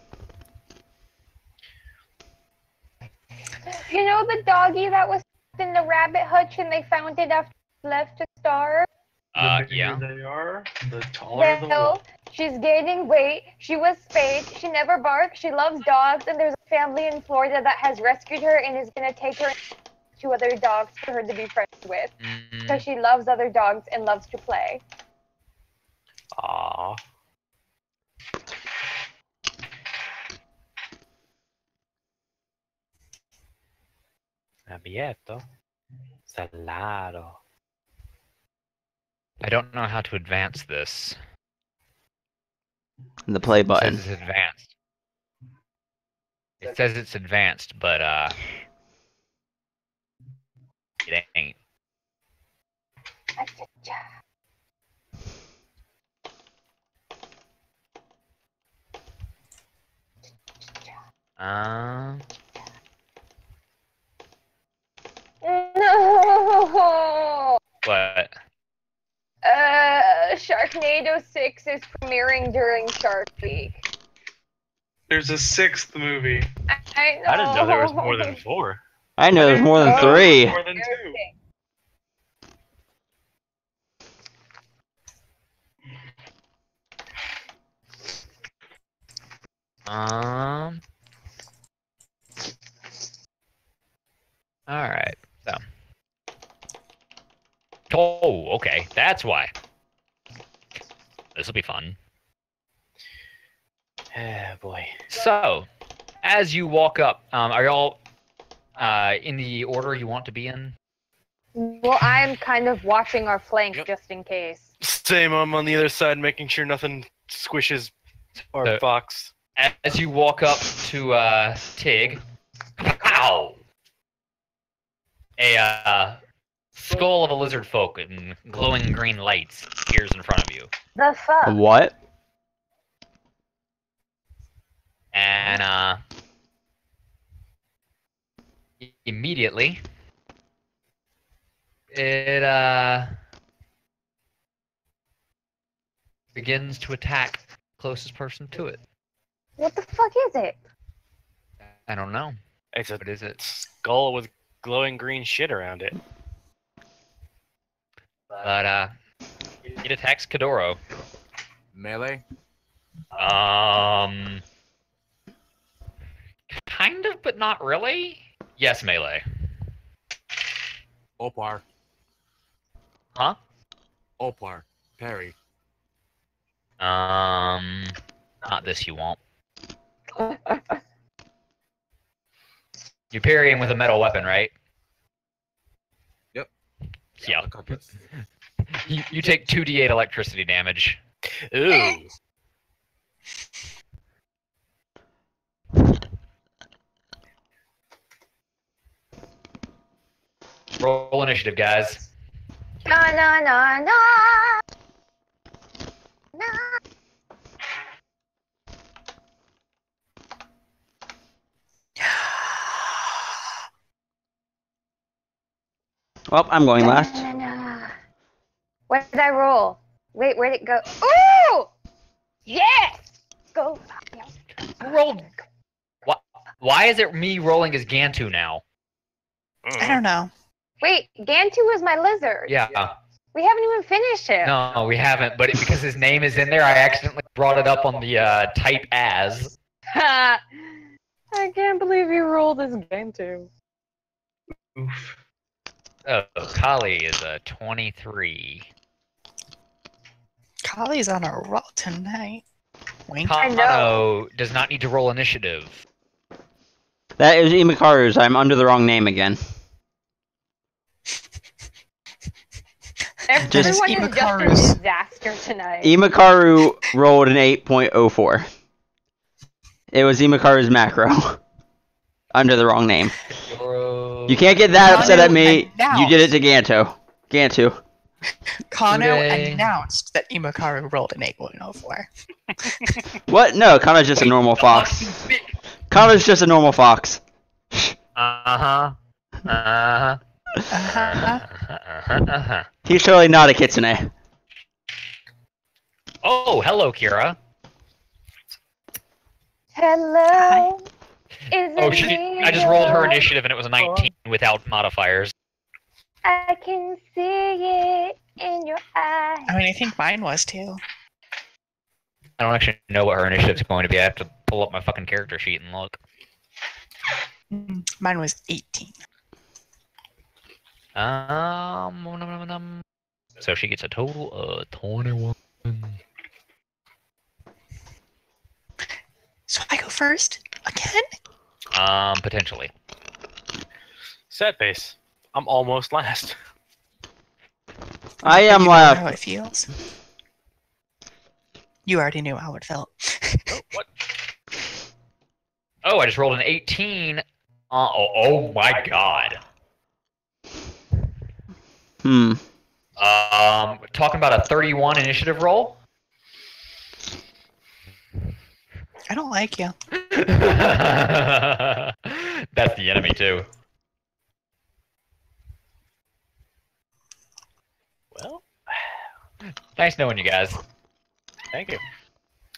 [SPEAKER 2] You know the doggy that was in the rabbit hutch and they found it after it left to starve?
[SPEAKER 7] The bigger
[SPEAKER 9] Yeah.
[SPEAKER 7] they are, the taller the
[SPEAKER 2] Well,
[SPEAKER 7] wolf.
[SPEAKER 2] she's gaining weight. She was spayed. She never barks. She loves dogs. And there's a family in Florida that has rescued her and is going to take her to other dogs for her to be friends with. Because she loves other dogs and loves to play.
[SPEAKER 4] Aww. Abierto. Salado.
[SPEAKER 9] I don't know how to advance this.
[SPEAKER 5] The play
[SPEAKER 9] It
[SPEAKER 5] button.
[SPEAKER 9] says it's advanced. It says it's advanced, but it ain't.
[SPEAKER 2] No!
[SPEAKER 9] What?
[SPEAKER 2] Sharknado 6 is premiering during Shark Week.
[SPEAKER 7] There's a 6th movie.
[SPEAKER 2] I know.
[SPEAKER 4] I didn't know there was more than 4.
[SPEAKER 5] I know there's more than
[SPEAKER 2] Oh.
[SPEAKER 5] 3.
[SPEAKER 7] More than 2.
[SPEAKER 9] Alright, so. Oh, okay, that's why. This'll be fun.
[SPEAKER 4] Oh boy.
[SPEAKER 9] So, as you walk up, are y'all in the order you want to be in?
[SPEAKER 2] Well, I'm kind of watching our flank
[SPEAKER 3] Yep.
[SPEAKER 2] just in case.
[SPEAKER 4] Same, I'm on the other side making sure nothing squishes our
[SPEAKER 9] So-
[SPEAKER 4] fox.
[SPEAKER 9] As you walk up to Tig, ow! A skull of a lizard folk in glowing green lights appears in front of you.
[SPEAKER 2] The fuck?
[SPEAKER 5] What?
[SPEAKER 9] And immediately it begins to attack the closest person to it.
[SPEAKER 2] What the fuck is it?
[SPEAKER 9] I don't know.
[SPEAKER 4] It's a
[SPEAKER 9] What is it?
[SPEAKER 4] skull with glowing green shit around it.
[SPEAKER 9] But it attacks Kadoro.
[SPEAKER 3] Melee?
[SPEAKER 9] Kind of, but not really. Yes, melee.
[SPEAKER 3] Opar.
[SPEAKER 9] Huh?
[SPEAKER 3] Opar. Parry.
[SPEAKER 9] Not this you won't. You're parrying with a metal weapon, right?
[SPEAKER 3] Yep.
[SPEAKER 9] Yeah.
[SPEAKER 3] A compass.
[SPEAKER 9] You take 2d8 electricity damage.
[SPEAKER 4] Ooh.
[SPEAKER 9] Roll initiative, guys.
[SPEAKER 2] Na na na na. Na.
[SPEAKER 5] Well, I'm going last.
[SPEAKER 2] Na, na, na. What did I roll? Wait, where'd it go? Ooh! Yes! Go.
[SPEAKER 9] Roll. Why is it me rolling as Gantu now?
[SPEAKER 6] I don't know.
[SPEAKER 2] Wait, Gantu is my lizard.
[SPEAKER 9] Yeah.
[SPEAKER 2] We haven't even finished him.
[SPEAKER 9] No, we haven't. But because his name is in there, I accidentally
[SPEAKER 1] brought it up on the type as.
[SPEAKER 2] I can't believe you rolled this game too.
[SPEAKER 7] Oof.
[SPEAKER 1] Oh, Kali is a 23.
[SPEAKER 6] Kali's on a roll tonight. Wink.
[SPEAKER 2] I know.
[SPEAKER 1] Kano does not need to roll initiative.
[SPEAKER 5] That is Imakaru's. I'm under the wrong name again.
[SPEAKER 2] Everyone
[SPEAKER 5] Just-
[SPEAKER 2] is just a
[SPEAKER 6] Imakaru's.
[SPEAKER 2] disaster tonight.
[SPEAKER 5] Imakaru rolled an 8.04. It was Imakaru's macro. Under the wrong name. You can't get that upset at me. You did it to Ganto. Gantu.
[SPEAKER 6] Kano
[SPEAKER 1] Today.
[SPEAKER 6] announced that Imakaru rolled an 8.04.
[SPEAKER 5] What? No, Kano's just a normal fox. Kano's just a normal fox.
[SPEAKER 1] Uh-huh. Uh-huh.
[SPEAKER 6] Uh-huh.
[SPEAKER 1] Uh-huh.
[SPEAKER 5] He's totally not a kitsune.
[SPEAKER 1] Oh, hello, Kira.
[SPEAKER 2] Hello. Is
[SPEAKER 1] Oh,
[SPEAKER 2] it
[SPEAKER 1] I just rolled her
[SPEAKER 2] me?
[SPEAKER 1] initiative and it was a 19 without modifiers.
[SPEAKER 2] I can see it in your eyes.
[SPEAKER 6] I mean, I think mine was too.
[SPEAKER 1] I don't actually know what her initiative's going to be. I have to pull up my fucking character sheet and look.
[SPEAKER 6] Mine was 18.
[SPEAKER 1] So she gets a total of 21.
[SPEAKER 6] So I go first again.
[SPEAKER 1] Potentially.
[SPEAKER 4] Sad face. I'm almost last.
[SPEAKER 5] I am
[SPEAKER 6] You know
[SPEAKER 5] left.
[SPEAKER 6] how it feels. You already knew how it felt.
[SPEAKER 4] What?
[SPEAKER 1] Oh, I just rolled an 18. Oh my god. Talking about a 31 initiative roll.
[SPEAKER 6] I don't like you.
[SPEAKER 1] That's the enemy too.
[SPEAKER 4] Well,
[SPEAKER 1] Nice knowing you guys.
[SPEAKER 4] thank you.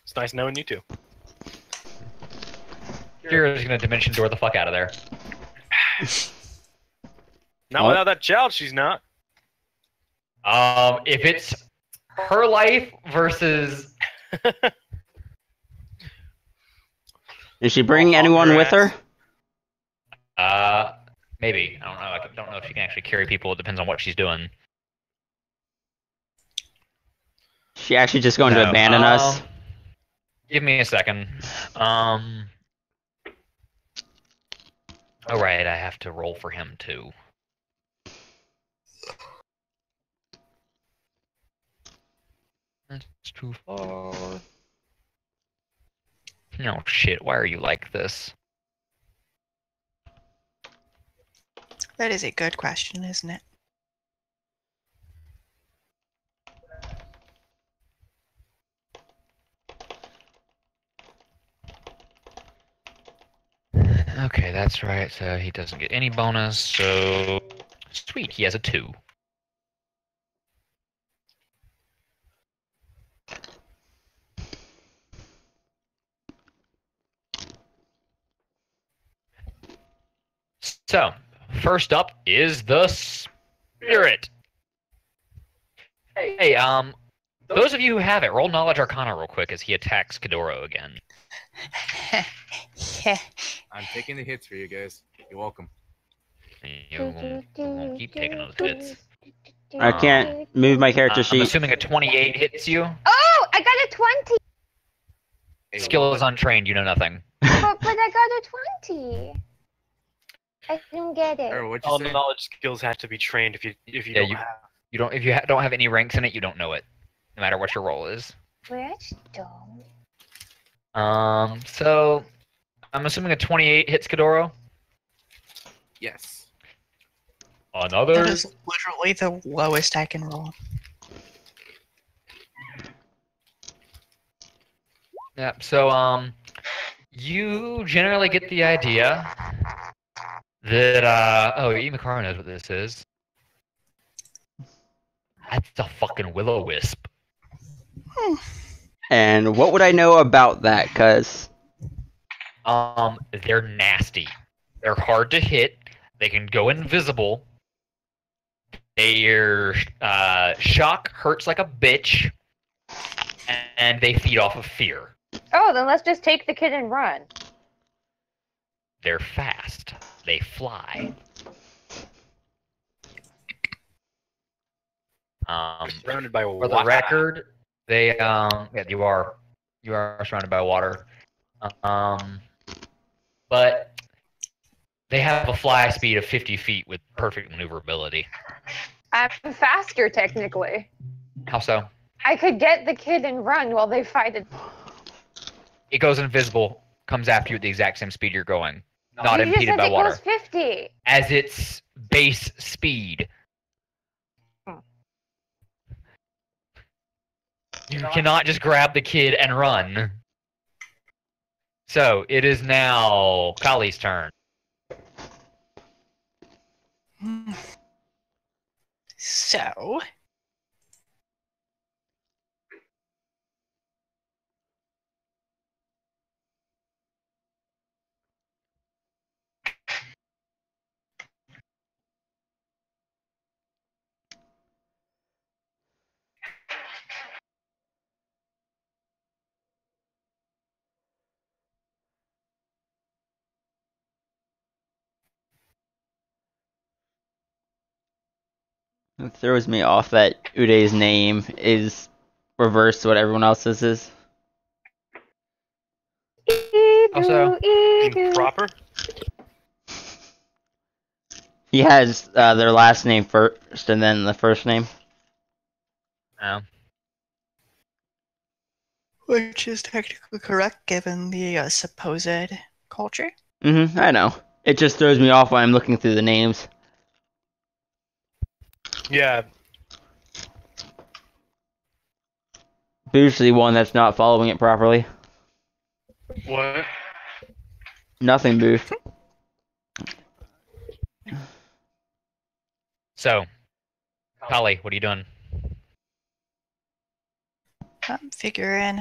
[SPEAKER 4] It's nice knowing you too.
[SPEAKER 1] Kira's gonna dimension door the fuck out of there.
[SPEAKER 4] Not
[SPEAKER 5] What?
[SPEAKER 4] without that child, she's not.
[SPEAKER 1] If it's her life versus
[SPEAKER 5] Is she bringing anyone with her?
[SPEAKER 1] maybe. I don't know. I don't know if she can actually carry people. It depends on what she's doing.
[SPEAKER 5] She actually just going to
[SPEAKER 1] No,
[SPEAKER 5] abandon us?
[SPEAKER 1] Give me a second. Oh right, I have to roll for him too. That's too far. No shit, why are you like this?
[SPEAKER 6] That is a good question, isn't it?
[SPEAKER 1] Okay, that's right. So he doesn't get any bonus. So sweet, he has a 2. So first up is the spirit. Hey, those of you who have it, roll Knowledge Arcana real quick as he attacks Kidoro again.
[SPEAKER 6] Yeah.
[SPEAKER 3] I'm taking the hits for you guys. You're welcome.
[SPEAKER 1] You won't keep taking those hits.
[SPEAKER 5] I can't move my character
[SPEAKER 1] I'm
[SPEAKER 5] sheet.
[SPEAKER 1] assuming a 28 hits you.
[SPEAKER 2] Oh, I got a 20.
[SPEAKER 3] Hey,
[SPEAKER 1] Skill is untrained, you know nothing.
[SPEAKER 2] But I got a 20. I don't get it.
[SPEAKER 3] Or what'd you
[SPEAKER 4] All
[SPEAKER 3] say?
[SPEAKER 4] knowledge skills have to be trained if you
[SPEAKER 1] Yeah,
[SPEAKER 4] don't
[SPEAKER 1] you-
[SPEAKER 4] have.
[SPEAKER 1] You don't if you don't have any ranks in it, you don't know it, no matter what your role is.
[SPEAKER 2] Which dumb.
[SPEAKER 1] So I'm assuming a 28 hits Kidoro.
[SPEAKER 3] Yes.
[SPEAKER 6] That
[SPEAKER 1] Another.
[SPEAKER 6] is literally the lowest I can roll.
[SPEAKER 1] Yeah. So you generally get the idea that oh, Imakaru knows what this is. That's a fucking will-o-wisp.
[SPEAKER 5] And what would I know about that? Cause
[SPEAKER 1] They're nasty. They're hard to hit. They can go invisible. Their shock hurts like a bitch, and they feed off of fear.
[SPEAKER 2] Oh, then let's just take the kid and run.
[SPEAKER 1] They're fast. They fly.
[SPEAKER 4] Surrounded by
[SPEAKER 1] For the
[SPEAKER 4] water.
[SPEAKER 1] record, they yeah, you are surrounded by water. But they have a fly speed of 50 feet with perfect maneuverability.
[SPEAKER 2] I'm faster, technically.
[SPEAKER 1] How so?
[SPEAKER 2] I could get the kid and run while they fight it.
[SPEAKER 1] It goes invisible, comes after you at the exact same speed you're going, not
[SPEAKER 2] You just
[SPEAKER 1] impeded
[SPEAKER 2] said
[SPEAKER 1] by
[SPEAKER 2] it
[SPEAKER 1] water.
[SPEAKER 2] goes 50.
[SPEAKER 1] As its base speed. You cannot just grab the kid and run. So, it is now Kali's turn.
[SPEAKER 6] So,
[SPEAKER 5] It throws me off that Uday's name is reversed to what everyone else's is.
[SPEAKER 1] Also,
[SPEAKER 4] Proper?
[SPEAKER 5] He has their last name first and then the first name.
[SPEAKER 1] No.
[SPEAKER 6] which is technically correct given the supposed culture.
[SPEAKER 5] I know. It just throws me off when I'm looking through the names.
[SPEAKER 4] Yeah.
[SPEAKER 5] Usually one that's not following it properly.
[SPEAKER 7] What?
[SPEAKER 5] Nothing, Booth.
[SPEAKER 1] So, Kali, what are you doing?
[SPEAKER 6] I'm figuring.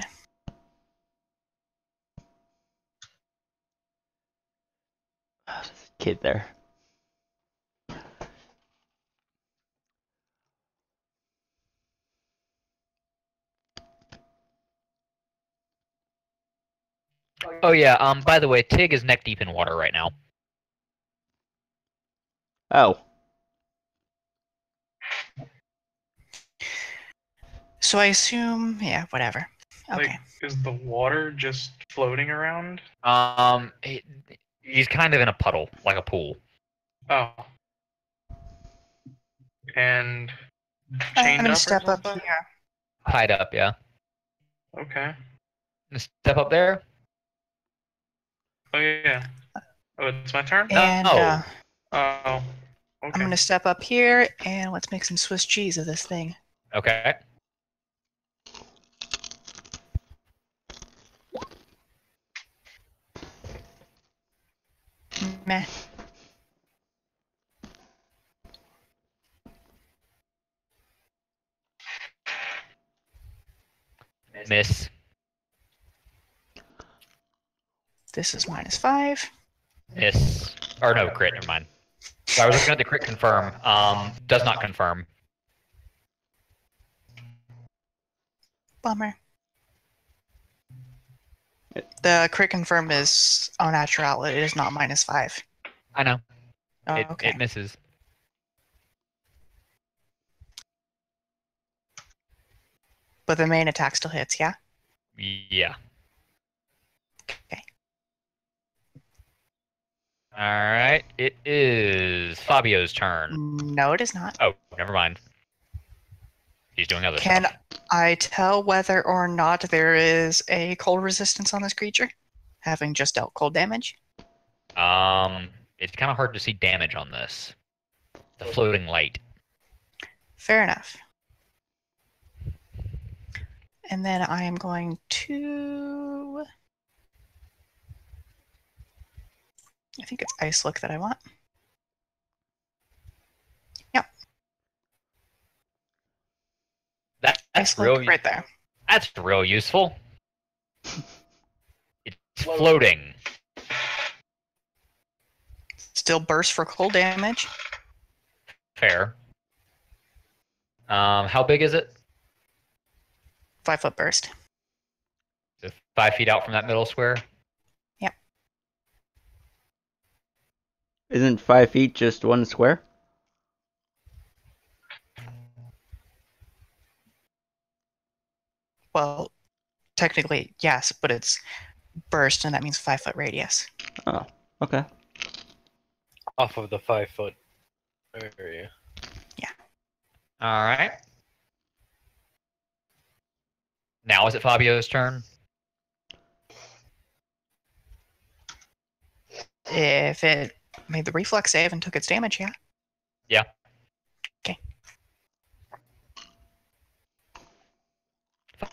[SPEAKER 5] Oh, there's a kid there.
[SPEAKER 1] Oh yeah, by the way, Tig is neck deep in water right now.
[SPEAKER 5] Oh.
[SPEAKER 6] So I assume, yeah, whatever. Okay.
[SPEAKER 7] Like, is the water just floating around?
[SPEAKER 1] He's kind of in a puddle, like a pool.
[SPEAKER 7] Oh. And
[SPEAKER 6] I'm
[SPEAKER 7] chained
[SPEAKER 6] gonna
[SPEAKER 7] up or
[SPEAKER 6] step up
[SPEAKER 7] something?
[SPEAKER 6] here.
[SPEAKER 1] Tied up, yeah.
[SPEAKER 7] Okay.
[SPEAKER 1] Step up there.
[SPEAKER 7] Oh yeah. Oh, it's my turn?
[SPEAKER 6] And
[SPEAKER 1] Oh.
[SPEAKER 7] Oh.
[SPEAKER 6] I'm
[SPEAKER 7] Okay.
[SPEAKER 6] gonna step up here and let's make some Swiss cheese of this thing.
[SPEAKER 1] Okay.
[SPEAKER 6] Meh.
[SPEAKER 1] Miss.
[SPEAKER 6] This is -5.
[SPEAKER 1] Miss. Or no, crit, never mind. So I was looking at the crit confirm. Does not confirm.
[SPEAKER 6] Bummer. The crit confirm is au natural. It is not -5.
[SPEAKER 1] I know.
[SPEAKER 6] Oh,
[SPEAKER 1] It,
[SPEAKER 6] okay.
[SPEAKER 1] it misses.
[SPEAKER 6] But the main attack still hits, yeah?
[SPEAKER 1] Yeah.
[SPEAKER 6] Okay.
[SPEAKER 1] Alright. It is Fabio's turn.
[SPEAKER 6] No, it is not.
[SPEAKER 1] Oh, never mind. He's doing other
[SPEAKER 6] Can
[SPEAKER 1] stuff.
[SPEAKER 6] I tell whether or not there is a cold resistance on this creature? Having just dealt cold damage?
[SPEAKER 1] It's kind of hard to see damage on this. The floating light.
[SPEAKER 6] Fair enough. And then I am going to... I think it's Ice Look that I want. Yep,
[SPEAKER 1] That's
[SPEAKER 6] Ice
[SPEAKER 1] real.
[SPEAKER 6] Look right there.
[SPEAKER 1] That's real useful. It's floating.
[SPEAKER 6] Still burst for cold damage.
[SPEAKER 1] Fair. How big is it?
[SPEAKER 6] 5-foot burst.
[SPEAKER 1] So 5 feet out from that middle square.
[SPEAKER 5] Isn't 5 feet just one square?
[SPEAKER 6] Well, technically, yes, but it's burst, and that means 5-foot radius.
[SPEAKER 5] Oh, okay.
[SPEAKER 4] Off of the 5-foot area.
[SPEAKER 1] All right. Now is it Fabio's turn?
[SPEAKER 6] If it made the reflex save and took its damage, yeah.
[SPEAKER 1] Yeah.
[SPEAKER 6] Okay.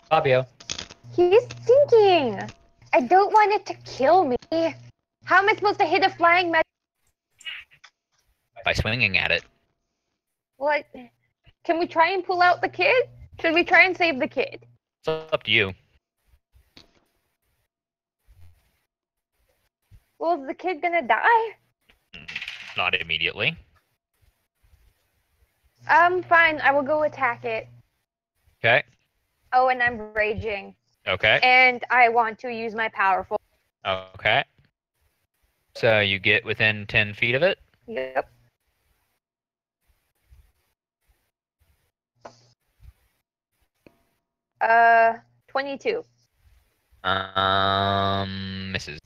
[SPEAKER 1] Fabio.
[SPEAKER 2] He's thinking. I don't want it to kill me. How am I supposed to hit a flying magic?
[SPEAKER 1] By swinging at it.
[SPEAKER 2] What? Can we try and pull out the kid? Should we try and save the kid?
[SPEAKER 1] It's up to you.
[SPEAKER 2] Well, is the kid gonna die?
[SPEAKER 1] Not immediately.
[SPEAKER 2] Fine. I will go attack it.
[SPEAKER 1] Okay.
[SPEAKER 2] Oh, and I'm raging.
[SPEAKER 1] Okay.
[SPEAKER 2] And I want to use my powerful.
[SPEAKER 1] Okay. So you get within 10 feet of it.
[SPEAKER 2] Yep. Uh, 22.
[SPEAKER 1] Misses.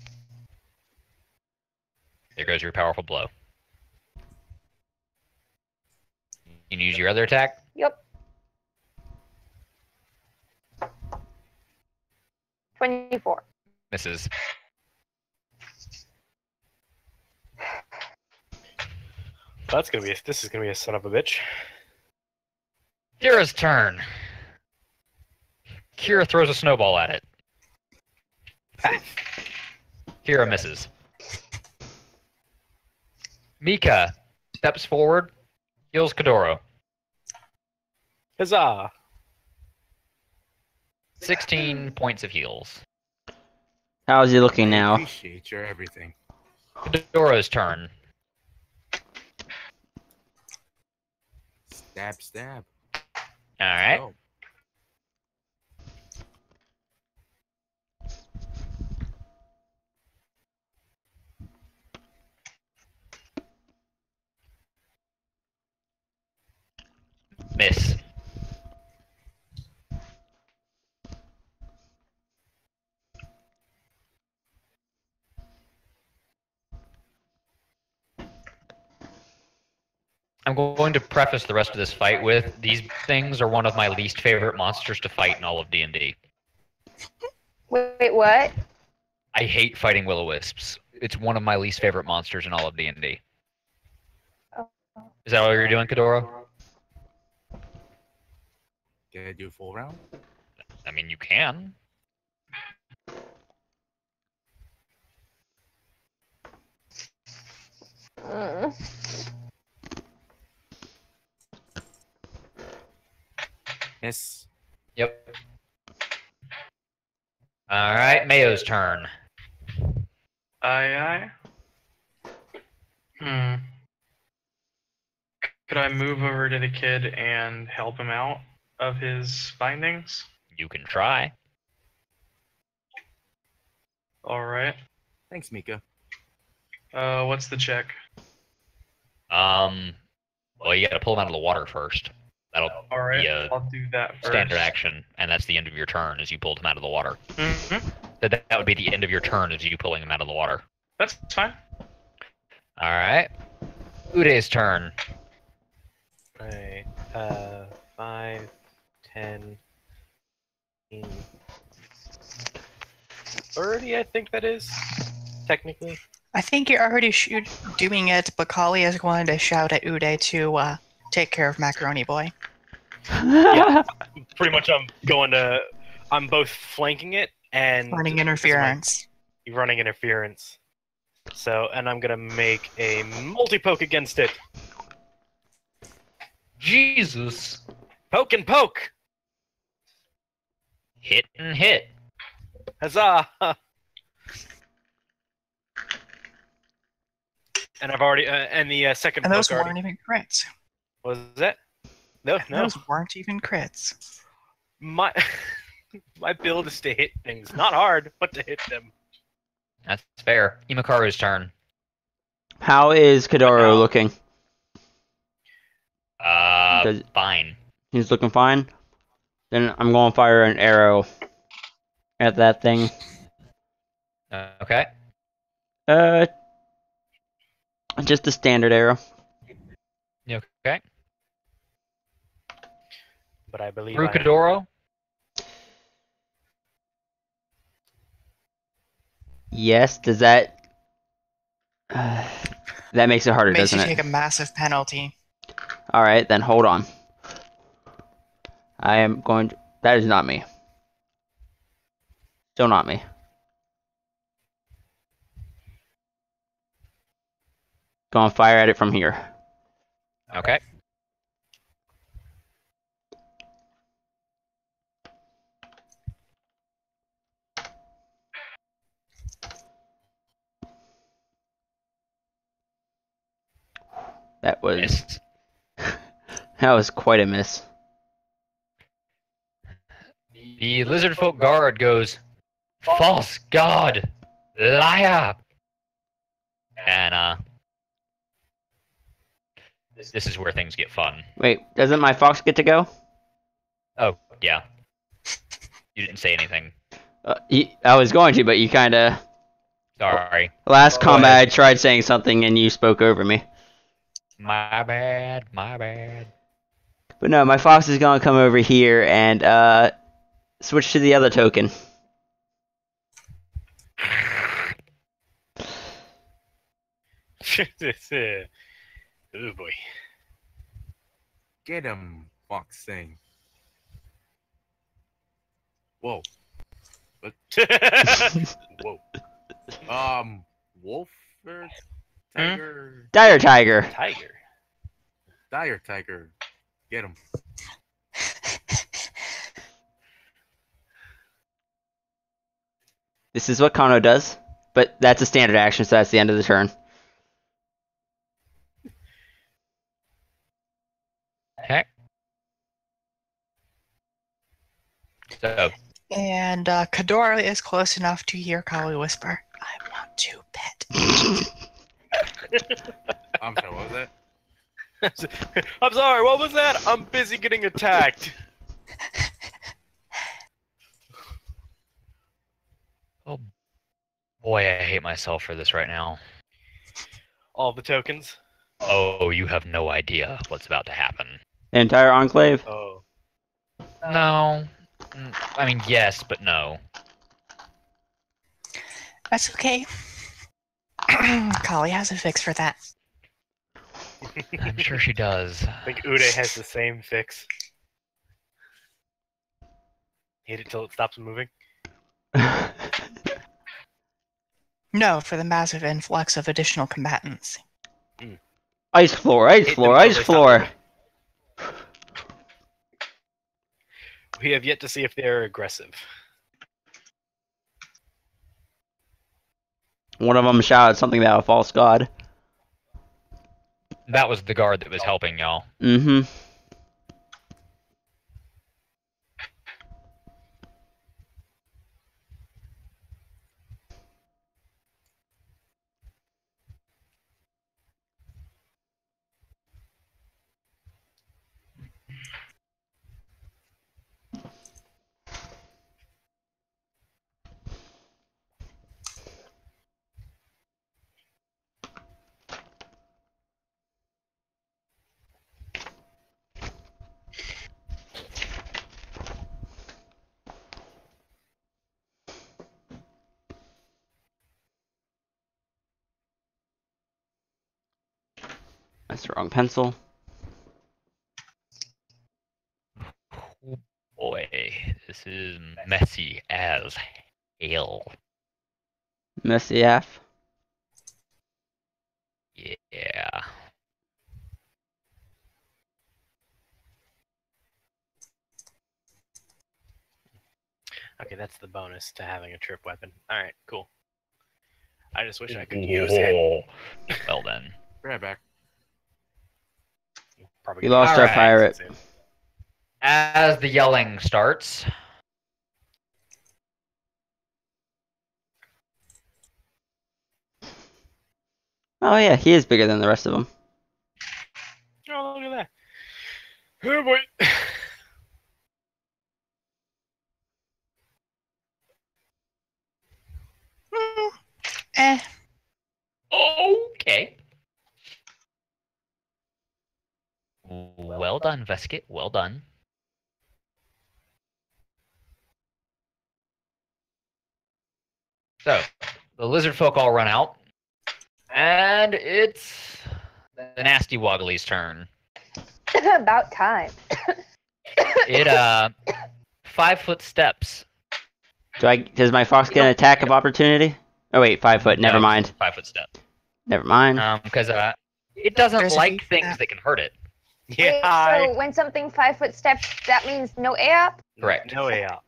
[SPEAKER 1] There goes your powerful blow. You can use your other attack.
[SPEAKER 2] Yep. 24.
[SPEAKER 1] Misses.
[SPEAKER 4] This is gonna be a son of a bitch.
[SPEAKER 1] Kira's turn. Kira throws a snowball at it. Kira misses. Mika steps forward, heals Kadoro.
[SPEAKER 4] Huzzah!
[SPEAKER 1] 16 points of heals.
[SPEAKER 5] How's he looking
[SPEAKER 3] I
[SPEAKER 5] now?
[SPEAKER 3] appreciate your everything.
[SPEAKER 1] Kadoro's turn.
[SPEAKER 3] Stab, stab.
[SPEAKER 1] All right.
[SPEAKER 3] Oh,
[SPEAKER 1] Miss. I'm going to preface the rest of this fight with these things are one of my least favorite monsters to fight in all of D&D.
[SPEAKER 2] Wait, what?
[SPEAKER 1] I hate fighting will-o-wisps. It's one of my least favorite monsters in all of D&D.
[SPEAKER 2] Oh.
[SPEAKER 1] Is that all you're doing, Kadoro?
[SPEAKER 3] can I do a full round?
[SPEAKER 1] I mean, you can.
[SPEAKER 2] Mm.
[SPEAKER 3] Yes.
[SPEAKER 1] Yep. All right, Mayo's turn.
[SPEAKER 7] Aye. Could I move over to the kid and help him out of his findings?
[SPEAKER 1] You can try.
[SPEAKER 7] Alright.
[SPEAKER 3] Thanks, Mika.
[SPEAKER 7] What's the check?
[SPEAKER 1] Well, you gotta pull him out of the water first. That'll
[SPEAKER 7] Alright,
[SPEAKER 1] be a
[SPEAKER 7] I'll do that first.
[SPEAKER 1] standard action, and that's the end of your turn as you pulled him out of the water.
[SPEAKER 7] Mm-hmm.
[SPEAKER 1] That would be the end of your turn as you pulling him out of the water.
[SPEAKER 7] That's fine.
[SPEAKER 1] All right. Uday's turn.
[SPEAKER 4] Right. 5, 10, 15, 30, I think that is. Technically.
[SPEAKER 6] I think you're already doing it, but Kali is going to shout at Uday to take care of Macaroni Boy.
[SPEAKER 4] Yeah. Pretty much I'm both flanking it and
[SPEAKER 6] Running interference.
[SPEAKER 4] running interference. So, and I'm gonna make a multi-poke against it.
[SPEAKER 1] Jesus.
[SPEAKER 4] Poke and poke!
[SPEAKER 1] Hit and hit.
[SPEAKER 4] Huzzah! And I've already, and the second
[SPEAKER 6] And those
[SPEAKER 4] poke already.
[SPEAKER 6] weren't even crits.
[SPEAKER 4] Was that? No.
[SPEAKER 6] Those weren't even crits.
[SPEAKER 4] My My build is to hit things. Not hard, but to hit them.
[SPEAKER 1] That's fair. Imakaru's turn.
[SPEAKER 5] How is Kadoro
[SPEAKER 4] Wow.
[SPEAKER 5] looking? Does-
[SPEAKER 1] Fine.
[SPEAKER 5] He's looking fine. Then I'm going to fire an arrow at that thing.
[SPEAKER 1] Okay.
[SPEAKER 5] Just a standard arrow.
[SPEAKER 1] You okay?
[SPEAKER 4] But I believe
[SPEAKER 1] Through
[SPEAKER 4] I have-
[SPEAKER 1] Kadoro.
[SPEAKER 5] Yes. Does that? That makes it harder,
[SPEAKER 6] Makes you
[SPEAKER 5] doesn't
[SPEAKER 6] take
[SPEAKER 5] it?
[SPEAKER 6] a massive penalty.
[SPEAKER 5] All right, then hold on. I am going to. That is not me. Still not me. Going to fire at it from here.
[SPEAKER 1] Okay.
[SPEAKER 5] That was
[SPEAKER 1] Missed.
[SPEAKER 5] that was quite a miss.
[SPEAKER 1] The lizard folk guard goes, "False god, liar!" And this is where things get fun.
[SPEAKER 5] Wait, doesn't my fox get to go?
[SPEAKER 1] Oh yeah. You didn't say anything.
[SPEAKER 5] I was going to, but you kind of.
[SPEAKER 1] Sorry.
[SPEAKER 5] Last
[SPEAKER 1] Go
[SPEAKER 5] combat,
[SPEAKER 1] ahead.
[SPEAKER 5] I tried saying something and you spoke over me.
[SPEAKER 1] My bad. My bad.
[SPEAKER 5] But no, my fox is going to come over here and switch to the other token.
[SPEAKER 4] Oh boy.
[SPEAKER 3] Get him, fox thing. Whoa. What? Whoa. Wolf or tiger?
[SPEAKER 5] Dire Tiger.
[SPEAKER 4] Tiger.
[SPEAKER 3] Dire tiger. Get him.
[SPEAKER 5] This is what Kano does, but that's a standard action, so that's the end of the turn.
[SPEAKER 1] Okay. So
[SPEAKER 6] And Kadora is close enough to hear Kali whisper, "I want to pet."
[SPEAKER 3] I'm sorry, what was that?
[SPEAKER 4] I'm sorry, what was that? I'm busy getting attacked.
[SPEAKER 1] oh boy, I hate myself for this right now.
[SPEAKER 4] All the tokens.
[SPEAKER 1] Oh, you have no idea what's about to happen.
[SPEAKER 5] The entire enclave.
[SPEAKER 4] Oh.
[SPEAKER 1] No. I mean, yes, but no.
[SPEAKER 6] That's okay. Kali has a fix for that.
[SPEAKER 1] I'm sure she does.
[SPEAKER 4] I think Uday has the same fix. Hit it till it stops moving.
[SPEAKER 6] No, for the massive influx of additional combatants.
[SPEAKER 5] Ice floor, ice
[SPEAKER 4] Hit
[SPEAKER 5] floor,
[SPEAKER 4] them till
[SPEAKER 5] ice
[SPEAKER 4] they stop
[SPEAKER 5] floor.
[SPEAKER 4] moving. We have yet to see if they're aggressive.
[SPEAKER 5] One of them shouted something about a false god.
[SPEAKER 1] That was the guard that was helping y'all.
[SPEAKER 5] Mm-hmm. That's the wrong pencil.
[SPEAKER 1] Oh boy, this is messy as hell.
[SPEAKER 5] Messy F.
[SPEAKER 1] Yeah.
[SPEAKER 4] Okay, that's the bonus to having a trip weapon. Alright, cool. I just wish I could use it.
[SPEAKER 1] Whoa. Well then.
[SPEAKER 3] Right back.
[SPEAKER 4] Probably
[SPEAKER 5] We
[SPEAKER 4] get
[SPEAKER 5] lost
[SPEAKER 1] our
[SPEAKER 4] access
[SPEAKER 5] pirate.
[SPEAKER 4] soon.
[SPEAKER 1] As the yelling starts,
[SPEAKER 5] Oh yeah, he is bigger than the rest of them.
[SPEAKER 4] Oh, look at that. Oh boy.
[SPEAKER 6] Eh.
[SPEAKER 9] Okay. Well done, Veskit. Well done. So, the lizard folk all run out. And it's the nasty Woggly's turn.
[SPEAKER 2] About time.
[SPEAKER 9] It 5-foot steps.
[SPEAKER 5] Does my fox get an attack of opportunity? Oh wait, 5 foot. Never
[SPEAKER 9] No,
[SPEAKER 5] mind.
[SPEAKER 9] 5-foot step.
[SPEAKER 5] Never mind.
[SPEAKER 9] Because it doesn't
[SPEAKER 6] There's a
[SPEAKER 9] like
[SPEAKER 6] feat
[SPEAKER 9] things
[SPEAKER 6] step.
[SPEAKER 9] that can hurt it.
[SPEAKER 2] Wait, so when something 5 foot steps, that means no air?
[SPEAKER 9] Correct.
[SPEAKER 4] No way out.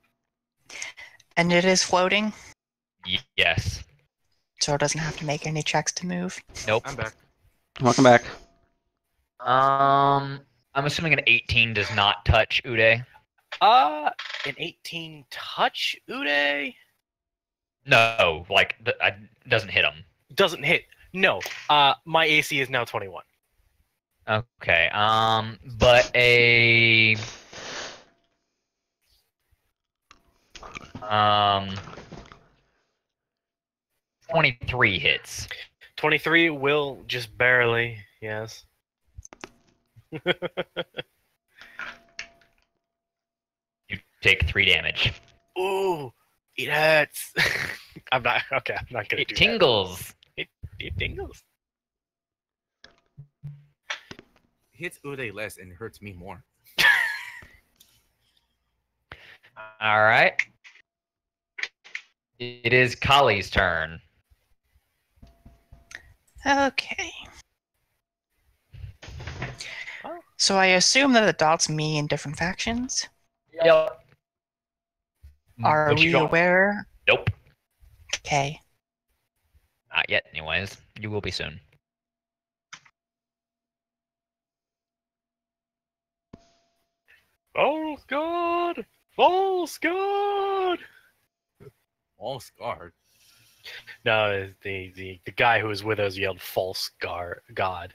[SPEAKER 6] And it is floating,
[SPEAKER 9] Yes.
[SPEAKER 6] so it doesn't have to make any checks to move.
[SPEAKER 9] Nope.
[SPEAKER 3] I'm back.
[SPEAKER 5] Welcome back.
[SPEAKER 9] I'm assuming an 18 does not touch Uday.
[SPEAKER 4] An 18 touch Uday?
[SPEAKER 9] No, like doesn't hit him.
[SPEAKER 4] Doesn't hit. No. My AC is now 21.
[SPEAKER 9] Okay. But a 23 hits.
[SPEAKER 4] 23 will just barely, yes.
[SPEAKER 9] You take 3 damage.
[SPEAKER 4] Ooh, it hurts. I'm not gonna
[SPEAKER 9] It
[SPEAKER 4] do
[SPEAKER 9] tingles.
[SPEAKER 4] that. It tingles.
[SPEAKER 3] Hits Uday less and hurts me more.
[SPEAKER 9] All right. It is Kali's turn.
[SPEAKER 6] Okay. So I assume that the dots me in different factions.
[SPEAKER 9] Yep.
[SPEAKER 6] Are
[SPEAKER 9] But you
[SPEAKER 6] we
[SPEAKER 9] don't-
[SPEAKER 6] aware?
[SPEAKER 9] Nope.
[SPEAKER 6] Okay.
[SPEAKER 9] Not yet, anyways. You will be soon.
[SPEAKER 4] False God! False God!
[SPEAKER 3] All scarred.
[SPEAKER 4] No, the guy who was with us yelled false God.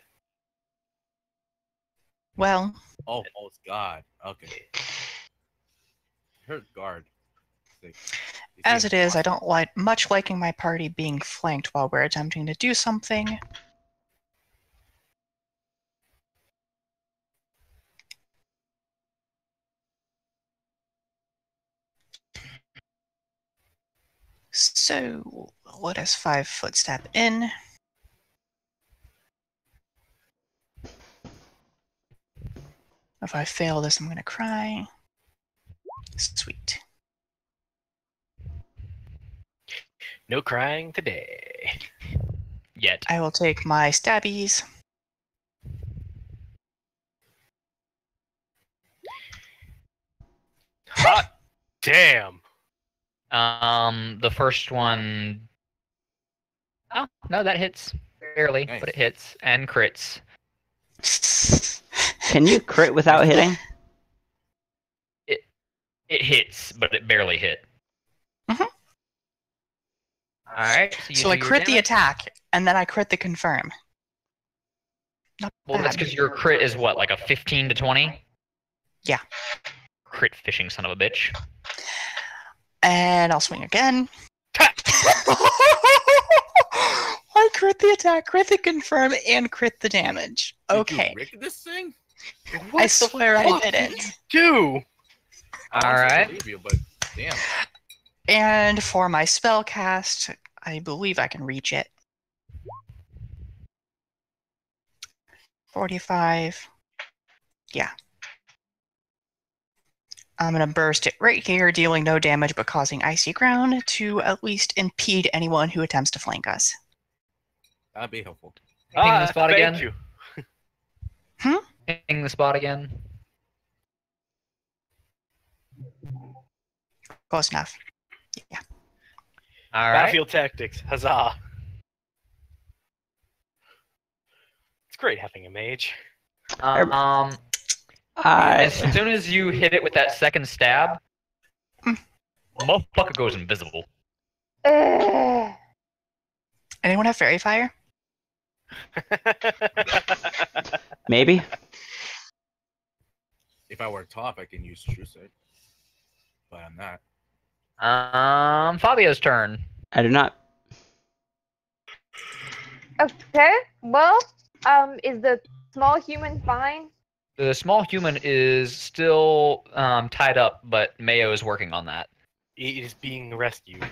[SPEAKER 6] Well,
[SPEAKER 3] Oh, false god. Okay. Hurt guard.
[SPEAKER 6] as it is, I don't like much liking my party being flanked while we're attempting to do something. So let us 5 foot step in. If I fail this, I'm gonna cry. Sweet.
[SPEAKER 4] No crying today.
[SPEAKER 9] Yet.
[SPEAKER 6] I will take my stabbies.
[SPEAKER 4] Hot damn.
[SPEAKER 9] The first one. Oh, no, that hits. Barely,
[SPEAKER 3] Nice.
[SPEAKER 9] but it hits. And crits.
[SPEAKER 5] Can you crit without hitting?
[SPEAKER 9] It hits, but it barely hit.
[SPEAKER 6] Mhm.
[SPEAKER 9] Alright, so you
[SPEAKER 6] So
[SPEAKER 9] do
[SPEAKER 6] I
[SPEAKER 9] your
[SPEAKER 6] crit the
[SPEAKER 9] damage.
[SPEAKER 6] attack, and then I crit the confirm. Not
[SPEAKER 9] Well, that's
[SPEAKER 6] bad.
[SPEAKER 9] because your crit is what, like a 15 to 20?
[SPEAKER 6] Yeah.
[SPEAKER 9] Crit fishing son of a bitch.
[SPEAKER 6] And I'll swing again. I crit the attack, crit the confirm, and crit the damage. Okay.
[SPEAKER 3] Did you rig this thing?
[SPEAKER 6] I swear I didn't.
[SPEAKER 4] Do.
[SPEAKER 3] I
[SPEAKER 9] Alright.
[SPEAKER 3] believe you, but damn.
[SPEAKER 6] And for my spell cast, I believe I can reach it. 45. Yeah. I'm going to burst it right here, dealing no damage but causing icy ground to at least impede anyone who attempts to flank us.
[SPEAKER 3] That'd be helpful.
[SPEAKER 9] Ping the spot
[SPEAKER 4] thank
[SPEAKER 9] again.
[SPEAKER 4] you.
[SPEAKER 9] Ping the spot again.
[SPEAKER 6] Close enough. Yeah.
[SPEAKER 9] Alright.
[SPEAKER 4] Battlefield tactics. Huzzah. It's great having a mage.
[SPEAKER 9] As soon as you hit it with that second stab, motherfucker goes invisible.
[SPEAKER 2] Ugh.
[SPEAKER 6] Anyone have fairy fire?
[SPEAKER 5] Maybe.
[SPEAKER 3] If I were top, I can use True Sight. But I'm not.
[SPEAKER 1] Fabio's turn.
[SPEAKER 5] I do not.
[SPEAKER 2] Okay. Well, is the small human fine?
[SPEAKER 1] The small human is still tied up, but Mayo is working on that.
[SPEAKER 4] It is being rescued.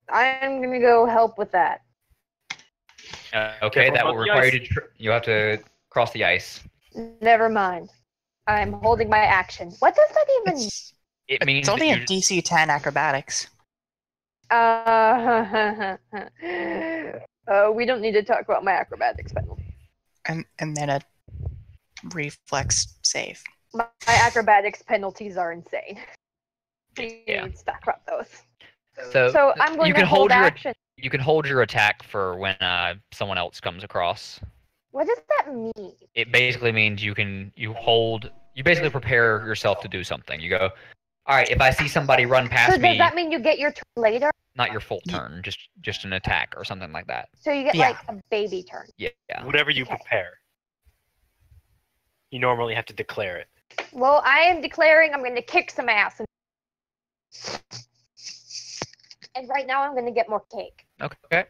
[SPEAKER 2] I'm gonna go help with that.
[SPEAKER 1] Okay,
[SPEAKER 4] Careful
[SPEAKER 1] that will
[SPEAKER 4] about the
[SPEAKER 1] require
[SPEAKER 4] ice.
[SPEAKER 1] you to you have to cross the ice.
[SPEAKER 2] Never mind. I'm holding my action. What does that even?
[SPEAKER 1] It means
[SPEAKER 6] It's only
[SPEAKER 1] that
[SPEAKER 6] a
[SPEAKER 1] you,
[SPEAKER 6] DC 10 acrobatics.
[SPEAKER 2] We don't need to talk about my acrobatics penalty.
[SPEAKER 6] And then a reflex save.
[SPEAKER 2] My acrobatics penalties are insane.
[SPEAKER 1] Yeah.
[SPEAKER 2] Let's talk about those.
[SPEAKER 1] so
[SPEAKER 2] I'm going
[SPEAKER 1] you
[SPEAKER 2] to
[SPEAKER 1] can
[SPEAKER 2] hold
[SPEAKER 1] hold your
[SPEAKER 2] action.
[SPEAKER 1] you can hold your attack for when someone else comes across.
[SPEAKER 2] What does that mean?
[SPEAKER 1] It basically means you basically prepare yourself to do something. You go, all right, if I see somebody run
[SPEAKER 2] So
[SPEAKER 1] past
[SPEAKER 2] does
[SPEAKER 1] me,
[SPEAKER 2] that mean you get your turn later?
[SPEAKER 1] not your full turn, just an attack or something like that.
[SPEAKER 2] So you get
[SPEAKER 6] Yeah.
[SPEAKER 2] like a baby turn.
[SPEAKER 1] Yeah.
[SPEAKER 4] Whatever you
[SPEAKER 2] Okay.
[SPEAKER 4] prepare. You normally have to declare it.
[SPEAKER 2] Well, I am declaring I'm going to kick some ass. And right now I'm going to get more cake.
[SPEAKER 1] Okay.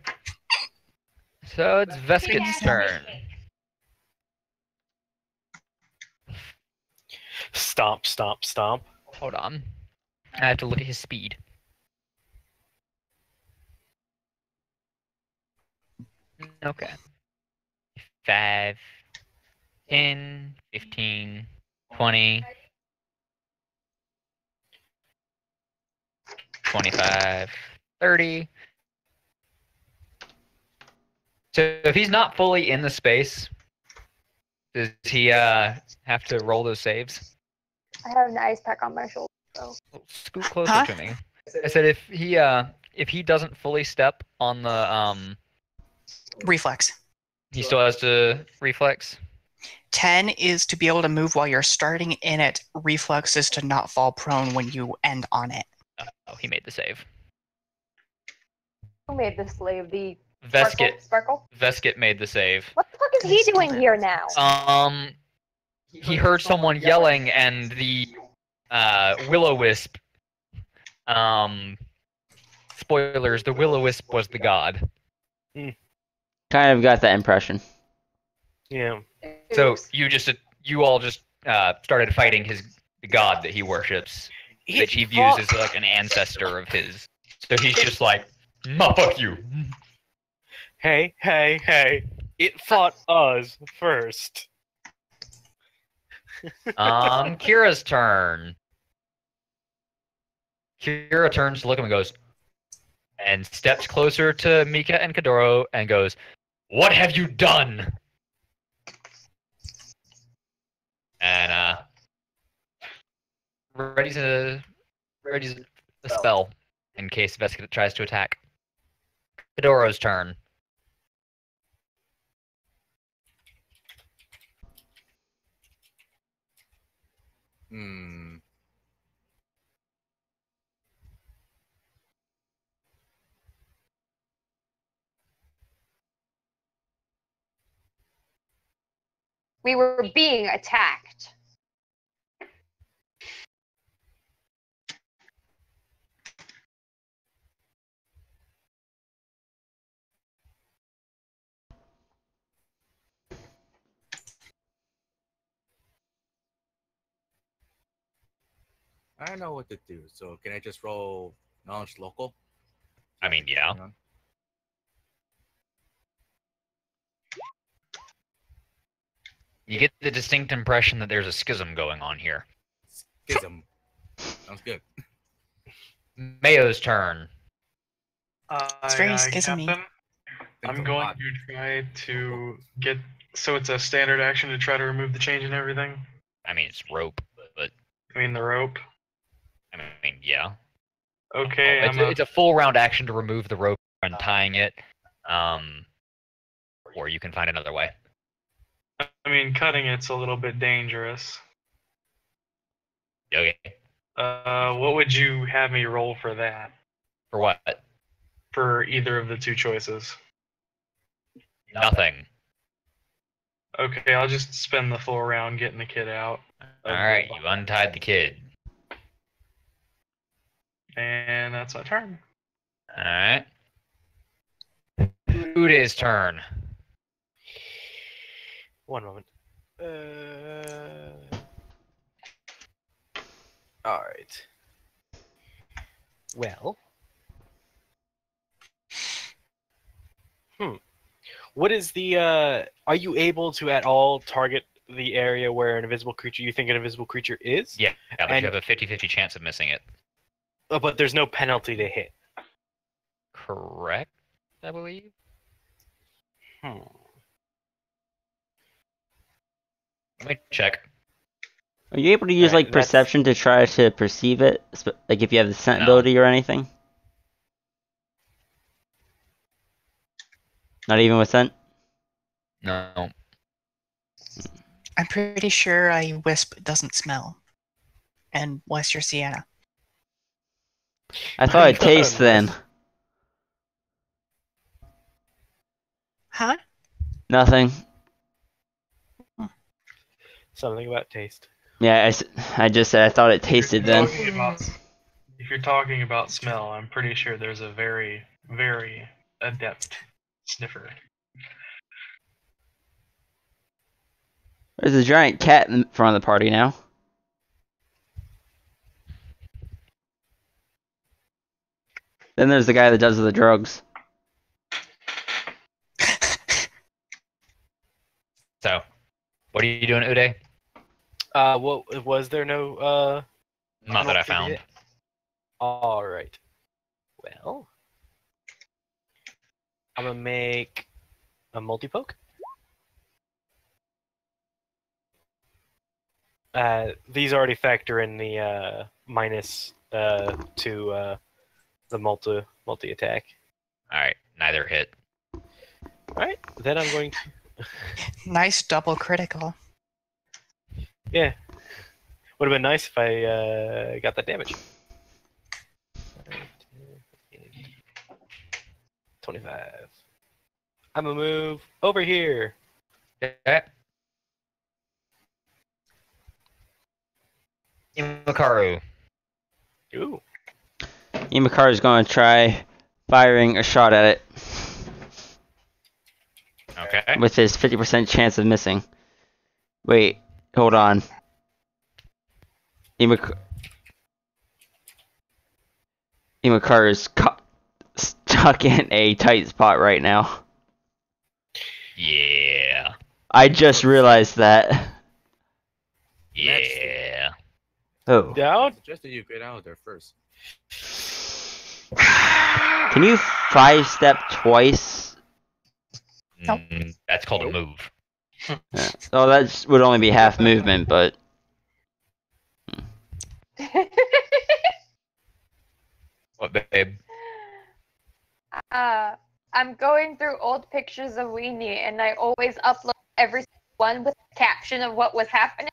[SPEAKER 1] So it's Veskit's turn.
[SPEAKER 4] Stomp, stomp, stomp.
[SPEAKER 1] Hold on. I have to look at his speed. Okay. 5, 10, 15, 20, 25, 30. So if he's not fully in the space, does he have to roll those saves?
[SPEAKER 2] I have an ice pack on my shoulder. So.
[SPEAKER 1] Scoot closer
[SPEAKER 6] Huh?
[SPEAKER 1] to me. I said if he doesn't fully step on the
[SPEAKER 6] Reflex.
[SPEAKER 1] he still has to reflex.
[SPEAKER 6] 10 is to be able to move while you're starting in it. Reflex is to not fall prone when you end on it.
[SPEAKER 1] Oh, he made the save.
[SPEAKER 2] Who made the slave? The
[SPEAKER 1] Veskit
[SPEAKER 2] Sparkle?
[SPEAKER 1] Veskit made the save.
[SPEAKER 2] What the fuck is he doing here now?
[SPEAKER 1] He heard someone yelling, and the Will-O-Wisp. Spoilers: the Will-O-Wisp was the god.
[SPEAKER 5] Kind of got that impression.
[SPEAKER 4] Yeah.
[SPEAKER 1] So
[SPEAKER 2] Oops.
[SPEAKER 1] you all just started fighting the god that he worships, that he views as like an ancestor of his. So he's just like, "Ma, fuck you."
[SPEAKER 4] Hey, hey, hey. It fought us first.
[SPEAKER 1] Kira's turn. Kira turns to look at him and goes, and steps closer to Mika and Kadoro and goes, "What have you done?" And readies a spell in case Veskit tries to attack. Kadoro's turn.
[SPEAKER 3] Hmm.
[SPEAKER 2] We were being attacked.
[SPEAKER 3] I don't know what to do. So can I just roll knowledge local?
[SPEAKER 1] I mean, yeah.
[SPEAKER 3] Hang on.
[SPEAKER 1] You get the distinct impression that there's a schism going on here.
[SPEAKER 3] Schism. Sounds good.
[SPEAKER 1] Mayo's turn.
[SPEAKER 6] It's very schismy.
[SPEAKER 7] Captain, I'm going to try to get. So it's a standard action to try to remove the change and everything.
[SPEAKER 1] I mean, it's rope, but
[SPEAKER 7] I mean the rope.
[SPEAKER 1] I mean, yeah.
[SPEAKER 7] Okay,
[SPEAKER 1] It's a full round action to remove the rope and tying it. Or you can find another way.
[SPEAKER 7] I mean, cutting it's a little bit dangerous.
[SPEAKER 1] Okay.
[SPEAKER 7] What would you have me roll for that?
[SPEAKER 1] For what?
[SPEAKER 7] For either of the two choices?
[SPEAKER 9] Nothing.
[SPEAKER 7] Okay, I'll just spend the full round getting the kid out.
[SPEAKER 9] Alright, you untied the kid.
[SPEAKER 7] And that's my turn.
[SPEAKER 9] Alright. Uday's turn.
[SPEAKER 4] One moment. All right. Well. What is the? Are you able to at all target the area where an invisible creature you think an invisible creature is?
[SPEAKER 9] Yeah, but
[SPEAKER 4] And-
[SPEAKER 9] you have a 50-50 chance of missing it.
[SPEAKER 4] Oh, but there's no penalty to hit.
[SPEAKER 9] Correct, I believe.
[SPEAKER 4] Hmm.
[SPEAKER 9] Let me check.
[SPEAKER 5] Are you able to use
[SPEAKER 4] Alright,
[SPEAKER 5] like
[SPEAKER 4] that's-
[SPEAKER 5] perception to try to perceive it? Like if you have the scent
[SPEAKER 9] No.
[SPEAKER 5] ability or anything? Not even with scent?
[SPEAKER 9] No.
[SPEAKER 6] I'm pretty sure a wisp doesn't smell. And Western Sienna.
[SPEAKER 5] I thought it
[SPEAKER 4] thought it
[SPEAKER 5] tastes then.
[SPEAKER 6] Huh?
[SPEAKER 5] Nothing.
[SPEAKER 4] Something about taste.
[SPEAKER 5] Yeah, I just said I thought it tasted then.
[SPEAKER 7] If you're talking about smell, I'm pretty sure there's a very, very adept sniffer.
[SPEAKER 5] There's a giant cat in front of the party now. Then there's the guy that does the drugs.
[SPEAKER 9] So, what are you doing, Uday?
[SPEAKER 4] What was there no
[SPEAKER 9] Not that I
[SPEAKER 4] penalty to
[SPEAKER 9] found.
[SPEAKER 4] hit? All right. Well, I'm gonna make a multi-poke. These already factor in the minus to the multi attack.
[SPEAKER 9] Alright, neither hit.
[SPEAKER 4] All right, then I'm going to.
[SPEAKER 6] Nice double critical.
[SPEAKER 4] Yeah, would have been nice if I got that damage. 25. I'm gonna move over here.
[SPEAKER 9] Okay. Imakaru.
[SPEAKER 4] Ooh.
[SPEAKER 5] Imakaru is going to try firing a shot at it
[SPEAKER 9] Okay.
[SPEAKER 5] with his 50% chance of missing. Wait, hold on. Imakaru is stuck in a tight spot right now.
[SPEAKER 9] Yeah.
[SPEAKER 5] I just realized that.
[SPEAKER 9] Yeah.
[SPEAKER 5] Oh.
[SPEAKER 4] Down.
[SPEAKER 3] I suggested you get out of there first.
[SPEAKER 5] Can you 5-step twice?
[SPEAKER 6] Nope.
[SPEAKER 9] That's called a move.
[SPEAKER 5] Yeah. Oh, that would only be half movement, but
[SPEAKER 9] What, babe?
[SPEAKER 2] I'm going through old pictures of Weenie, and I always upload every one with a caption of what was happening.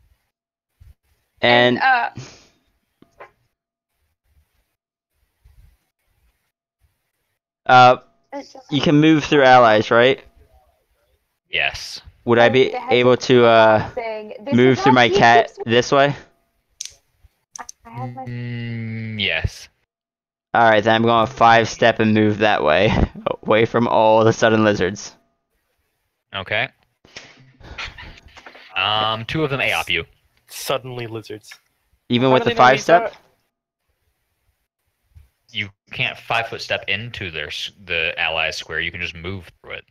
[SPEAKER 5] and
[SPEAKER 2] It's just
[SPEAKER 5] you can move through allies, right?
[SPEAKER 9] Yes.
[SPEAKER 5] Would I be
[SPEAKER 2] They had
[SPEAKER 5] able to
[SPEAKER 2] saying, "This
[SPEAKER 5] move
[SPEAKER 2] is
[SPEAKER 5] through
[SPEAKER 2] how
[SPEAKER 5] my
[SPEAKER 2] he
[SPEAKER 5] cat
[SPEAKER 2] keeps-"
[SPEAKER 5] this way?
[SPEAKER 2] I have my
[SPEAKER 9] Yes.
[SPEAKER 5] Alright, then I'm going to 5-step and move that way. Away from all the sudden lizards.
[SPEAKER 9] Okay. Two of them AOP you.
[SPEAKER 4] Suddenly lizards.
[SPEAKER 5] Even
[SPEAKER 4] How
[SPEAKER 5] with
[SPEAKER 4] do
[SPEAKER 5] the
[SPEAKER 4] they know these
[SPEAKER 5] 5-step?
[SPEAKER 9] You can't 5-foot step into the allies square. You can just move through it.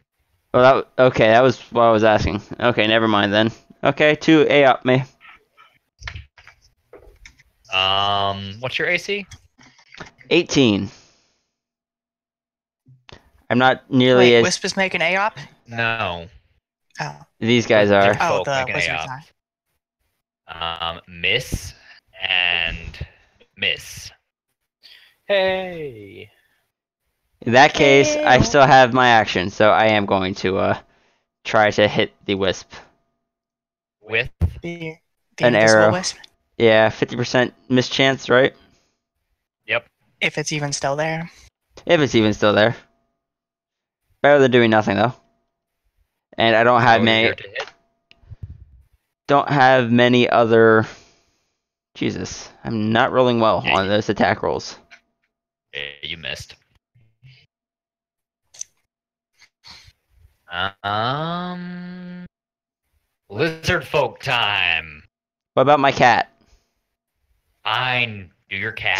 [SPEAKER 5] Oh, okay, that was what I was asking. Okay, never mind then. Okay, 2 AOP me.
[SPEAKER 9] What's your AC?
[SPEAKER 5] 18. I'm not nearly
[SPEAKER 6] Wait,
[SPEAKER 5] as...
[SPEAKER 6] Wisp is making AOP?
[SPEAKER 9] No.
[SPEAKER 6] Oh.
[SPEAKER 5] These guys are.
[SPEAKER 6] Oh,
[SPEAKER 9] Folk
[SPEAKER 6] the
[SPEAKER 9] make an
[SPEAKER 6] wizards
[SPEAKER 9] AOP.
[SPEAKER 6] are.
[SPEAKER 9] Miss and miss.
[SPEAKER 4] Hey.
[SPEAKER 5] In that case, I
[SPEAKER 6] Ew.
[SPEAKER 5] still have my action, so I am going to try to hit the wisp.
[SPEAKER 9] With
[SPEAKER 6] The
[SPEAKER 5] An
[SPEAKER 6] invisible
[SPEAKER 5] arrow.
[SPEAKER 6] Wisp,
[SPEAKER 5] Yeah, 50% mischance, right?
[SPEAKER 6] if it's even still there.
[SPEAKER 5] If it's even still there. Better than doing nothing, though. And I don't have
[SPEAKER 9] Roll
[SPEAKER 5] many.
[SPEAKER 9] here to hit.
[SPEAKER 5] Don't have many other. Jesus, I'm not rolling well
[SPEAKER 9] Yeah,
[SPEAKER 5] on those attack rolls.
[SPEAKER 9] You missed. Lizard folk time.
[SPEAKER 5] What about my cat?
[SPEAKER 9] Fine. Do your cat.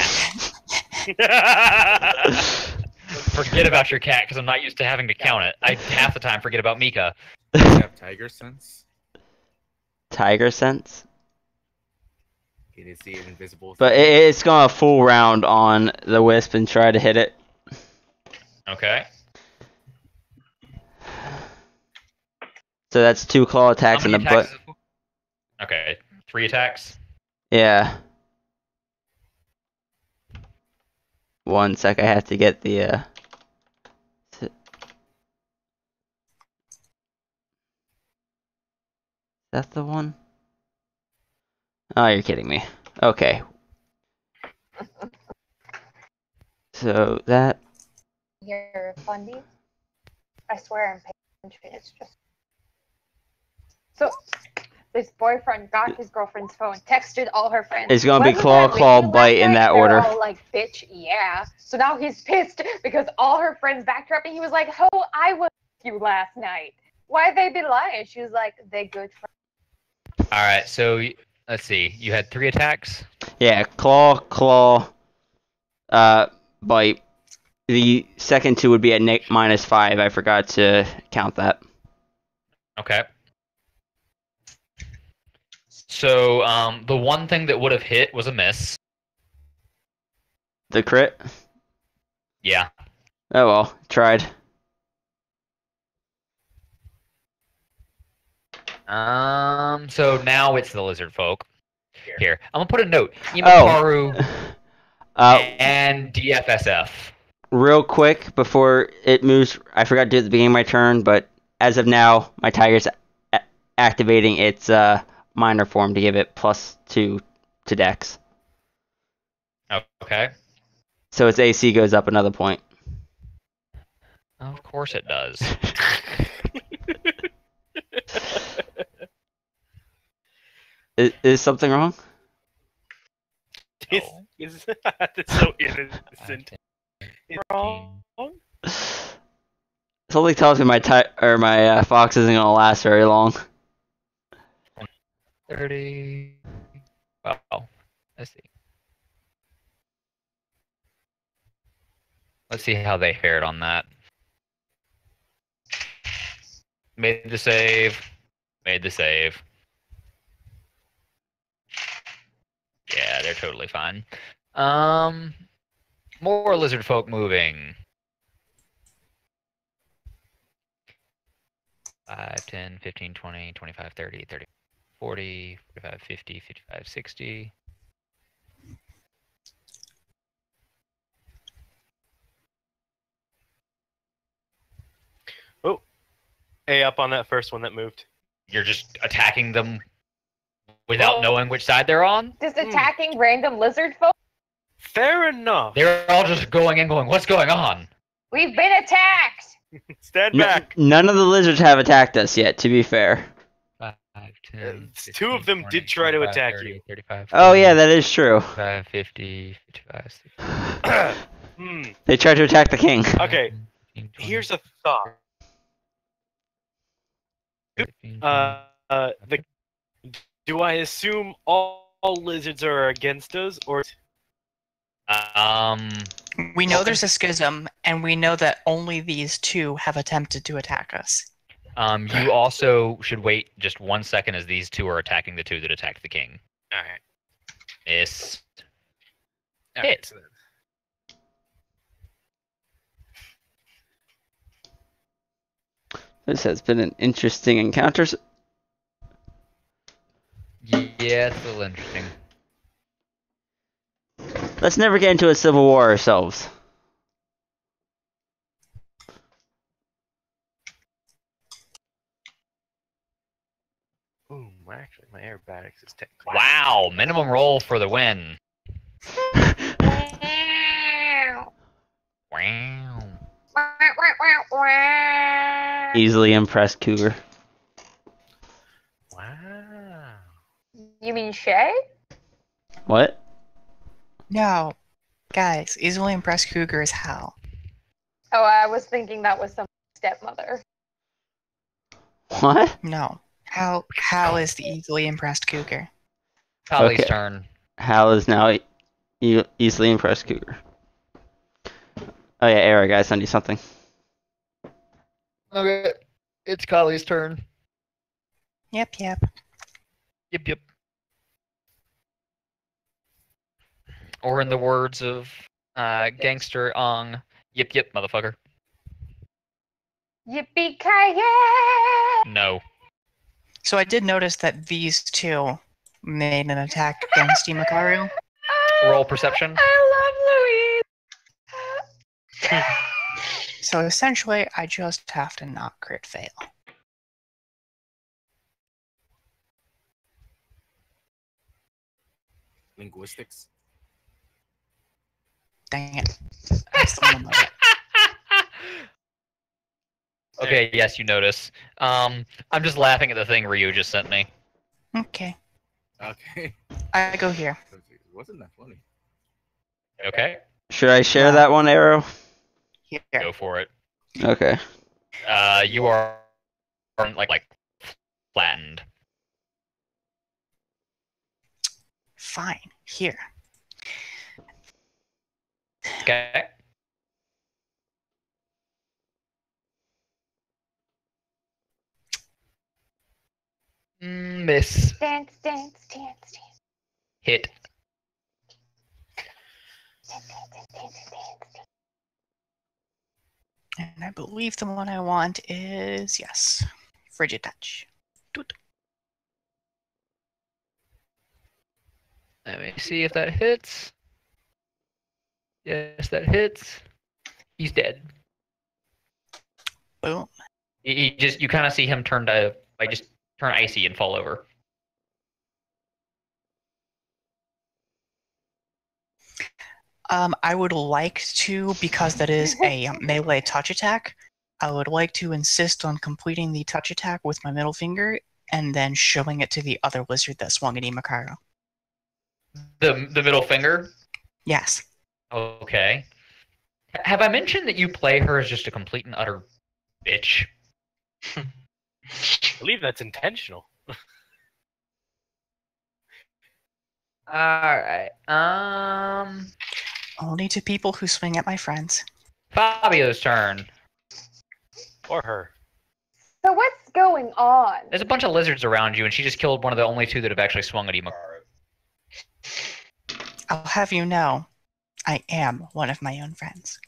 [SPEAKER 9] Forget about your cat because I'm not used to having to count it. I half the time forget about Mika.
[SPEAKER 3] Does it have tiger sense?
[SPEAKER 5] Tiger sense.
[SPEAKER 3] Can you see invisible?
[SPEAKER 5] But it's going a full round on the wisp and try to hit it.
[SPEAKER 9] Okay.
[SPEAKER 5] So that's 2 claw attacks
[SPEAKER 9] How
[SPEAKER 5] in the
[SPEAKER 9] many
[SPEAKER 5] butt.
[SPEAKER 9] attacks? Okay. 3 attacks.
[SPEAKER 5] Yeah. 1 sec, I have to get the is that the one? Oh, you're kidding me. Okay. So that
[SPEAKER 2] You're funny. I swear I'm paying attention. It's just so. This boyfriend got his girlfriend's phone, texted all her friends.
[SPEAKER 5] It's gonna be
[SPEAKER 2] "Wasn't
[SPEAKER 5] claw,
[SPEAKER 2] that
[SPEAKER 5] claw,
[SPEAKER 2] lady
[SPEAKER 5] bite
[SPEAKER 2] last
[SPEAKER 5] in
[SPEAKER 2] night?"
[SPEAKER 5] that
[SPEAKER 2] They're
[SPEAKER 5] order.
[SPEAKER 2] all like, bitch, yeah. So now he's pissed because all her friends backed her up, and he was like, "Oh, I was with you last night. Why they be lying?" She was like, "They good friends."
[SPEAKER 9] All right. So let's see. You had 3 attacks.
[SPEAKER 5] Yeah, claw, bite. The second 2 would be at -5. I forgot to count that.
[SPEAKER 9] Okay. So the one thing that would have hit was a miss.
[SPEAKER 5] The crit?
[SPEAKER 9] Yeah.
[SPEAKER 5] Oh well, tried.
[SPEAKER 9] So now it's the lizard folk. Here, I'm gonna put a note.
[SPEAKER 5] Oh.
[SPEAKER 9] Imakaru
[SPEAKER 5] Uh,
[SPEAKER 9] and DFSF.
[SPEAKER 5] real quick before it moves, I forgot to do it at the beginning of my turn, but as of now, my tiger's activating its minor form to give it +2 to Dex.
[SPEAKER 9] Okay.
[SPEAKER 5] So its AC goes up another point.
[SPEAKER 9] Of course it does.
[SPEAKER 5] Is something wrong?
[SPEAKER 4] It's so innocent. It's wrong.
[SPEAKER 5] Something tells me my fox isn't gonna last very long.
[SPEAKER 9] 30. Wow. Let's see. Let's see how they fared on that. Made the save. Made the save. Yeah, they're totally fine. More lizard folk moving. 5, 10, 15, 20, 25, 30, 30, 40, 45, 50, 55, 60.
[SPEAKER 4] Oh, A up on that first one that moved.
[SPEAKER 9] You're just attacking them without knowing which side they're on?
[SPEAKER 2] Just attacking random lizard folk.
[SPEAKER 4] Fair enough.
[SPEAKER 9] They're all just going and going, what's going on?
[SPEAKER 2] We've been attacked.
[SPEAKER 4] Stand back.
[SPEAKER 5] None of the lizards have attacked us yet, to be fair.
[SPEAKER 9] 5, 10, 15,
[SPEAKER 4] 2 of them
[SPEAKER 9] 20,
[SPEAKER 4] did try to
[SPEAKER 9] 25,
[SPEAKER 4] attack
[SPEAKER 9] 30,
[SPEAKER 4] you.
[SPEAKER 9] 35,
[SPEAKER 5] Oh yeah, that is true.
[SPEAKER 9] 55, 50, 55, 60.
[SPEAKER 5] They tried to attack the king.
[SPEAKER 4] Okay, here's a thought. Do I assume all lizards are against us, or?
[SPEAKER 6] We know there's a schism, and we know that only these 2 have attempted to attack us.
[SPEAKER 9] You also should wait just 1 second as these 2 are attacking the 2 that attacked the king.
[SPEAKER 4] Alright.
[SPEAKER 9] Miss.
[SPEAKER 4] Hit.
[SPEAKER 9] Hit.
[SPEAKER 5] This has been an interesting encounter.
[SPEAKER 9] Yeah, it's a little interesting.
[SPEAKER 5] Let's never get into a civil war ourselves.
[SPEAKER 4] Ooh, actually, my aerobatics is technically.
[SPEAKER 9] Wow, minimum roll for the win. Wow.
[SPEAKER 5] Easily impressed cougar.
[SPEAKER 4] Wow.
[SPEAKER 2] You mean Shay?
[SPEAKER 5] What?
[SPEAKER 6] No. Guys, easily impressed cougar is Hal.
[SPEAKER 2] Oh, I was thinking that was some stepmother.
[SPEAKER 5] What?
[SPEAKER 6] No. Hal is the easily impressed cougar.
[SPEAKER 9] Kali's
[SPEAKER 5] Okay.
[SPEAKER 9] turn.
[SPEAKER 5] Hal is now easily impressed cougar. Oh yeah, Eric, I send you something.
[SPEAKER 9] Okay. It's Kali's turn.
[SPEAKER 6] Yep.
[SPEAKER 9] Yep, yep. Or in the words of Gangster Ong, yip yip, motherfucker.
[SPEAKER 2] Yippee-ki-yay!
[SPEAKER 9] No.
[SPEAKER 6] So I did notice that these two made an attack against Imakaru.
[SPEAKER 9] Roll perception.
[SPEAKER 2] I love Louise.
[SPEAKER 6] So essentially, I just have to not crit fail.
[SPEAKER 3] Linguistics.
[SPEAKER 6] Dang it. That's the one I'm
[SPEAKER 9] Okay, yes, you notice. I'm just laughing at the thing Ryu just sent me.
[SPEAKER 6] Okay.
[SPEAKER 3] Okay.
[SPEAKER 6] I go here.
[SPEAKER 3] Wasn't that funny?
[SPEAKER 9] Okay,
[SPEAKER 5] Should I share that one, Arrow?
[SPEAKER 6] Here.
[SPEAKER 9] go for it.
[SPEAKER 5] Okay.
[SPEAKER 9] You are like flattened.
[SPEAKER 6] Fine. Here.
[SPEAKER 9] Okay. Miss.
[SPEAKER 2] Dance, dance, dance, dance.
[SPEAKER 9] Hit.
[SPEAKER 2] Dance, dance, dance, dance.
[SPEAKER 6] And I believe the one I want is, yes, Frigid Touch. Toot.
[SPEAKER 9] Let me see if that hits. Yes, that hits. He's dead.
[SPEAKER 6] Boom.
[SPEAKER 9] He just, you kind of see him turn icy and fall over.
[SPEAKER 6] I would like to, because that is a melee touch attack, I would like to insist on completing the touch attack with my middle finger and then showing it to the other wizard that swung at Imakaru.
[SPEAKER 9] The middle finger.
[SPEAKER 6] Yes.
[SPEAKER 9] Okay. Have I mentioned that you play her as just a complete and utter bitch?
[SPEAKER 4] I believe that's intentional.
[SPEAKER 9] Alright.
[SPEAKER 6] Only to people who swing at my friends.
[SPEAKER 9] Fabio's turn.
[SPEAKER 4] Or her.
[SPEAKER 2] So what's going on?
[SPEAKER 9] There's a bunch of lizards around you, and she just killed one of the only two that have actually swung at Imakaru.
[SPEAKER 6] I'll have you know, I am one of my own friends.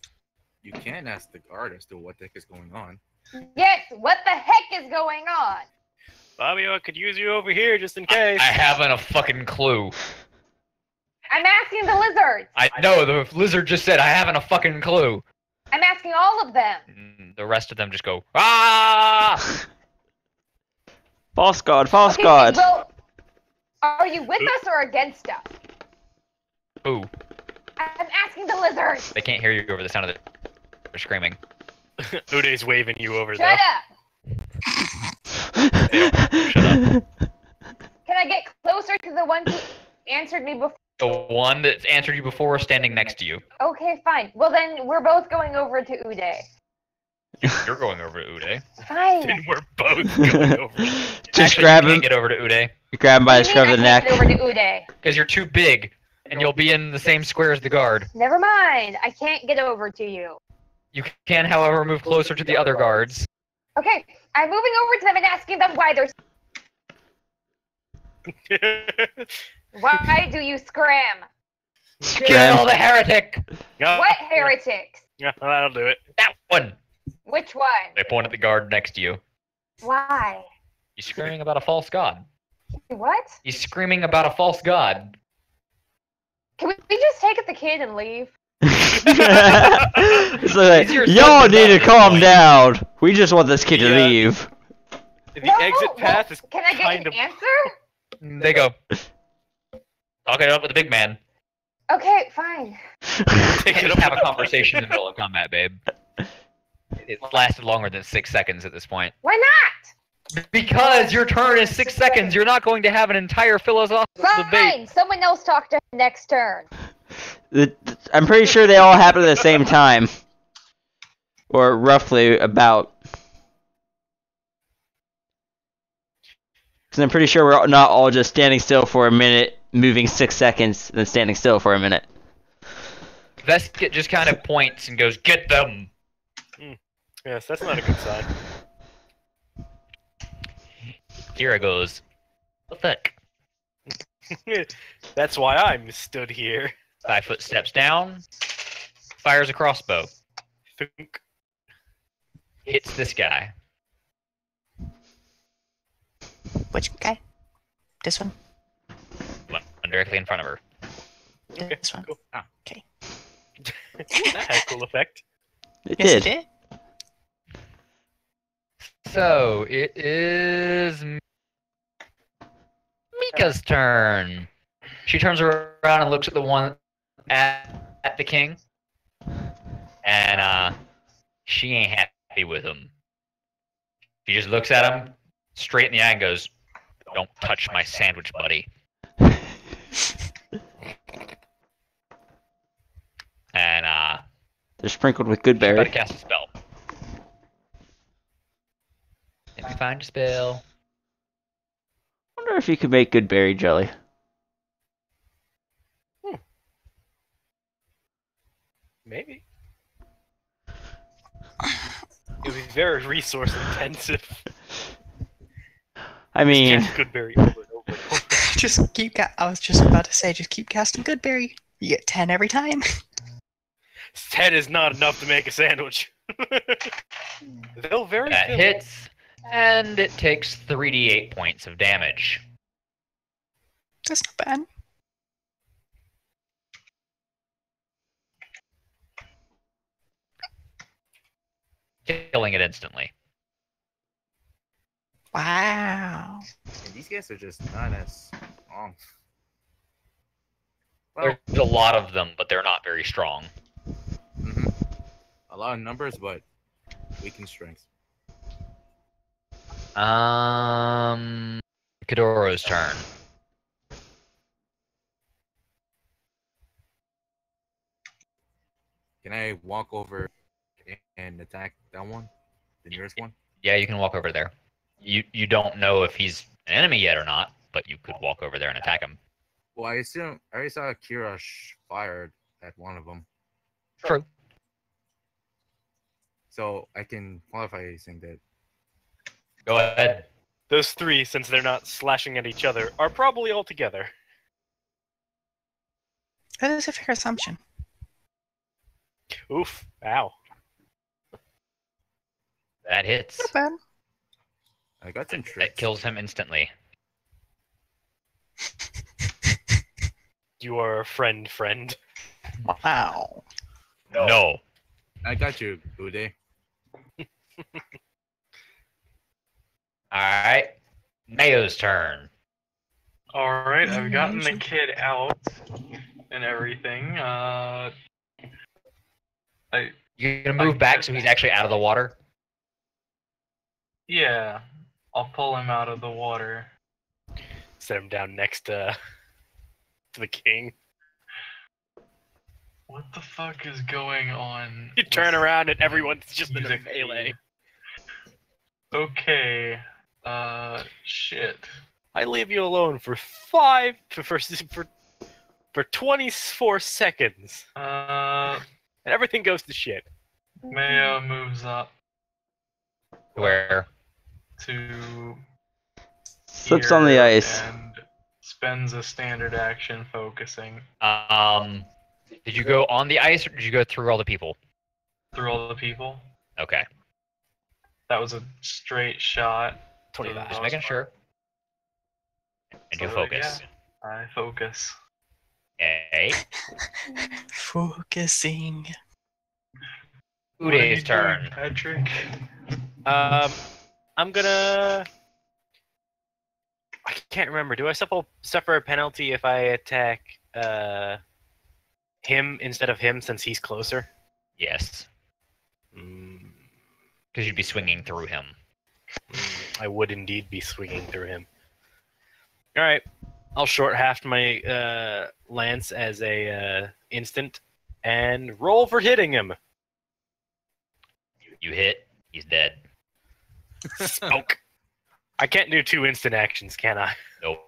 [SPEAKER 3] You can ask the guard as to what the heck is going on.
[SPEAKER 2] Yes, what the heck is going on?
[SPEAKER 4] Fabio, I could use you over here just in case.
[SPEAKER 9] I haven't a fucking clue.
[SPEAKER 2] I'm asking the lizards.
[SPEAKER 9] I know, the lizard just said I haven't a fucking clue.
[SPEAKER 2] I'm asking all of them.
[SPEAKER 9] The rest of them just go, ah!
[SPEAKER 5] False god, false
[SPEAKER 2] Okay,
[SPEAKER 5] god.
[SPEAKER 2] well, are you with us or against us?
[SPEAKER 9] Ooh,
[SPEAKER 2] I'm asking the lizards.
[SPEAKER 9] they can't hear you over the sound of they're screaming.
[SPEAKER 4] Uday's waving you over
[SPEAKER 2] Shut
[SPEAKER 4] though.
[SPEAKER 2] up.
[SPEAKER 9] Shut up.
[SPEAKER 2] Can I get closer to the one who answered me before?
[SPEAKER 9] The one that's answered you before is standing next to you.
[SPEAKER 2] Okay, fine. Well, then we're both going over to Uday.
[SPEAKER 9] You're going over to Uday.
[SPEAKER 2] Fine.
[SPEAKER 4] And we're both going over.
[SPEAKER 5] Just
[SPEAKER 9] Actually,
[SPEAKER 5] grab
[SPEAKER 9] you
[SPEAKER 5] him,
[SPEAKER 9] can't get over to Uday
[SPEAKER 5] grab him by the
[SPEAKER 2] What do you
[SPEAKER 5] scruff of
[SPEAKER 2] mean
[SPEAKER 5] the
[SPEAKER 2] I
[SPEAKER 5] neck.
[SPEAKER 2] can't get over to Uday?
[SPEAKER 9] because you're too big, and you'll be in the same square as the guard.
[SPEAKER 2] Never mind. I can't get over to you.
[SPEAKER 9] You can, however, move closer to the other guards.
[SPEAKER 2] Okay, I'm moving over to them and asking them why they're. Why do you scram?
[SPEAKER 9] Kill the heretic!
[SPEAKER 2] What heretics?
[SPEAKER 4] Yeah, that'll do it.
[SPEAKER 9] That one!
[SPEAKER 2] Which one?
[SPEAKER 9] They point at the guard next to you.
[SPEAKER 2] Why?
[SPEAKER 9] He's screaming about a false god.
[SPEAKER 2] What?
[SPEAKER 9] He's screaming about a false god.
[SPEAKER 2] Can we just take the kid and leave?
[SPEAKER 5] It's like,
[SPEAKER 9] Easier said
[SPEAKER 5] y'all
[SPEAKER 9] than
[SPEAKER 5] need
[SPEAKER 9] done
[SPEAKER 5] to
[SPEAKER 9] at this
[SPEAKER 5] calm
[SPEAKER 9] point.
[SPEAKER 5] down. We just want this kid to
[SPEAKER 4] Yeah.
[SPEAKER 5] leave.
[SPEAKER 4] The
[SPEAKER 2] No,
[SPEAKER 4] exit path is
[SPEAKER 2] Can I get
[SPEAKER 4] kind
[SPEAKER 2] an
[SPEAKER 4] of.
[SPEAKER 2] answer?
[SPEAKER 9] They go. Talk it up with the big man.
[SPEAKER 2] Okay, fine.
[SPEAKER 9] You can't just have a conversation in the middle of combat, babe.
[SPEAKER 1] it lasted longer than 6 seconds at this point.
[SPEAKER 2] Why not?
[SPEAKER 1] Because your turn is 6 seconds, you're not going to have an entire philosophical debate.
[SPEAKER 2] Fine. Someone else talk to him next turn.
[SPEAKER 5] I'm pretty sure they all happen at the same time. Or roughly about. Because I'm pretty sure we're not all just standing still for a minute, moving 6 seconds, then standing still for a minute.
[SPEAKER 1] Veskit just kind of points and goes, "Get them!"
[SPEAKER 4] Yes, that's not a good sign.
[SPEAKER 1] Kira goes, "What the heck?"
[SPEAKER 4] That's why I'm stood here.
[SPEAKER 1] 5 foot steps down, fires a crossbow.
[SPEAKER 4] Thunk.
[SPEAKER 1] Hits this guy.
[SPEAKER 6] Which guy? This one?
[SPEAKER 1] One directly in front of her.
[SPEAKER 4] Okay,
[SPEAKER 6] This one.
[SPEAKER 4] cool.
[SPEAKER 6] Okay.
[SPEAKER 4] That had a cool effect.
[SPEAKER 5] It
[SPEAKER 6] Yes,
[SPEAKER 5] did.
[SPEAKER 6] it did.
[SPEAKER 1] So it is Mika's turn. She turns around and looks at the one at the king, and she ain't happy with him. She just looks at him straight in the eye and goes, "Don't touch my sandwich, buddy." And
[SPEAKER 5] They're sprinkled with
[SPEAKER 1] she's about to
[SPEAKER 5] goodberry.
[SPEAKER 1] cast a spell. Let me find a spell.
[SPEAKER 5] Wonder if you could make goodberry jelly.
[SPEAKER 4] Maybe. It would be very resource intensive.
[SPEAKER 5] I mean,
[SPEAKER 4] Cast Goodberry over and over and over.
[SPEAKER 6] Just keep. I was just about to say, just keep casting Goodberry. You get 10 every time.
[SPEAKER 4] 10 is not enough to make a sandwich. They'll very
[SPEAKER 1] That
[SPEAKER 4] fill.
[SPEAKER 1] hits, and it takes 3d8 points of damage.
[SPEAKER 6] That's not bad.
[SPEAKER 1] Killing it instantly.
[SPEAKER 6] Wow.
[SPEAKER 3] And these guys are just not as strong. Well,
[SPEAKER 1] There's a lot of them, but they're not very strong.
[SPEAKER 3] a lot of numbers, but weak in strength.
[SPEAKER 1] Kadoro's turn.
[SPEAKER 3] Can I walk over and attack that one? The nearest one?
[SPEAKER 1] Yeah, you can walk over there. You don't know if he's an enemy yet or not, but you could walk over there and attack him.
[SPEAKER 3] Well, I assume I already saw Kira fired at one of them.
[SPEAKER 1] True.
[SPEAKER 3] So I can qualify saying that.
[SPEAKER 1] Go ahead.
[SPEAKER 4] Those three, since they're not slashing at each other, are probably all together.
[SPEAKER 6] That is a fair assumption.
[SPEAKER 4] Oof. Ow.
[SPEAKER 1] That hits.
[SPEAKER 6] Not bad.
[SPEAKER 3] I got some
[SPEAKER 1] That
[SPEAKER 3] tricks.
[SPEAKER 1] kills him instantly.
[SPEAKER 4] You are a friend.
[SPEAKER 6] Wow.
[SPEAKER 1] No.
[SPEAKER 3] I got you, Uday.
[SPEAKER 1] Alright. Mayo's turn.
[SPEAKER 7] Alright, I've gotten the kid out and everything.
[SPEAKER 1] You're gonna move back so he's actually out of the water?
[SPEAKER 7] Yeah, I'll pull him out of the water.
[SPEAKER 4] Set him down next to the king.
[SPEAKER 7] What the fuck is going on?
[SPEAKER 4] You turn
[SPEAKER 7] with
[SPEAKER 4] around and everyone's just in a
[SPEAKER 7] music
[SPEAKER 4] melee.
[SPEAKER 7] feed? Okay. Shit.
[SPEAKER 4] I leave you alone for 24 seconds, and everything goes to shit.
[SPEAKER 7] Mayo moves up
[SPEAKER 1] Where?
[SPEAKER 7] to
[SPEAKER 5] Slips on the
[SPEAKER 7] here
[SPEAKER 5] ice.
[SPEAKER 7] and spends a standard action focusing
[SPEAKER 1] Did you go on the ice or did you go through all the people?
[SPEAKER 7] through all the people.
[SPEAKER 1] Okay.
[SPEAKER 7] That was a straight shot.
[SPEAKER 4] 25.
[SPEAKER 1] Just making sure. And you
[SPEAKER 7] So,
[SPEAKER 1] focus.
[SPEAKER 7] yeah, I focus.
[SPEAKER 1] Okay.
[SPEAKER 6] Focusing.
[SPEAKER 7] What are you
[SPEAKER 1] Uday's turn.
[SPEAKER 7] doing, Patrick?
[SPEAKER 4] I'm gonna. I can't remember. Do I suffer a penalty if I attack him instead of him since he's closer?
[SPEAKER 1] Yes.
[SPEAKER 9] because you'd be swinging through him.
[SPEAKER 4] I would indeed be swinging through him. All right, I'll short haft my lance as a instant and roll for hitting him.
[SPEAKER 9] You hit, he's dead.
[SPEAKER 4] Smoke. I can't do 2 instant actions, can I?
[SPEAKER 9] Nope.